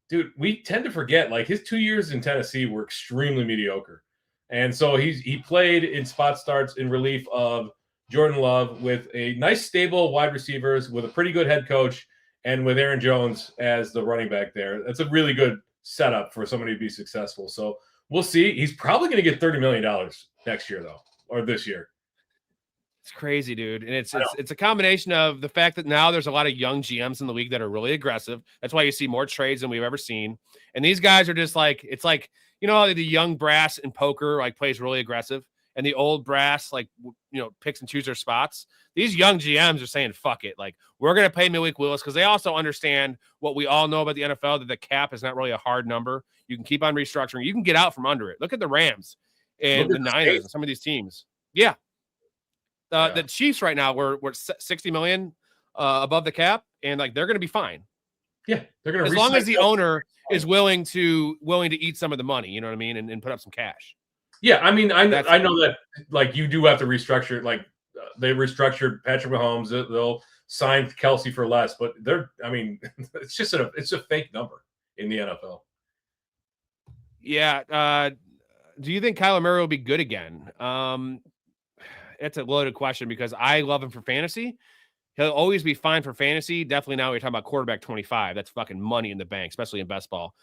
dude, we tend to forget, like, his 2 years in Tennessee were extremely mediocre. And so he played in spot starts in relief of Jordan Love with a nice, stable wide receivers, with a pretty good head coach, and with Aaron Jones as the running back there. That's a really good setup for somebody to be successful. So we'll see. He's probably going to get $30 million next year, though, or this year. It's crazy, dude. And it's a combination of the fact that now there's a lot of young GMs in the league that are really aggressive. That's why you see more trades than we've ever seen. And these guys are just like, it's like, the young brass in poker, like, plays really aggressive. and the old brass, like, picks and choose their spots. These young GMs are saying, fuck it. Like, we're going to pay Malik Willis because they also understand what we all know about the NFL, that the cap is not really a hard number. You can keep on restructuring. You can get out from under it. Look at the Rams and the Niners and some of these teams. Yeah. The Chiefs right now, we're $60 million above the cap, and like they're going to be fine. Yeah, they're going to as long as the owner is willing to eat some of the money, you know what I mean, and put up some cash. Yeah, I mean, I know that like you do have to restructure. Like they restructured Patrick Mahomes. They'll sign Kelsey for less, but it's just it's a fake number in the NFL. Yeah. Do you think Kyler Murray will be good again? It's a loaded question because I love him for fantasy. He'll always be fine for fantasy. Definitely now we're talking about quarterback 25. That's fucking money in the bank, especially in best ball.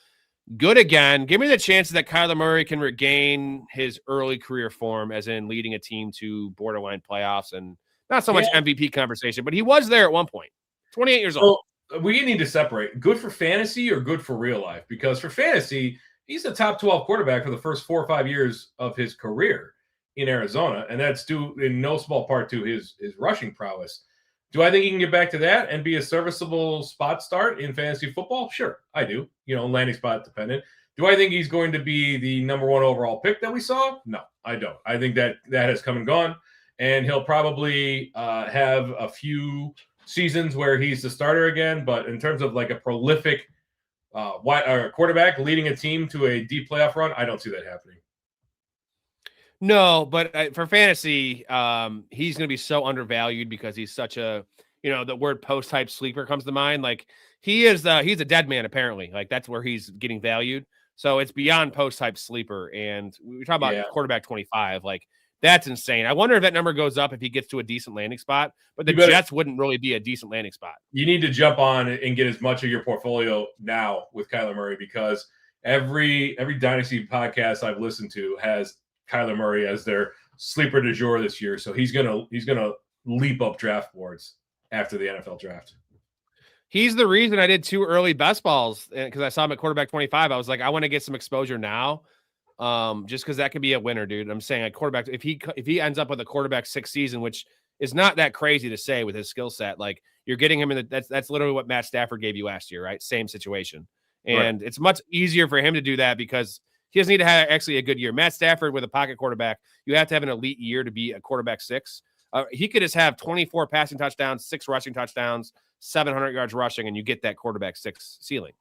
Good again. Give me the chances that Kyler Murray can regain his early career form, as in leading a team to borderline playoffs and not so much MVP conversation, but he was there at one point. 28 years old. We need to separate good for fantasy or good for real life, because for fantasy, he's the top 12 quarterback for the first 4 or 5 years of his career in Arizona, and that's due in no small part to his rushing prowess. Do I think he can get back to that and be a serviceable spot start in fantasy football? Sure, I do. Landing spot dependent. Do I think he's going to be the number 1 overall pick that we saw? No, I don't. I think that has come and gone, and he'll probably have a few seasons where he's the starter again. But in terms of like a prolific quarterback leading a team to a deep playoff run, I don't see that happening. No, but for fantasy, he's going to be so undervalued because he's such a, the word post-type sleeper comes to mind. Like he's a dead man, apparently. Like that's where he's getting valued. So it's beyond post-type sleeper. And we talk about quarterback 25. Like that's insane. I wonder if that number goes up if he gets to a decent landing spot, but the Jets wouldn't really be a decent landing spot. You need to jump on and get as much of your portfolio now with Kyler Murray, because every Dynasty podcast I've listened to has Kyler Murray as their sleeper du jour this year. So he's gonna leap up draft boards after the NFL draft. He's the reason I did 2 early best balls, because I saw him at quarterback 25. I was like, I want to get some exposure now, just because that could be a winner, dude. I'm saying at quarterback, if he ends up with a quarterback 6 season, which is not that crazy to say with his skill set, like you're getting him in that's literally what Matt Stafford gave you last year, right? Same situation, and It's much easier for him to do that because he doesn't need to have actually a good year. Matt Stafford with a pocket quarterback, you have to have an elite year to be a quarterback 6. He could just have 24 passing touchdowns, 6 rushing touchdowns, 700 yards rushing, and you get that quarterback 6 ceiling.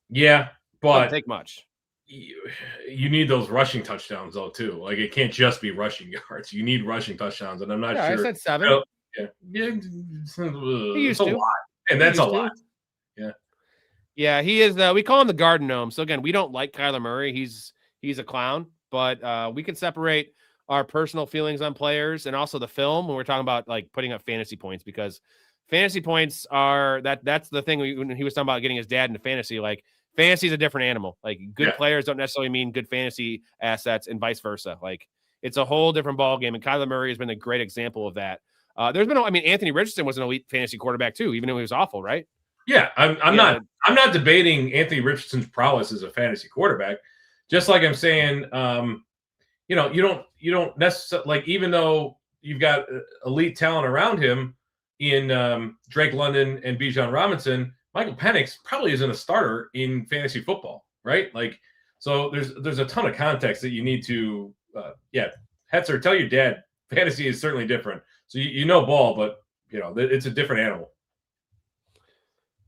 Yeah, but doesn't take much. You need those rushing touchdowns though too. Like it can't just be rushing yards. You need rushing touchdowns, and I'm not sure. I said 7. It's a to. lot, and that's a lot. Yeah, he is. We call him the Garden Gnome. So again, we don't like Kyler Murray. He's a clown, but we can separate our personal feelings on players and also the film when we're talking about like putting up fantasy points, because fantasy points are that's the thing when he was talking about getting his dad into fantasy. Like fantasy is a different animal. Like good players don't necessarily mean good fantasy assets and vice versa. Like it's a whole different ball game, and Kyler Murray has been a great example of that. There's been, Anthony Richardson was an elite fantasy quarterback too, even though he was awful, right? Yeah, I'm not debating Anthony Richardson's prowess as a fantasy quarterback. Just like I'm saying, you don't necessarily, like, even though you've got elite talent around him in Drake London and Bijan Robinson, Michael Penix probably isn't a starter in fantasy football, right? Like, so there's a ton of context that you need to, Hetzer, tell your dad fantasy is certainly different. So you know ball, but it's a different animal.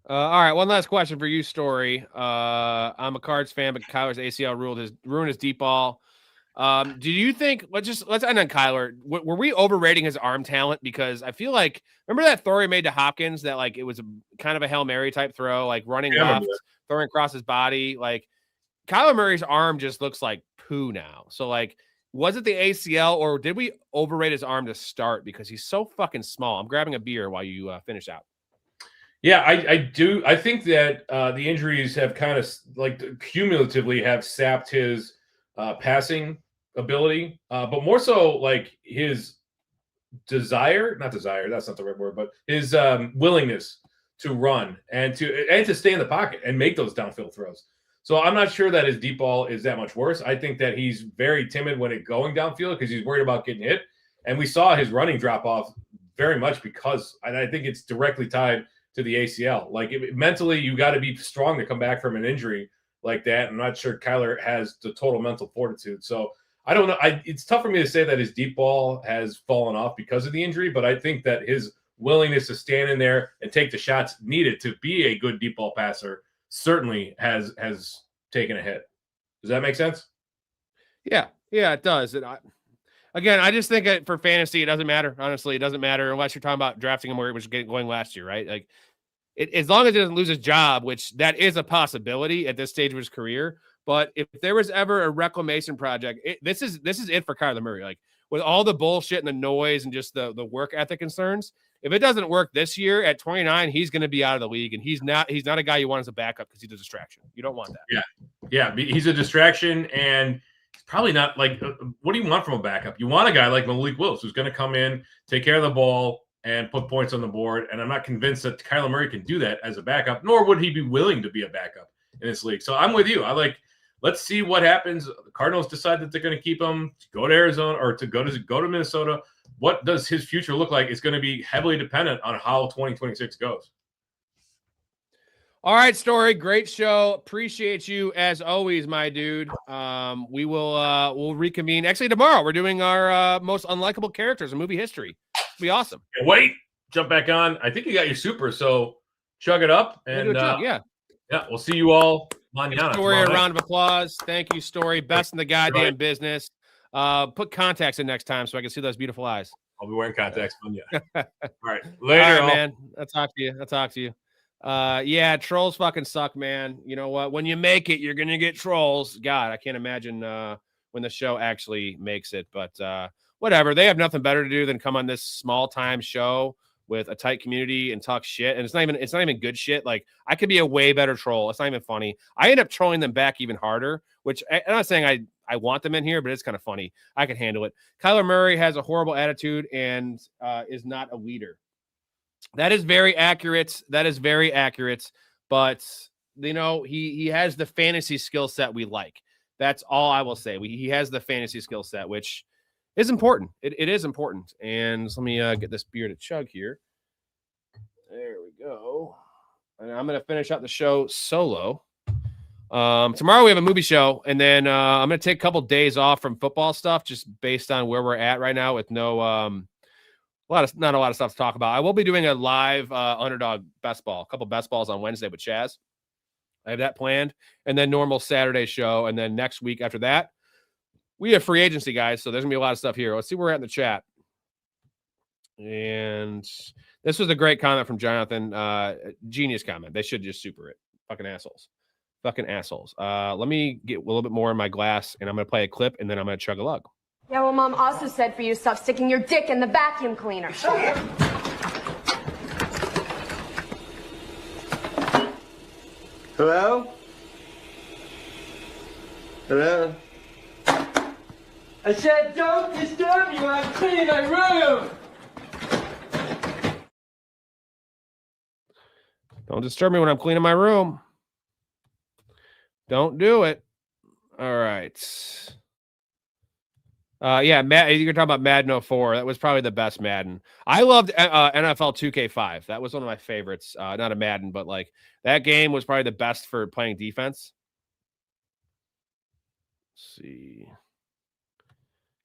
All right, one last question for you, Storey. I'm a Cards fan, but Kyler's ACL ruined his deep ball. Do you think? Let's end on Kyler. Were we overrating his arm talent? Because I feel like, remember that throw he made to Hopkins that like it was kind of a Hail Mary type throw, like running left, throwing across his body. Like Kyler Murray's arm just looks like poo now. So like, was it the ACL or did we overrate his arm to start because he's so fucking small? I'm grabbing a beer while you finish out. Yeah, I do. I think that the injuries have kind of like cumulatively have sapped his passing ability, but more so like his not desire, that's not the right word, but his willingness to run and to stay in the pocket and make those downfield throws. So I'm not sure that his deep ball is that much worse. I think that he's very timid when it's going downfield because he's worried about getting hit. And we saw his running drop off very much because, and I think it's directly tied to the ACL. Like mentally, you got to be strong to come back from an injury like that. I'm not sure Kyler has the total mental fortitude. So I don't know. It's tough for me to say that his deep ball has fallen off because of the injury, but I think that his willingness to stand in there and take the shots needed to be a good deep ball passer certainly has taken a hit. Does that make sense? Yeah, it does. Again, I just think for fantasy, it doesn't matter. Honestly, it doesn't matter unless you're talking about drafting him where it was going last year, right? Like, as long as he doesn't lose his job, which that is a possibility at this stage of his career. But if there was ever a reclamation project, this is it for Kyler Murray. Like, with all the bullshit and the noise and just the work ethic concerns, if it doesn't work this year at 29, he's going to be out of the league, and he's not a guy you want as a backup because he's a distraction. You don't want that. Yeah, he's a distraction, and he's probably not like. What do you want from a backup? You want a guy like Malik Willis who's going to come in, take care of the ball, and put points on the board. And I'm not convinced that Kyler Murray can do that as a backup, nor would he be willing to be a backup in this league. So I'm with you. Let's see what happens. The Cardinals decide that they're going to keep him, to go to Arizona or to go to Minnesota. What does his future look like? It's going to be heavily dependent on how 2026 goes. All right, Storey, great show. Appreciate you as always, my dude. We will we'll reconvene. Actually, tomorrow we're doing our most unlikable characters in movie history. It'll be awesome. Can't wait. Jump back on. I think you got your super, so chug it up. And yeah, we'll see you all. Manana, Storey, a round of applause. Thank you, Storey. Best in the goddamn business. Put contacts in next time so I can see those beautiful eyes. I'll be wearing contacts. All right. Later, all right, man. I'll talk to you. Yeah, trolls fucking suck, man. You know what? When you make it, you're going to get trolls. God, I can't imagine when the show actually makes it. But whatever. They have nothing better to do than come on this small-time show with a tight community and talk shit. And it's not even good shit. Like, I could be a way better troll. It's not even funny. I end up trolling them back even harder, which I'm not saying I want them in here, but it's kind of funny. I can handle it. Kyler Murray has a horrible attitude and is not a leader. That is very accurate. But, you know, he has the fantasy skill set we like. That's all I will say. He has the fantasy skill set, which is important. It is important. And let me get this beer to chug here. There we go. And I'm going to finish out the show solo. Tomorrow we have a movie show, and then I'm going to take a couple days off from football stuff just based on where we're at right now with not a lot of stuff to talk about. I will be doing a live underdog best ball, a couple best balls on Wednesday with Chaz. I have that planned, and then normal Saturday show, and then next week after that, we have free agency, guys, so there's going to be a lot of stuff here. Let's see where we're at in the chat. And this was a great comment from Jonathan. Genius comment. They should just super it. Fucking assholes. Let me get a little bit more in my glass, and I'm going to play a clip, and then I'm going to chug a lug. Yeah, well, Mom also said for you to stop sticking your dick in the vacuum cleaner. Hello? Hello? I said don't disturb me when I'm cleaning my room! Don't disturb me when I'm cleaning my room. Don't do it. All right. Yeah, you're talking about Madden 04. That was probably the best Madden. I loved NFL 2K5. That was one of my favorites. Not a Madden, but like that game was probably the best for playing defense. Let's see.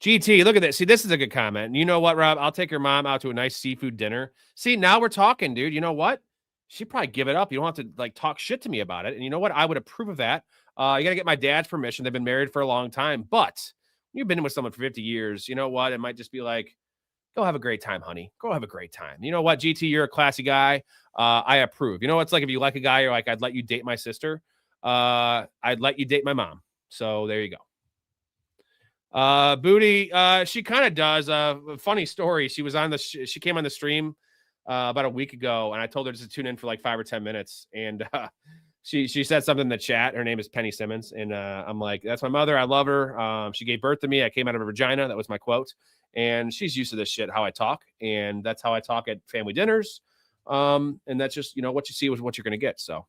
GT, look at this. See, this is a good comment. You know what, Rob? I'll take your mom out to a nice seafood dinner. See, now we're talking, dude. You know what? She'd probably give it up. You don't have to like talk shit to me about it. And you know what? I would approve of that. You got to get my dad's permission. They've been married for a long time, but you've been with someone for 50 years. You know what? It might just be like, go have a great time, honey. Go have a great time. You know what, GT, you're a classy guy. I approve. You know, it's like if you like a guy, you're like, I'd let you date my sister. I'd let you date my mom. So there you go. Booty, she kind of does a funny story. She was on she came on the stream about a week ago, and I told her to tune in for like 5 or 10 minutes. And she said something in the chat. Her name is Penny Simmons. And I'm like, that's my mother. I love her. She gave birth to me. I came out of her vagina. That was my quote. And she's used to this shit, how I talk. And that's how I talk at family dinners. And that's just, you know, what you see is what you're going to get. So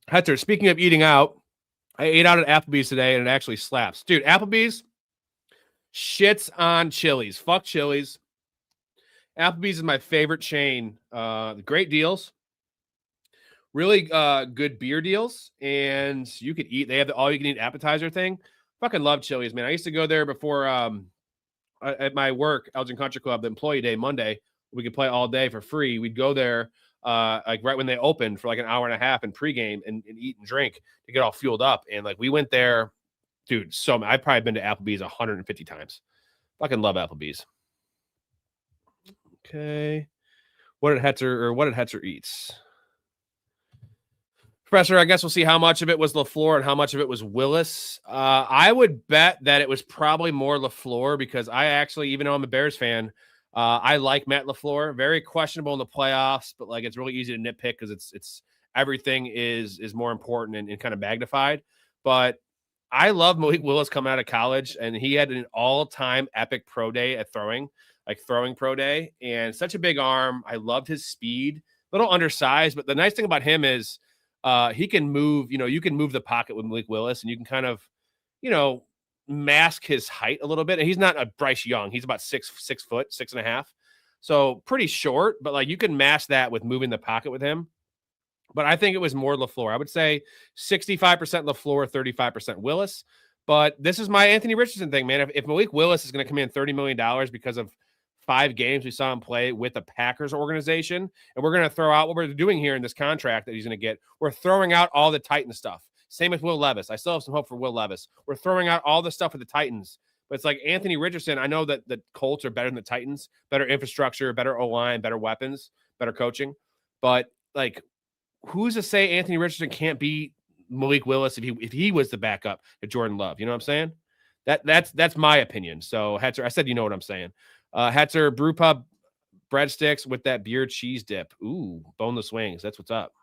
Hector, speaking of eating out, I ate out at Applebee's today, and it actually slaps. Dude, Applebee's shits on Chili's. Fuck Chili's. Applebee's is my favorite chain. Great deals. Really good beer deals, and you could eat. They have the all-you-can-eat appetizer thing. Fucking love Chili's, man. I used to go there before at my work, Elgin Country Club, the employee day, Monday. We could play all day for free. We'd go there like right when they opened for like an hour and a half and pregame and eat and drink to get all fueled up. And like we went there, dude. So I've probably been to Applebee's 150 times. Fucking love Applebee's. Okay, what did Hetzer eats? Professor, I guess we'll see how much of it was LaFleur and how much of it was Willis. I would bet that it was probably more LaFleur because I actually, even though I'm a Bears fan, I like Matt LaFleur. Very questionable in the playoffs, but like it's really easy to nitpick because it's everything is more important and kind of magnified. But I love Malik Willis coming out of college, and he had an all-time epic pro day at throwing pro day, and such a big arm. I loved his speed, a little undersized, but the nice thing about him is he can move. You can move the pocket with Malik Willis, and you can kind of, mask his height a little bit. And he's not a Bryce Young. He's about 6 foot, 6.5. So pretty short, but like you can mask that with moving the pocket with him. But I think it was more LaFleur. I would say 65% LaFleur, 35% Willis. But this is my Anthony Richardson thing, man. If Malik Willis is going to come in $30 million because of 5 games we saw him play with the Packers organization, and we're going to throw out what we're doing here in this contract that he's going to get, we're throwing out all the Titan stuff. Same with Will Levis. I still have some hope for Will Levis. We're throwing out all the stuff with the Titans. But it's like Anthony Richardson. I know that the Colts are better than the Titans, better infrastructure, better O-line, better weapons, better coaching. But like, who's to say Anthony Richardson can't beat Malik Willis if he was the backup to Jordan Love? You know what I'm saying? That's my opinion. So Hetzer, I said you know what I'm saying. Hetzer, brew pub breadsticks with that beer cheese dip. Ooh, boneless wings. That's what's up.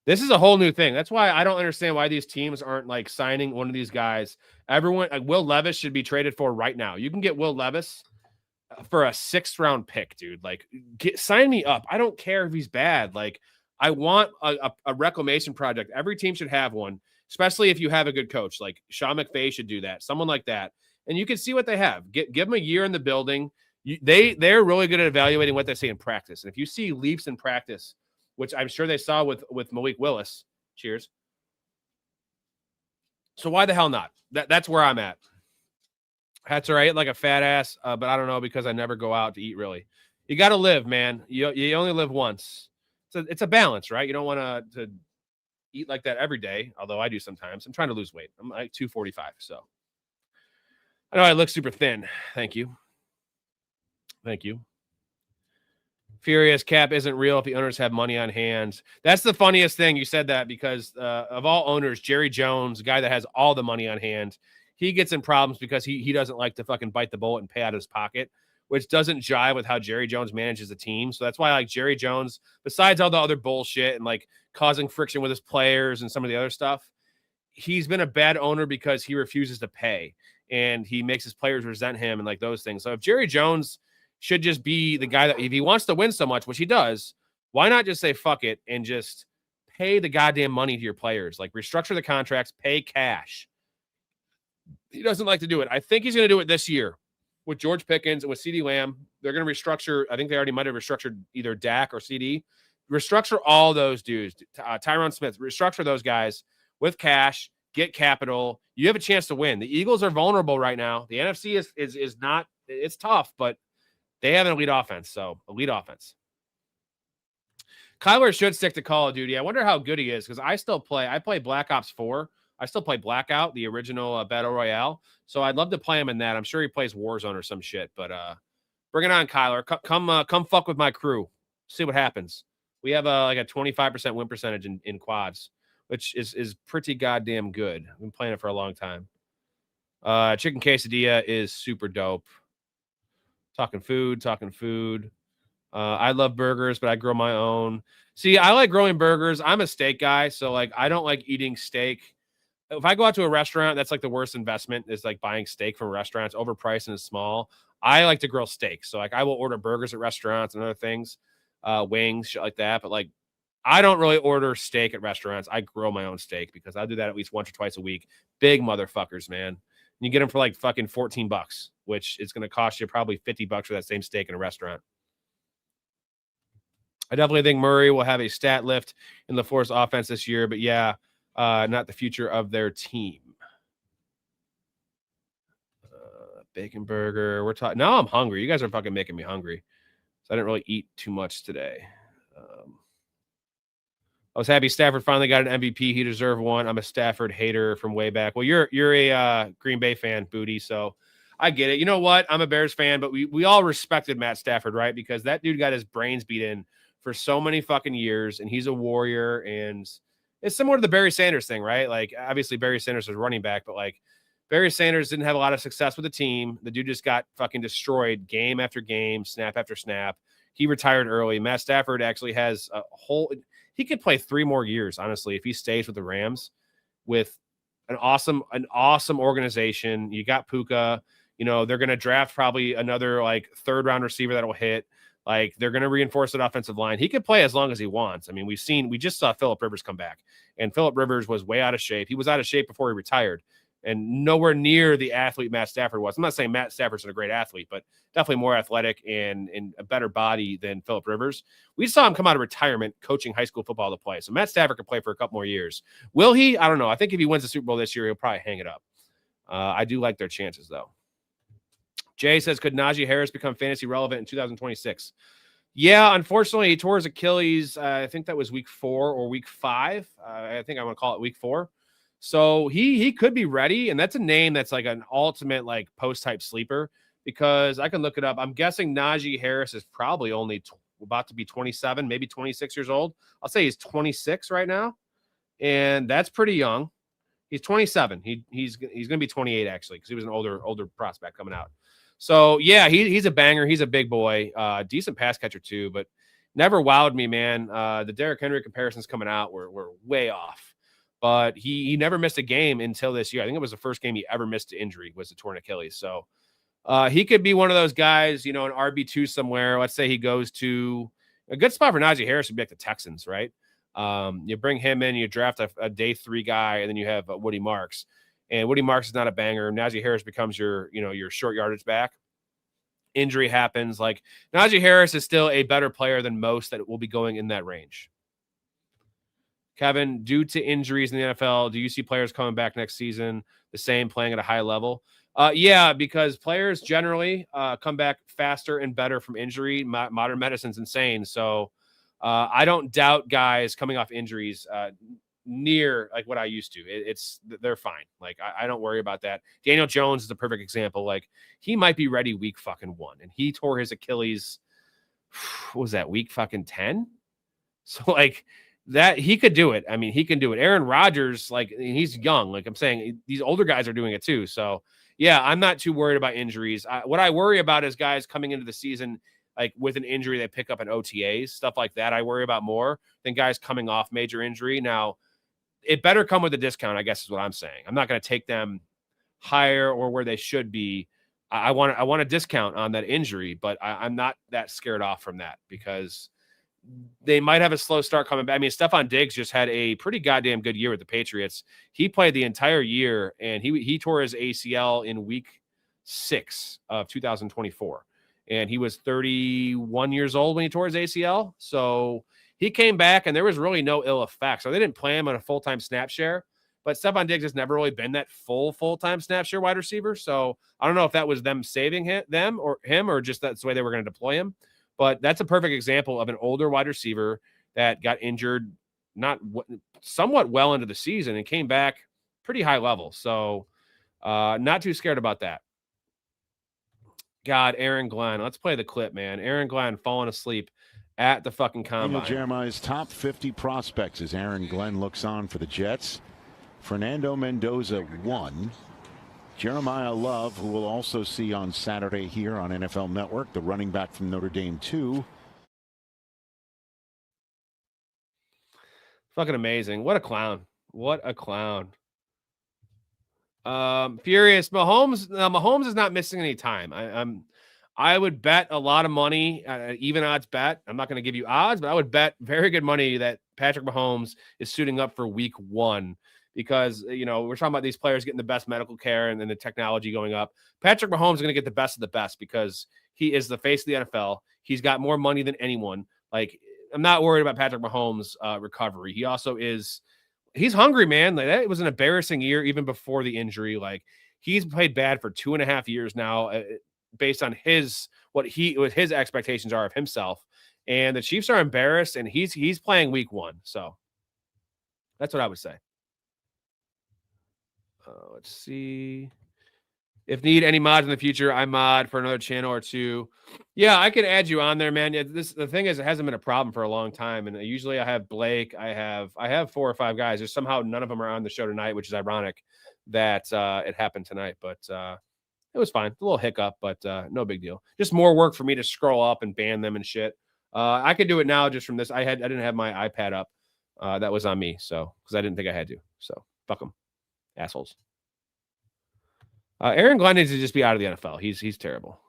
This is a whole new thing. That's why I don't understand why these teams aren't like signing one of these guys. Everyone, like Will Levis should be traded for right now. You can get Will Levis for a 6th round pick, dude. Like, sign me up. I don't care if he's bad. Like, I want a reclamation project. Every team should have one, especially if you have a good coach. Like Sean McVay should do that. Someone like that. And you can see what they have. Give them a year in the building. They're really good at evaluating what they say in practice. And if you see leaps in practice, which I'm sure they saw with Malik Willis. Cheers. So why the hell not? That's where I'm at. That's all right, like a fat ass, but I don't know because I never go out to eat really. You got to live, man. You only live once. So it's a balance, right? You don't want to eat like that every day, although I do sometimes. I'm trying to lose weight. I'm like 245, so. I know I look super thin. Thank you. Furious cap isn't real if the owners have money on hand. That's the funniest thing. You said that because of all owners, Jerry Jones, the guy that has all the money on hand, he gets in problems because he doesn't like to fucking bite the bullet and pay out of his pocket, which doesn't jive with how Jerry Jones manages the team. So that's why I like Jerry Jones, besides all the other bullshit and like causing friction with his players and some of the other stuff, he's been a bad owner because he refuses to pay and he makes his players resent him and like those things. So if Jerry Jones should just be the guy that if he wants to win so much, which he does, why not just say fuck it and just pay the goddamn money to your players? Like restructure the contracts, pay cash. He doesn't like to do it. I think he's going to do it this year with George Pickens and with CeeDee Lamb. They're going to restructure. I think they already might have restructured either Dak or CD. Restructure all those dudes. Tyron Smith, restructure those guys with cash, get capital. You have a chance to win. The Eagles are vulnerable right now. The NFC is not, it's tough, but they have an elite offense, so elite offense. Kyler should stick to Call of Duty. I wonder how good he is because I play Black Ops 4. I still play Blackout, the original Battle Royale. So I'd love to play him in that. I'm sure he plays Warzone or some shit. But bring it on, Kyler. Come fuck with my crew. See what happens. We have like a 25% win percentage in quads, which is pretty goddamn good. I've been playing it for a long time. Chicken quesadilla is super dope. Talking food. I love burgers, but I grow my own. See, I like growing burgers. I'm a steak guy, so like I don't like eating steak. If I go out to a restaurant, that's like the worst investment is like buying steak from restaurants, overpriced and small. I like to grill steak. So like I will order burgers at restaurants and other things. wings, shit like that. But like, I don't really order steak at restaurants. I grill my own steak because I do that at least once or twice a week. Big motherfuckers, man. You get them for like fucking $14, which is going to cost you probably $50 for that same steak in a restaurant. I definitely think Murray will have a stat lift in the Force offense this year, but yeah, not the future of their team. Bacon burger. We're talking. Now I'm hungry. You guys are fucking making me hungry. So I didn't really eat too much today. I was happy Stafford finally got an MVP. He deserved one. I'm a Stafford hater from way back. Well, you're a Green Bay fan, Booty, so I get it. You know what? I'm a Bears fan, but we all respected Matt Stafford, right? Because that dude got his brains beat in for so many fucking years, and he's a warrior, and it's similar to the Barry Sanders thing, right? Like, obviously, Barry Sanders was running back, but, like, Barry Sanders didn't have a lot of success with the team. The dude just got fucking destroyed game after game, snap after snap. He retired early. Matt Stafford actually has a whole – he could play 3 more years, honestly, if he stays with the Rams with an awesome organization. You got Puka. You know, they're going to draft probably another, like, third-round receiver that will hit. Like, they're going to reinforce that offensive line. He could play as long as he wants. I mean, we just saw Phillip Rivers come back, and Phillip Rivers was way out of shape. He was out of shape before he retired, and nowhere near the athlete Matt Stafford was. I'm not saying Matt Stafford's a great athlete, but definitely more athletic and a better body than Phillip Rivers. We saw him come out of retirement coaching high school football to play. So Matt Stafford could play for a couple more years. Will he? I don't know. I think if he wins the Super Bowl this year, he'll probably hang it up. I do like their chances, though. Jay says, could Najee Harris become fantasy relevant in 2026? Yeah, unfortunately, he tore his Achilles. I think that was week 4 or week 5. I think I'm going to call it week 4. So he could be ready, and that's a name that's like an ultimate like post-type sleeper because I can look it up. I'm guessing Najee Harris is probably only about to be 27, maybe 26 years old. I'll say he's 26 right now, and that's pretty young. He's 27. He's going to be 28 actually because he was an older prospect coming out. So yeah, he's a banger. He's a big boy, decent pass catcher too, but never wowed me, man. The Derrick Henry comparisons coming out were way off. But he never missed a game until this year. I think it was the first game he ever missed to injury was the torn Achilles. So he could be one of those guys, you know, an RB2 somewhere. Let's say he goes to a good spot for Najee Harris would be like the Texans, right? You bring him in, you draft a day 3 guy, and then you have Woody Marks. And Woody Marks is not a banger. Najee Harris becomes your short yardage back. Injury happens. Like Najee Harris is still a better player than most that will be going in that range. Kevin, due to injuries in the NFL, do you see players coming back next season the same, playing at a high level? Yeah, because players generally come back faster and better from injury. Modern medicine's insane. So I don't doubt guys coming off injuries near like what I used to. They're fine. Like I don't worry about that. Daniel Jones is a perfect example. Like he might be ready week fucking 1, and he tore his Achilles. What was that, week fucking 10? So like that he could do it. I mean, he can do it. Aaron Rodgers, like he's young. Like I'm saying, these older guys are doing it too. So yeah, I'm not too worried about injuries. What I worry about is guys coming into the season like with an injury they pick up in OTAs, stuff like that. I worry about more than guys coming off major injury. Now, it better come with a discount, I guess is what I'm saying. I'm not going to take them higher or where they should be. I want a discount on that injury, but I'm not that scared off from that because they might have a slow start coming back. I mean, Stephon Diggs just had a pretty goddamn good year with the Patriots. He played the entire year, and he tore his ACL in week 6 of 2024. And he was 31 years old when he tore his ACL. So he came back, and there was really no ill effect. So they didn't play him on a full-time snap share. But Stephon Diggs has never really been that full-time snap share wide receiver. So I don't know if that was them saving him or just that's the way they were going to deploy him. But that's a perfect example of an older wide receiver that got injured somewhat well into the season and came back pretty high level. So not too scared about that. God, Aaron Glenn. Let's play the clip, man. Aaron Glenn falling asleep at the fucking combine. Daniel Jeremiah's top 50 prospects as Aaron Glenn looks on for the Jets. Fernando Mendoza 1. Jeremiah Love, who we'll also see on Saturday here on NFL Network, the running back from Notre Dame 2. Fucking amazing. What a clown. What a clown. Furious. Mahomes is not missing any time. I would bet a lot of money, even odds bet. I'm not going to give you odds, but I would bet very good money that Patrick Mahomes is suiting up for week 1 because, we're talking about these players getting the best medical care and then the technology going up. Patrick Mahomes is going to get the best of the best because he is the face of the NFL. He's got more money than anyone. Like, I'm not worried about Patrick Mahomes' recovery. He also he's hungry, man. Like, that was an embarrassing year even before the injury. Like, he's played bad for 2.5 years now. Based on what his expectations are of himself, and the Chiefs are embarrassed, and he's playing week 1, so that's what I would say. Let's see if need any mods in the future. I mod for another channel or 2. Yeah, I could add you on there, man. Yeah, the thing is, it hasn't been a problem for a long time, and usually I have Blake. I have 4 or 5 guys. There's somehow none of them are on the show tonight, which is ironic that it happened tonight, but. It was fine. A little hiccup, but no big deal. Just more work for me to scroll up and ban them and shit. I could do it now just from this. I didn't have my iPad up. That was on me, so because I didn't think I had to. So fuck them, assholes. Aaron Glenn needs to just be out of the NFL. He's terrible.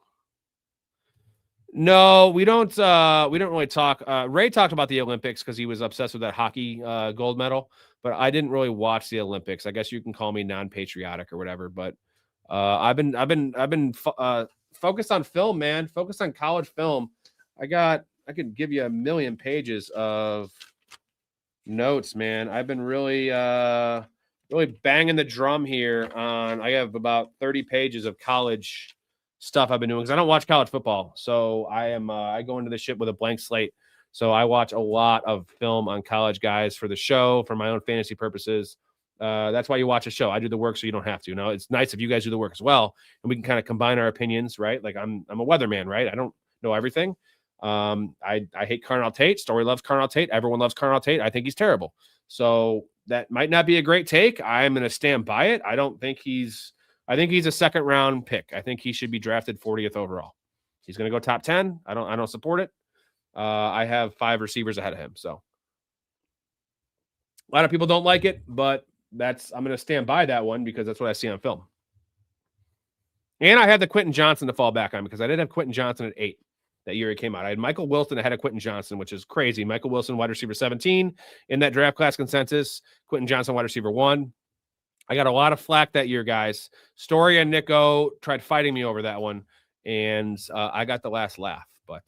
No, we don't really talk. Ray talked about the Olympics because he was obsessed with that hockey gold medal, but I didn't really watch the Olympics. I guess you can call me non-patriotic or whatever, but. I've been focused on film, man. Focused on college film. I could give you a million pages of notes, man. I've been really banging the drum here on. I have about 30 pages of college stuff I've been doing because I don't watch college football, so I go into this shit with a blank slate. So I watch a lot of film on college guys for the show, for my own fantasy purposes. That's why you watch a show. I do the work so you don't have to. Now, it's nice if you guys do the work as well, and we can kind of combine our opinions, right? Like I'm a weatherman, right? I don't know everything. I hate Carnell Tate. Storey loves Carnell Tate. Everyone loves Carnell Tate. I think he's terrible. So that might not be a great take. I'm going to stand by it. I think he's a second round pick. I think he should be drafted 40th overall. He's going to go top 10. I don't support it. I have 5 receivers ahead of him. So a lot of people don't like it, but I'm going to stand by that one because that's what I see on film. And I had the Quentin Johnson to fall back on because I did have Quentin Johnson at 8 that year he came out. I had Michael Wilson ahead of Quentin Johnson, which is crazy. Michael Wilson, wide receiver 17 in that draft class consensus. Quentin Johnson, wide receiver 1. I got a lot of flack that year, guys. Storey and Nico tried fighting me over that one, and I got the last laugh. But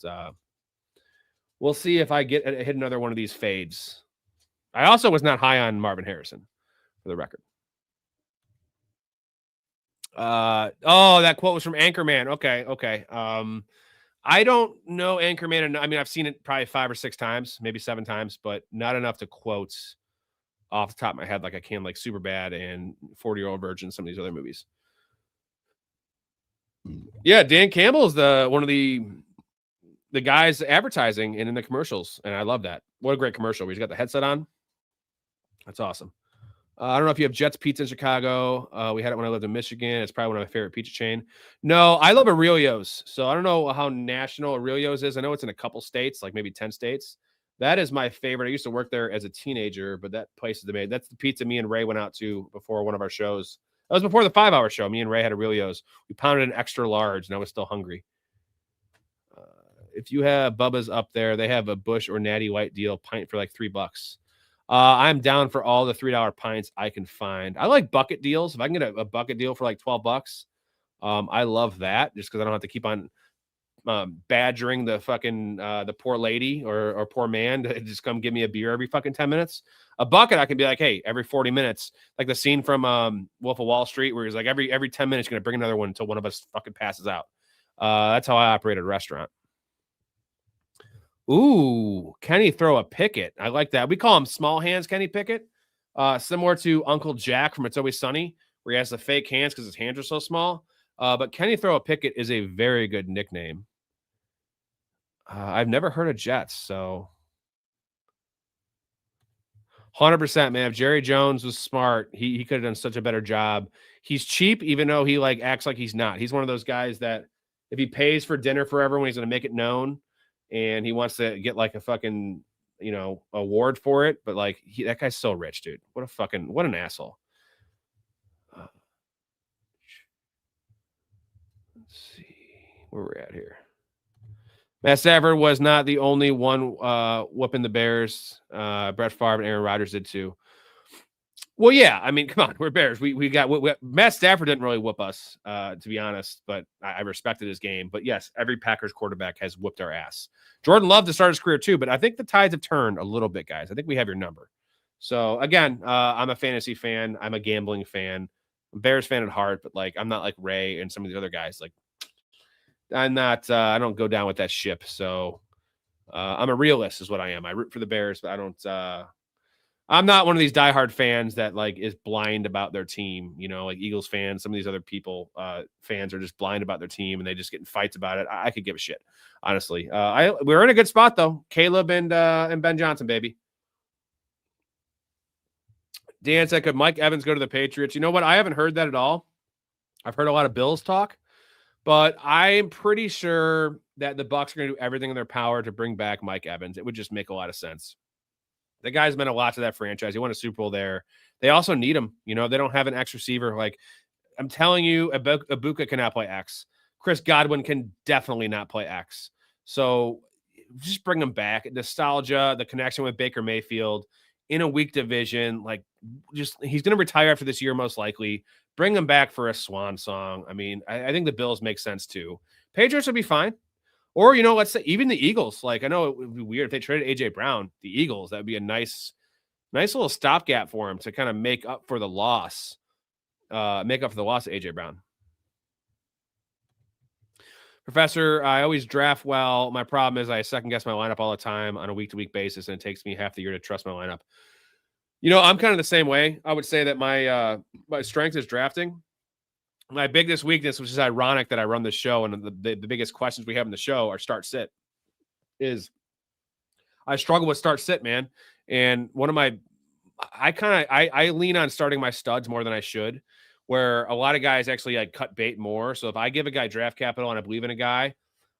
we'll see if I hit another one of these fades. I also was not high on Marvin Harrison, for the record. That quote was from Anchorman. Okay. I don't know Anchorman. And I mean, I've seen it probably 5 or 6 times, maybe 7 times, but not enough to quote off the top of my head like I can like Superbad and 40-Year-Old Virgin, some of these other movies. Yeah, Dan Campbell is one of the guys advertising and in the commercials, and I love that. What a great commercial where he's got the headset on. That's awesome. I don't know if you have Jets Pizza in Chicago. We had it when I lived in Michigan. It's probably one of my favorite pizza chain. No, I love Aurelio's. So I don't know how national Aurelio's is. I know it's in a couple states, like maybe 10 states. That is my favorite. I used to work there as a teenager, but that place is amazing. That's the pizza me and Ray went out to before one of our shows. That was before the 5-hour show. Me and Ray had Aurelio's. We pounded an extra large, and I was still hungry. If you have Bubba's up there, they have a Bush or Natty White deal, pint for like $3. I'm down for all the $3 pints I can find. I like bucket deals. If I can get a bucket deal for like $12, I love that just because I don't have to keep on badgering the fucking the poor lady or poor man to just come give me a beer every fucking 10 minutes. A bucket, I can be like, hey, every 40 minutes, like the scene from Wolf of Wall Street where he's like every 10 minutes you're gonna bring another one until one of us fucking passes out. That's how I operate at a restaurant. Ooh, Kenny throw a Pickett. I like that. We call him small hands Kenny Pickett. Similar to Uncle Jack from It's Always Sunny, where he has the fake hands because his hands are so small. But Kenny throw a Pickett is a very good nickname. I've never heard of Jets, so 100%, man. If Jerry Jones was smart, he could have done such a better job. He's cheap, even though he like acts like he's not. He's one of those guys that if he pays for dinner for everyone, he's going to make it known. And he wants to get like a fucking, award for it. But like that guy's so rich, dude. What an asshole. Let's see. where we're at here. Matt Stafford was not the only one whooping the Bears. Brett Favre and Aaron Rodgers did too. Well, yeah. I mean, come on, we're Bears. We got Matt Stafford didn't really whoop us, to be honest, but I respected his game. But yes, every Packers quarterback has whooped our ass. Jordan loved to start his career too, but I think the tides have turned a little bit, guys. I think we have your number. So again, I'm a fantasy fan. I'm a gambling fan. I'm a Bears fan at heart, but like I'm not like Ray and some of the other guys. Like I'm not. I don't go down with that ship. So I'm a realist, is what I am. I root for the Bears, but I don't. I'm not one of these diehard fans that like is blind about their team. You know, like Eagles fans. Some of these other people, fans, are just blind about their team and they just get in fights about it. I could give a shit, honestly. We're in a good spot though. Caleb and Ben Johnson, baby. Dan said, could Mike Evans go to the Patriots? You know what? I haven't heard that at all. I've heard a lot of Bills talk, but I'm pretty sure that the Bucs are going to do everything in their power to bring back Mike Evans. It would just make a lot of sense. The guy's meant a lot to that franchise. He won a Super Bowl there. They also need him. You know, they don't have an X receiver. Like, I'm telling you, Ibuka cannot play X. Chris Godwin can definitely not play X. So just bring him back. Nostalgia, the connection with Baker Mayfield in a weak division. Like, just he's going to retire after this year, most likely. Bring him back for a swan song. I mean, I think the Bills make sense too. Patriots would be fine. Or, you know, let's say even the Eagles. Like, I know it would be weird if they traded A.J. Brown, the Eagles. That would be a nice little stopgap for him to kind of make up for the loss. Of A.J. Brown. Professor, I always draft well. My problem is I second-guess my lineup all the time on a week-to-week basis, and it takes me half the year to trust my lineup. You know, I'm kind of the same way. I would say that my strength is drafting. My biggest weakness, which is ironic that I run the show, and the biggest questions we have in the show are start-sit, is I struggle with start-sit, man. And one of my – I lean on starting my studs more than I should, where a lot of guys actually like cut bait more. So if I give a guy draft capital and I believe in a guy,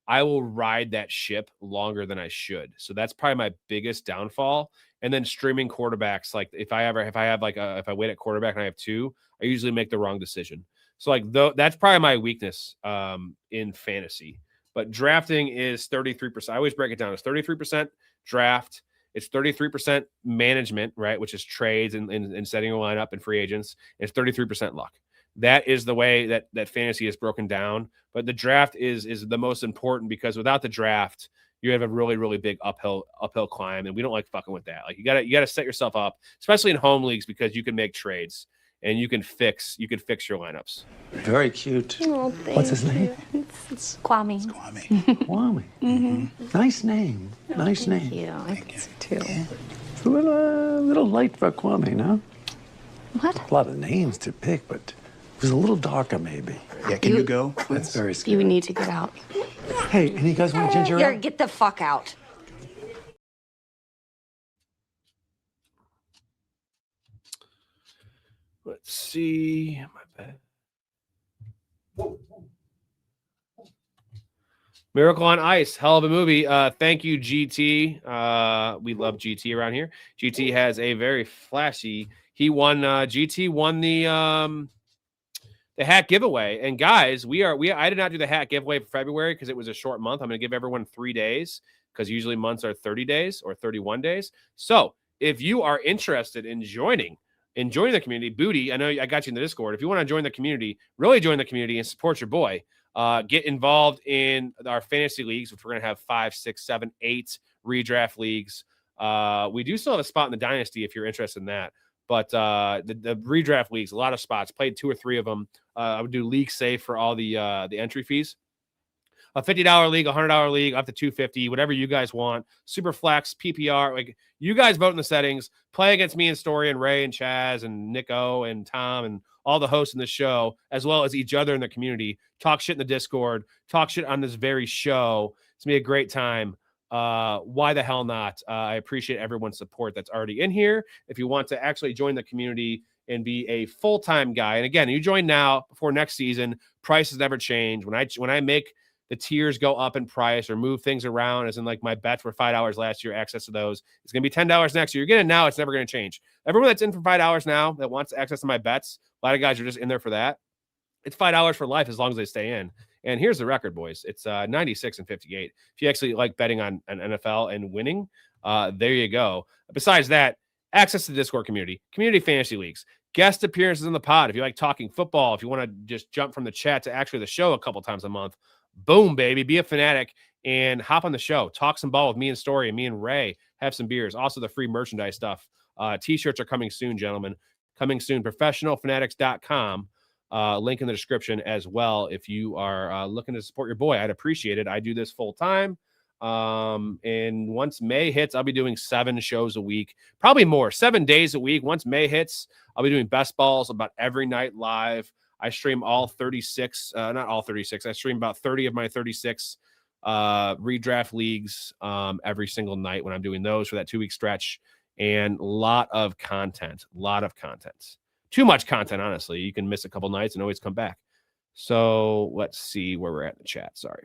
I will ride that ship longer than I should. So that's probably my biggest downfall. And then streaming quarterbacks, like if I wait at quarterback and I have two, I usually make the wrong decision. So like that's probably my weakness in fantasy. But drafting is 33%. I always break it down. It's 33% draft. It's 33% management, right, which is trades and setting a lineup and free agents. It's 33% luck. That is the way that fantasy is broken down. But the draft is the most important, because without the draft, you have a really, really big uphill climb, and we don't like fucking with that. Like you gotta set yourself up, especially in home leagues, because you can make trades and you can fix your lineups. Very cute. Oh, What's his name? It's Kwame. It's Kwame. Kwame. Mm-hmm. Nice name. Nice name. Thank you. I think so too. It's a little light for Kwame, no? What? A lot of names to pick, but it was a little darker, maybe. Yeah, can you go? That's very scary. You need to get out. Hey, any guys want ginger ale? Here, get the fuck out. Let's see. My bad. Miracle on Ice, hell of a movie. Thank you, GT. We love GT around here. GT has a very flashy. GT won the hat giveaway. And guys, I did not do the hat giveaway for February because it was a short month. I'm going to give everyone 3 days, because usually months are 30 days or 31 days. So if you are interested in joining the community, Booty, I know I got you in the Discord. If you want to join the community, really join the community and support your boy, get involved in our fantasy leagues, which we're going to have 5, 6, 7, 8 redraft leagues. We do still have a spot in the dynasty if you're interested in that. But the redraft leagues, a lot of spots. Played 2 or 3 of them. I would do league safe for all the entry fees. A $50 league, $100 league, up to $250, whatever you guys want. Super flex, PPR. Like, you guys vote in the settings. Play against me and Storey and Ray and Chaz and Nico and Tom and all the hosts in the show, as well as each other in the community. Talk shit in the Discord. Talk shit on this very show. It's going to be a great time. Why the hell not? I appreciate everyone's support that's already in here. If you want to actually join the community and be a full-time guy, and again, you join now before next season, prices never change. When I make the tiers go up in price or move things around, as in like my bets were $5 last year, access to those, it's going to be $10 next year. You're getting it now. It's never going to change. Everyone that's in for $5 now that wants access to my bets, a lot of guys are just in there for that. It's $5 for life as long as they stay in. And here's the record, boys. It's 96-58. If you actually like betting on an NFL and winning, there you go. Besides that, access to the Discord community fantasy leagues, guest appearances in the pod. If you like talking football, if you want to just jump from the chat to actually the show a couple times a month, boom, baby, be a fanatic and hop on the show. Talk some ball with me and Storey and me and Ray. Have some beers. Also, the free merchandise stuff. T-shirts are coming soon, gentlemen. Coming soon. Professionalfanatics.com. Link in the description as well. If you are looking to support your boy, I'd appreciate it. I do this full time. And once May hits, I'll be doing 7 shows a week, probably more, 7 days a week. Once May hits, I'll be doing best balls about every night live. I stream all 36, not all 36. I stream about 30 of my 36 redraft leagues every single night when I'm doing those for that 2-week stretch, and a lot of content. Too much content, honestly. You can miss a couple nights and always come back. So let's see where we're at in the chat. Sorry.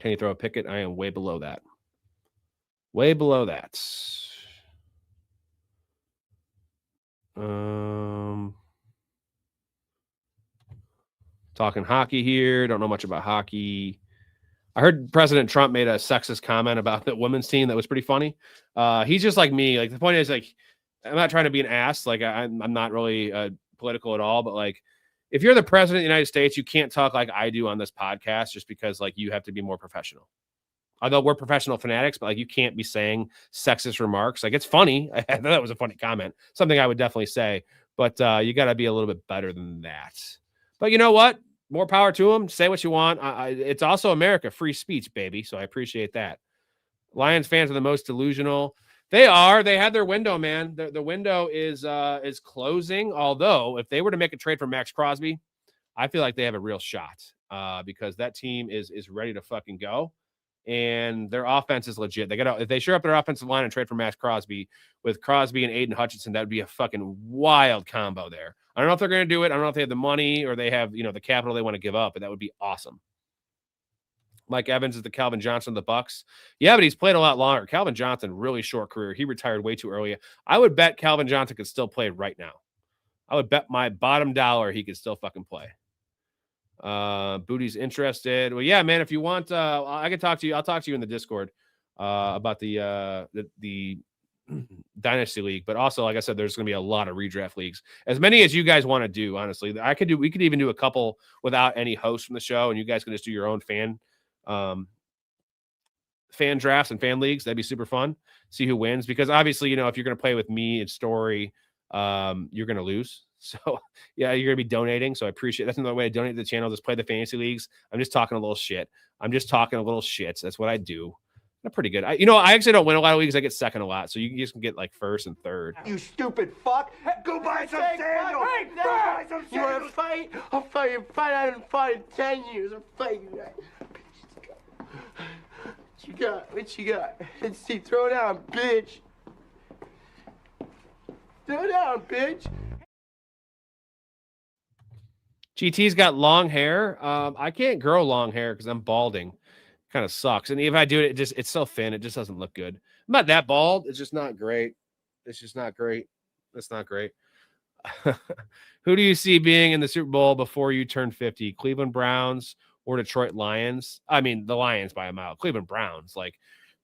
Can you throw a picket? I am way below that. Talking hockey here. Don't know much about hockey. I heard President Trump made a sexist comment about the women's team that was pretty funny. He's just like me. Like, the point is, like, I'm not trying to be an ass. Like, I'm not really political at all. But, like, if you're the president of the United States, you can't talk like I do on this podcast just because, like, you have to be more professional. Although we're professional fanatics, but, like, you can't be saying sexist remarks. Like, it's funny. I thought that was a funny comment. Something I would definitely say. But you got to be a little bit better than that. But you know what? More power to them. Say what you want. It's also America. Free speech, baby. So I appreciate that. Lions fans are the most delusional. They are. They had their window, man. The window is closing. Although, if they were to make a trade for Max Crosby, I feel like they have a real shot because that team is ready to fucking go. And their offense is legit. If they shore up their offensive line and trade for Max Crosby with Crosby and Aiden Hutchinson, that would be a fucking wild combo there. I don't know if they're going to do it. I don't know if they have the money or they have, the capital they want to give up, but that would be awesome. Mike Evans is the Calvin Johnson of the Bucks. Yeah, but he's played a lot longer. Calvin Johnson, really short career. He retired way too early. I would bet Calvin Johnson could still play right now. I would bet my bottom dollar he could still fucking play. Booty's interested. Well, yeah, man, if you want, I can talk to you. I'll talk to you in the Discord about the Dynasty League. But also, like I said, there's going to be a lot of redraft leagues. As many as you guys want to do, honestly. We could even do a couple without any host from the show, and you guys can just do your own fan drafts and fan leagues. That'd be super fun. See who wins, because obviously, if you're going to play with me and Storey, you're going to lose. So yeah, you're going to be donating. So I appreciate that's another way to donate to the channel. Just play the fantasy leagues. I'm just talking a little shit. That's what I do. I'm pretty good. I actually don't win a lot of leagues. I get second a lot. So you just can get like first and third. You stupid fuck. Go buy some sandals. Go buy some sandals. You want to fight? I'll fucking fight. I haven't fought in 10 years. I'm fighting that. What you got? Let's see. Throw down, bitch. Throw down, bitch. GT's got long hair. I can't grow long hair because I'm balding. Kind of sucks. And if I do it, it's so thin. It just doesn't look good. I'm not that bald. It's just not great. That's not great. Who do you see being in the Super Bowl before you turn 50? Cleveland Browns or Detroit Lions? I mean, the Lions by a mile. Cleveland Browns. Like,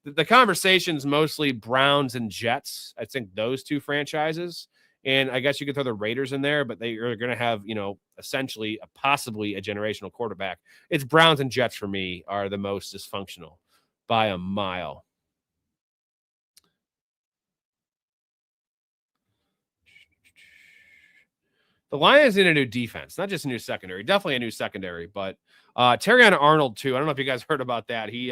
the conversation's mostly Browns and Jets. I think those two franchises. And I guess you could throw the Raiders in there, but they are going to have, essentially possibly a generational quarterback. It's Browns and Jets for me are the most dysfunctional by a mile. The Lions need a new defense, not just a new secondary, definitely a new secondary, but Terrion Arnold too. I don't know if you guys heard about that. He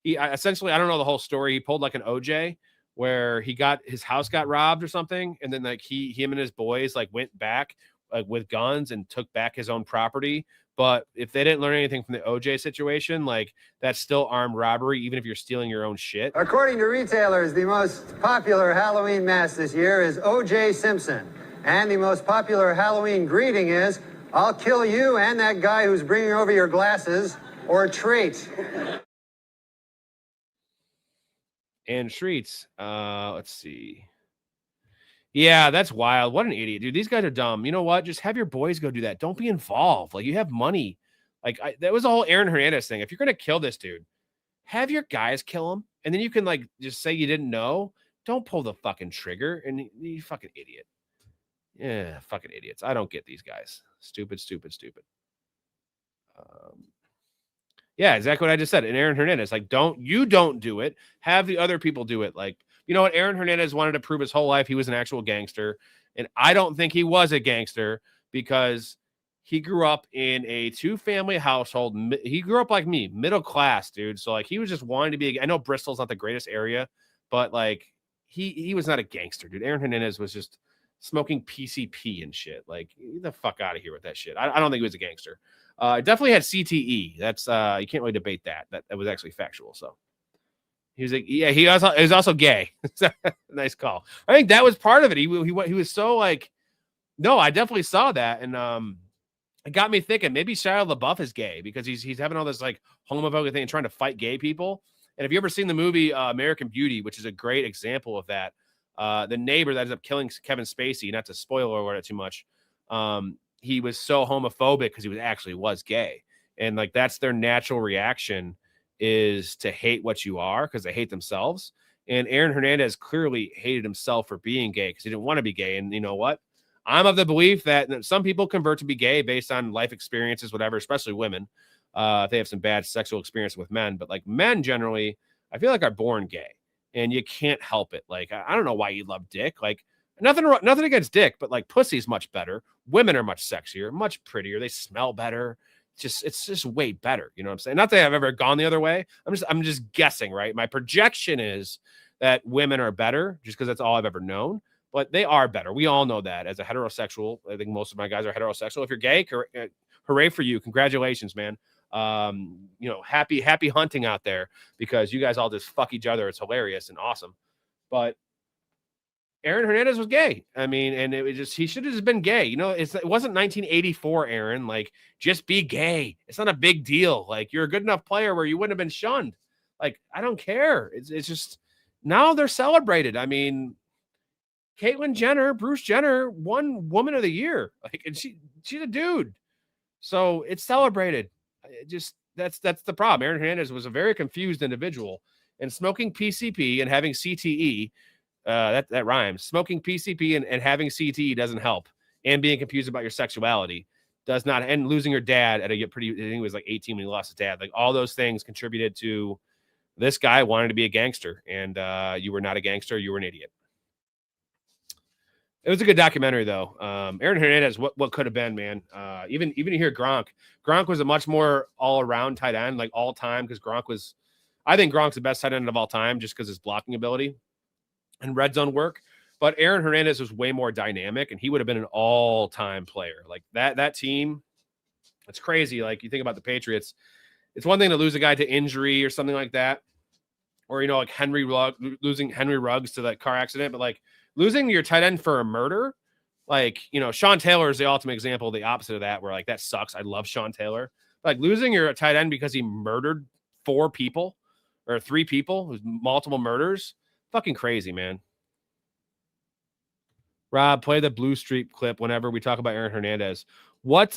essentially, I don't know the whole story. He pulled like an OJ where his house got robbed or something. And then like him and his boys like went back with guns and took back his own property. But if they didn't learn anything from the OJ situation, like that's still armed robbery, even if you're stealing your own shit. According to retailers, the most popular Halloween mask this year is O.J. Simpson. And the most popular Halloween greeting is, I'll kill you and that guy who's bringing over your glasses, or treat. And Streets, let's see. Yeah, that's wild. What an idiot, dude. These guys are dumb. You know what? Just have your boys go do that. Don't be involved. Like, you have money. Like that was the whole Aaron Hernandez thing. If you're going to kill this dude, have your guys kill him. And then you can like just say you didn't know. Don't pull the fucking trigger. And you fucking idiot. Yeah, fucking idiots. I don't get these guys. Stupid. Yeah, exactly what I just said. And Aaron Hernandez, like, don't do it. Have the other people do it. Like, you know what? Aaron Hernandez wanted to prove his whole life he was an actual gangster. And I don't think he was a gangster because he grew up in a 2-family household. He grew up like me, middle class, dude. So, like, he was just wanting to be I know Bristol's not the greatest area, but, like, he was not a gangster, dude. Aaron Hernandez was just smoking PCP and shit. Like, get the fuck out of here with that shit. I don't think he was a gangster. Definitely had CTE. That's you can't really debate that. That was actually factual. So he was like, yeah, he was also gay. Nice call. I think that was part of it. He was so like, no, I definitely saw that, and it got me thinking maybe Shia LaBeouf is gay because he's having all this like homophobic thing and trying to fight gay people. And if you ever seen the movie American Beauty, which is a great example of that, the neighbor that ends up killing Kevin Spacey, not to spoil alert it too much, he was so homophobic because he was gay. And like, that's their natural reaction is to hate what you are because they hate themselves. And Aaron Hernandez clearly hated himself for being gay because he didn't want to be gay. And you know what? I'm of the belief that some people convert to be gay based on life experiences, whatever, especially women. If they have some bad sexual experience with men, but like men generally, I feel like are born gay and you can't help it. Like, I don't know why you love dick. Like, nothing against dick, but like pussy's much better. Women are much sexier, much prettier. They smell better. It's just way better. You know what I'm saying? Not that I've ever gone the other way. I'm just guessing, right? My projection is that women are better just because that's all I've ever known, but they are better. We all know that as a heterosexual. I think most of my guys are heterosexual. If you're gay, hooray for you. Congratulations, man. You know, happy hunting out there because you guys all just fuck each other. It's hilarious and awesome. But Aaron Hernandez was gay. I mean, and he should have just been gay. You know, it wasn't 1984, Aaron. Like, just be gay. It's not a big deal. Like, you're a good enough player where you wouldn't have been shunned. Like, I don't care. It's just now they're celebrated. I mean, Caitlyn Jenner, Bruce Jenner won Woman of the Year. Like, and she's a dude. So it's celebrated. That's the problem. Aaron Hernandez was a very confused individual, and smoking PCP and having CTE, that rhymes. Smoking PCP and having CTE doesn't help, and being confused about your sexuality does not. And losing your dad at I think it was like 18 when he lost his dad. Like, all those things contributed to this guy wanting to be a gangster, and you were not a gangster. You were an idiot. It was a good documentary, though. Aaron Hernandez, what could have been, man. Even you hear Gronk. Gronk was a much more all-around tight end, like all-time, because I think Gronk's the best tight end of all time just because his blocking ability and red zone work. But Aaron Hernandez was way more dynamic, and he would have been an all-time player. Like, that team, it's crazy. Like, you think about the Patriots, it's one thing to lose a guy to injury or something like that, or, you know, like losing Henry Ruggs to that car accident, but, like, losing your tight end for a murder, like, you know, Sean Taylor is the ultimate example, the opposite of that, where, like, that sucks. I love Sean Taylor. Like, losing your tight end because he murdered 4 people or 3 people with multiple murders, fucking crazy, man. Rob, play the Blue Streak clip whenever we talk about Aaron Hernandez. What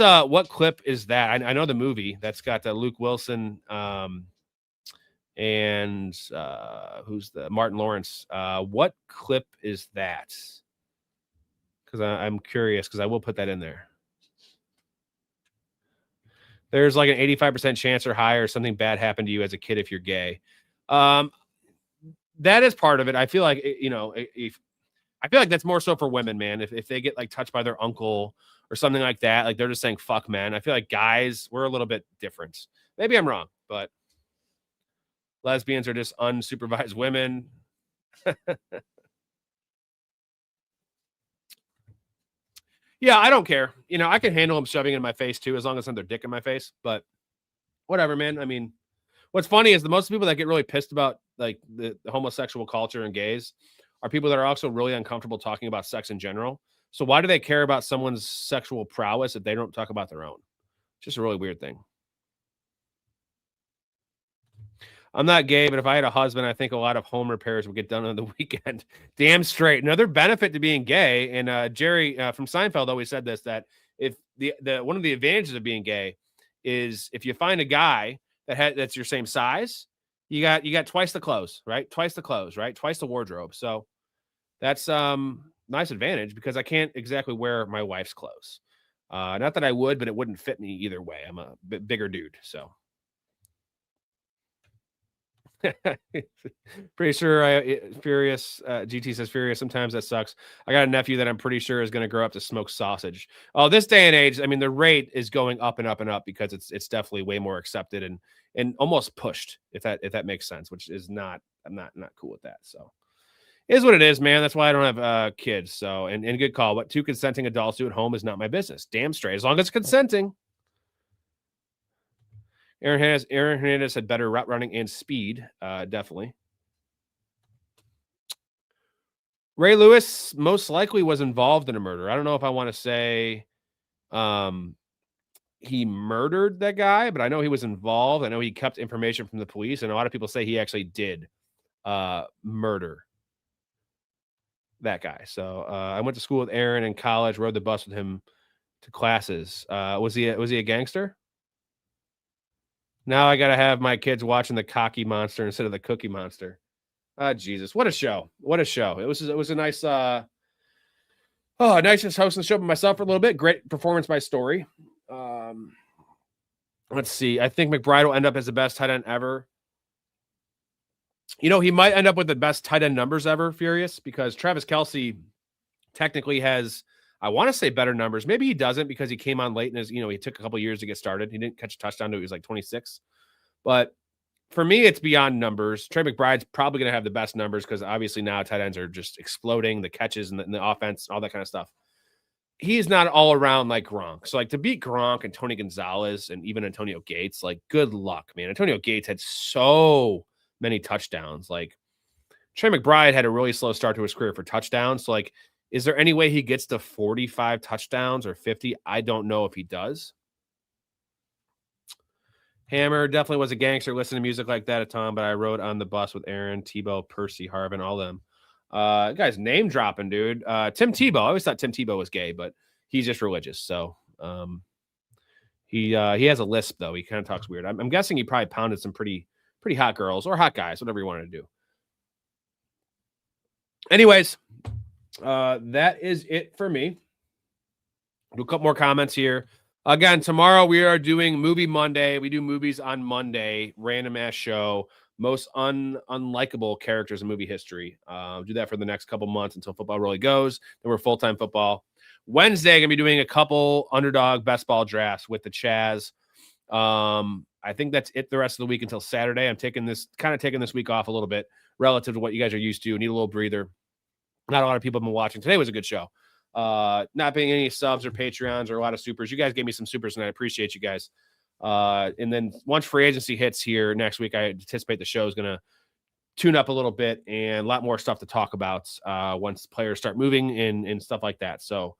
clip is that? I know the movie that's got Luke Wilson and who's the Martin Lawrence. What clip is that? Because I'm curious, because I will put that in there. There's like an 85% chance or higher something bad happened to you as a kid if you're gay. That is part of it. I feel like, you know, I feel like that's more so for women, man. If they get like touched by their uncle or something like that, like they're just saying fuck men. I feel like guys, we're a little bit different. Maybe I'm wrong, but lesbians are just unsupervised women. Yeah, I don't care. You know, I can handle them shoving it in my face too, as long as it's not their dick in my face. But whatever, man. I mean, what's funny is the most people that get really pissed about like the homosexual culture and gays are people that are also really uncomfortable talking about sex in general. So why do they care about someone's sexual prowess if they don't talk about their own? It's just a really weird thing. I'm not gay, but if I had a husband, I think a lot of home repairs would get done on the weekend. Damn straight. Another benefit to being gay, and Jerry from Seinfeld always said this, that if the one of the advantages of being gay is if you find a guy that's your same size, you got twice the clothes, right? Twice the clothes, right? Twice the wardrobe. So that's nice advantage because I can't exactly wear my wife's clothes. Not that I would, but it wouldn't fit me either way. I'm a bit bigger dude, so. Pretty sure Furious GT says Furious. Sometimes that sucks. I got a nephew that I'm pretty sure is going to grow up to smoke sausage. Oh, this day and age, I mean, the rate is going up and up and up because it's definitely way more accepted and almost pushed, if that makes sense, which is not, I'm not cool with that. So it is what it is, man. That's why I don't have kids. So and good call. What 2 consenting adults do at home is not my business. Damn straight. As long as it's consenting. Aaron Hernandez had better route running and speed, definitely. Ray Lewis most likely was involved in a murder. I don't know if I want to say he murdered that guy, but I know he was involved. I know he kept information from the police, and a lot of people say he actually did murder that guy. So I went to school with Aaron in college, rode the bus with him to classes. Was he a gangster? Now I got to have my kids watching the Cocky Monster instead of the Cookie Monster. Jesus, what a show. What a show. It was a nice, nice just hosting the show by myself for a little bit. Great performance by Storey. Let's see. I think McBride will end up as the best tight end ever. You know, he might end up with the best tight end numbers ever, Furious, because Travis Kelce technically has, I want to say, better numbers. Maybe he doesn't because he came on late and he took a couple years to get started. He didn't catch a touchdown until he was like 26. But for me, it's beyond numbers. Trey McBride's probably going to have the best numbers because obviously now tight ends are just exploding, the catches and the offense, all that kind of stuff. He's not all around like Gronk. So like to beat Gronk and Tony Gonzalez and even Antonio Gates, like good luck, man. Antonio Gates had so many touchdowns. Like Trey McBride had a really slow start to his career for touchdowns. So like, is there any way he gets to 45 touchdowns or 50? I don't know if he does. Hammer definitely was a gangster listening to music like that at Tom, but I rode on the bus with Aaron, Tebow, Percy, Harvin, all them. Guy's name dropping, dude. Tim Tebow. I always thought Tim Tebow was gay, but he's just religious. So he has a lisp though. He kind of talks weird. I'm guessing he probably pounded some pretty hot girls or hot guys, whatever you wanted to do. Anyways, that is it for me. Do a couple more comments here. Again, tomorrow we are doing Movie Monday. We do movies on Monday, random ass show, most unlikable characters in movie history. Do that for the next couple months until football really goes. Then we're full-time football. Wednesday, I'm going to be doing a couple underdog best ball drafts with the Chaz. I think that's it the rest of the week until Saturday. I'm taking this week off a little bit relative to what you guys are used to. Need a little breather. Not a lot of people have been watching. Today was a good show. Not being any subs or Patreons or a lot of supers. You guys gave me some supers and I appreciate you guys. And then once free agency hits here next week, I anticipate the show is going to tune up a little bit and a lot more stuff to talk about once players start moving and stuff like that. So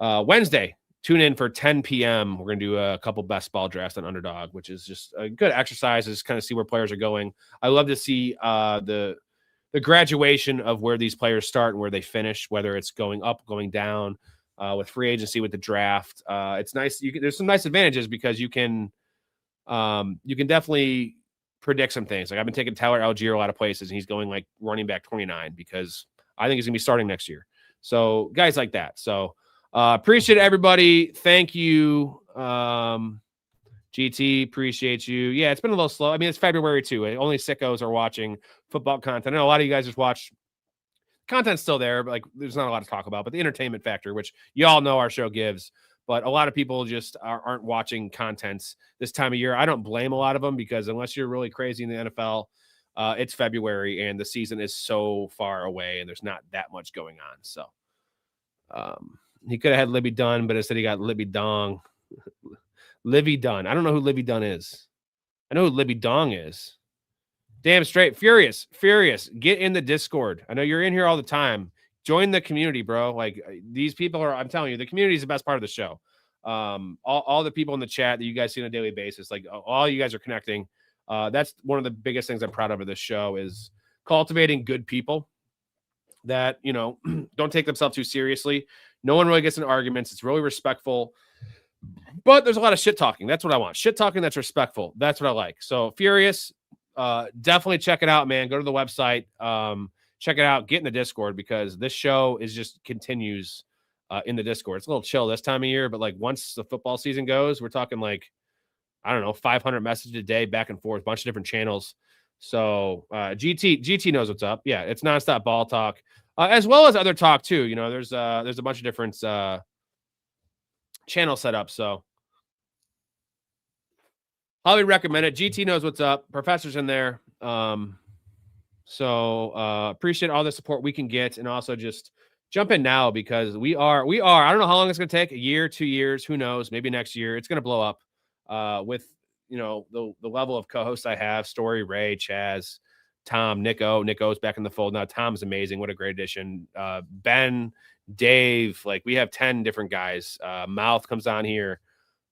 Wednesday, tune in for 10 p.m. We're going to do a couple best ball drafts on Underdog, which is just a good exercise to just kind of see where players are going. I love to see the graduation of where these players start and where they finish, whether it's going up, going down, with free agency, with the draft. It's nice. There's some nice advantages because you can definitely predict some things. Like I've been taking Tyler Algier a lot of places and he's going like running back 29 because I think he's gonna be starting next year. So guys like that. So appreciate everybody. Thank you. GT, appreciate you. Yeah, it's been a little slow. I mean, it's February too. Only sickos are watching football content. I know a lot of you guys just watch content's still there, but like there's not a lot to talk about. But the entertainment factor, which you all know our show gives, but a lot of people just aren't watching contents this time of year. I don't blame a lot of them because unless you're really crazy in the NFL, it's February and the season is so far away and there's not that much going on. So he could have had Libby Dunn, but instead he got Libby Dong. Livy Dunn. I don't know who Livy Dunn is. I know who Libby Dong is. Damn straight. Furious. Get in the Discord. I know you're in here all the time. Join the community, bro. Like these people are, I'm telling you, the community is the best part of the show. All the people in the chat that you guys see on a daily basis, like all you guys are connecting. That's one of the biggest things I'm proud of this show is cultivating good people that, don't take themselves too seriously. No one really gets in arguments. It's really respectful. But there's a lot of shit talking. That's what I want. Shit talking that's respectful. That's what I like. So Furious, definitely check it out, man. Go to the website. Check it out. Get in the Discord because this show is just continues in the Discord. It's a little chill this time of year, but like once the football season goes, we're talking like, I don't know, 500 messages a day back and forth, bunch of different channels. So GT knows what's up. Yeah, it's nonstop ball talk, as well as other talk too. You know, there's a bunch of different channel set up. So highly recommend it. GT knows what's up. Professor's in there. So appreciate all the support we can get, and also just jump in now because we are. I don't know how long it's going to take. A year, 2 years, who knows? Maybe next year it's going to blow up. With the level of co-hosts I have, Storey, Ray, Chaz, Tom, Nico's back in the fold now. Tom's amazing. What a great addition. Ben, Dave, like we have 10 different guys. Mouth comes on here.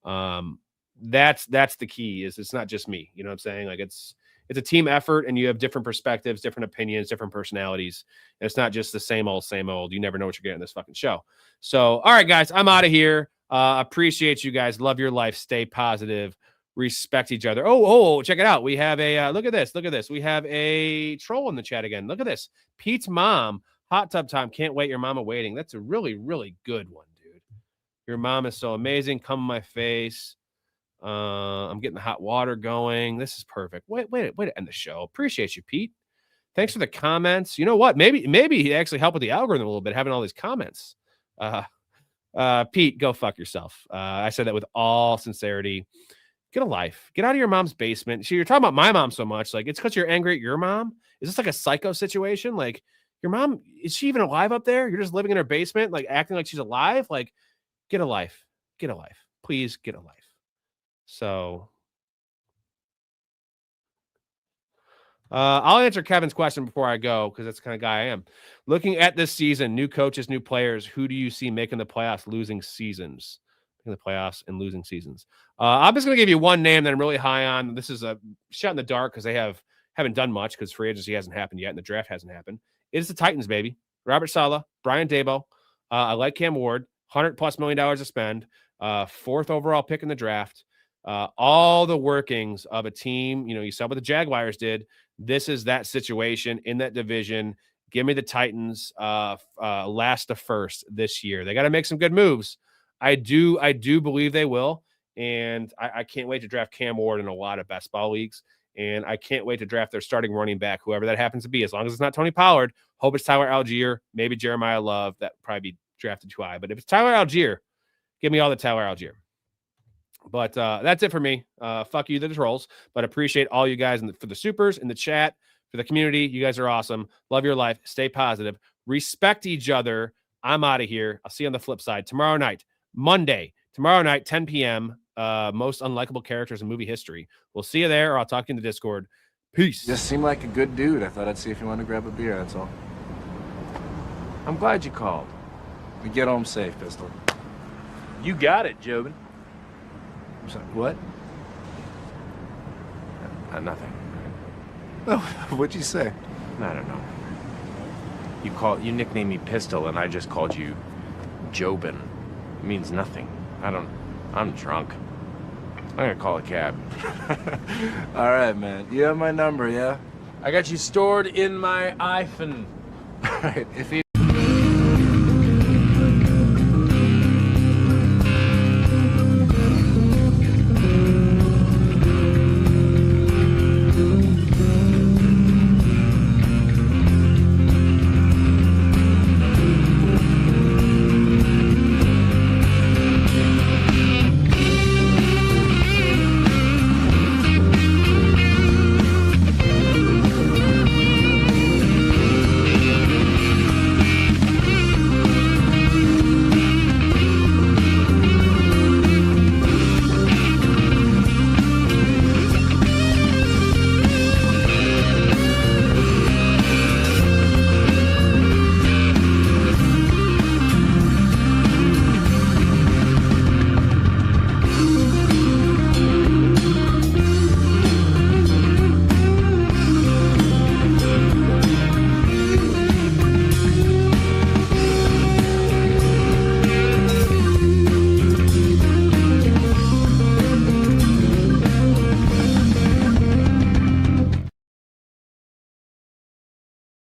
That's the key is it's not just me. You know what I'm saying? Like it's a team effort and you have different perspectives, different opinions, different personalities. And it's not just the same old. You never know what you're getting in this fucking show. So, all right, guys, I'm out of here. Appreciate you guys. Love your life. Stay positive. Respect each other. Oh, check it out. We have a look at this. We have a troll in the chat again. Look at this. Pete's mom, hot tub time. Can't wait. Your mama waiting. That's a really, really good one, dude. Your mom is so amazing. Come on my face. I'm getting the hot water going. This is perfect. Wait to end the show. Appreciate you, Pete. Thanks for the comments. You know what? Maybe he actually helped with the algorithm a little bit, having all these comments. Pete, go fuck yourself. I said that with all sincerity. Get a life. Get out of your mom's basement. See, you're talking about my mom so much. Like, it's because you're angry at your mom. Is this like a psycho situation? Like, your mom, is she even alive up there? You're just living in her basement, like acting like she's alive. Like, get a life. Get a life. Please get a life. So I'll answer Kevin's question before I go because that's the kind of guy I am. Looking at this season, new coaches, new players, who do you see making the playoffs, losing seasons? Making the playoffs and losing seasons. I'm just going to give you one name that I'm really high on. This is a shot in the dark because they haven't done much because free agency hasn't happened yet and the draft hasn't happened. It's the Titans, baby. Robert Saleh, Brian Daboll. I like Cam Ward. $100+ million to spend. 4th overall pick in the draft. All the workings of a team, you saw what the Jaguars did. This is that situation in that division. Give me the Titans last to first this year. They got to make some good moves. I do believe they will. And I can't wait to draft Cam Ward in a lot of best ball leagues. And I can't wait to draft their starting running back, whoever that happens to be, as long as it's not Tony Pollard. Hope it's Tyler Algier, maybe Jeremiah Love. That would probably be drafted too high. But if it's Tyler Algier, give me all the Tyler Algier. But that's it for me. Fuck you, the trolls. But appreciate all you guys for the supers, in the chat, for the community. You guys are awesome. Love your life. Stay positive. Respect each other. I'm out of here. I'll see you on the flip side tomorrow night. Monday, tomorrow night, 10 p.m. Most unlikable characters in movie history. We'll see you there, or I'll talk to you in the Discord. Peace. Just seemed like a good dude. I thought I'd see if you wanted to grab a beer, that's all. I'm glad you called. We get home safe, Pistol. You got it, Jobin. I'm sorry, what? Nothing. Oh, what'd you say? I don't know. You nicknamed me Pistol, and I just called you Jobin. It means nothing. I'm drunk. I'm gonna call a cab. All right, man. You have my number, yeah? I got you stored in my iPhone. All right, if he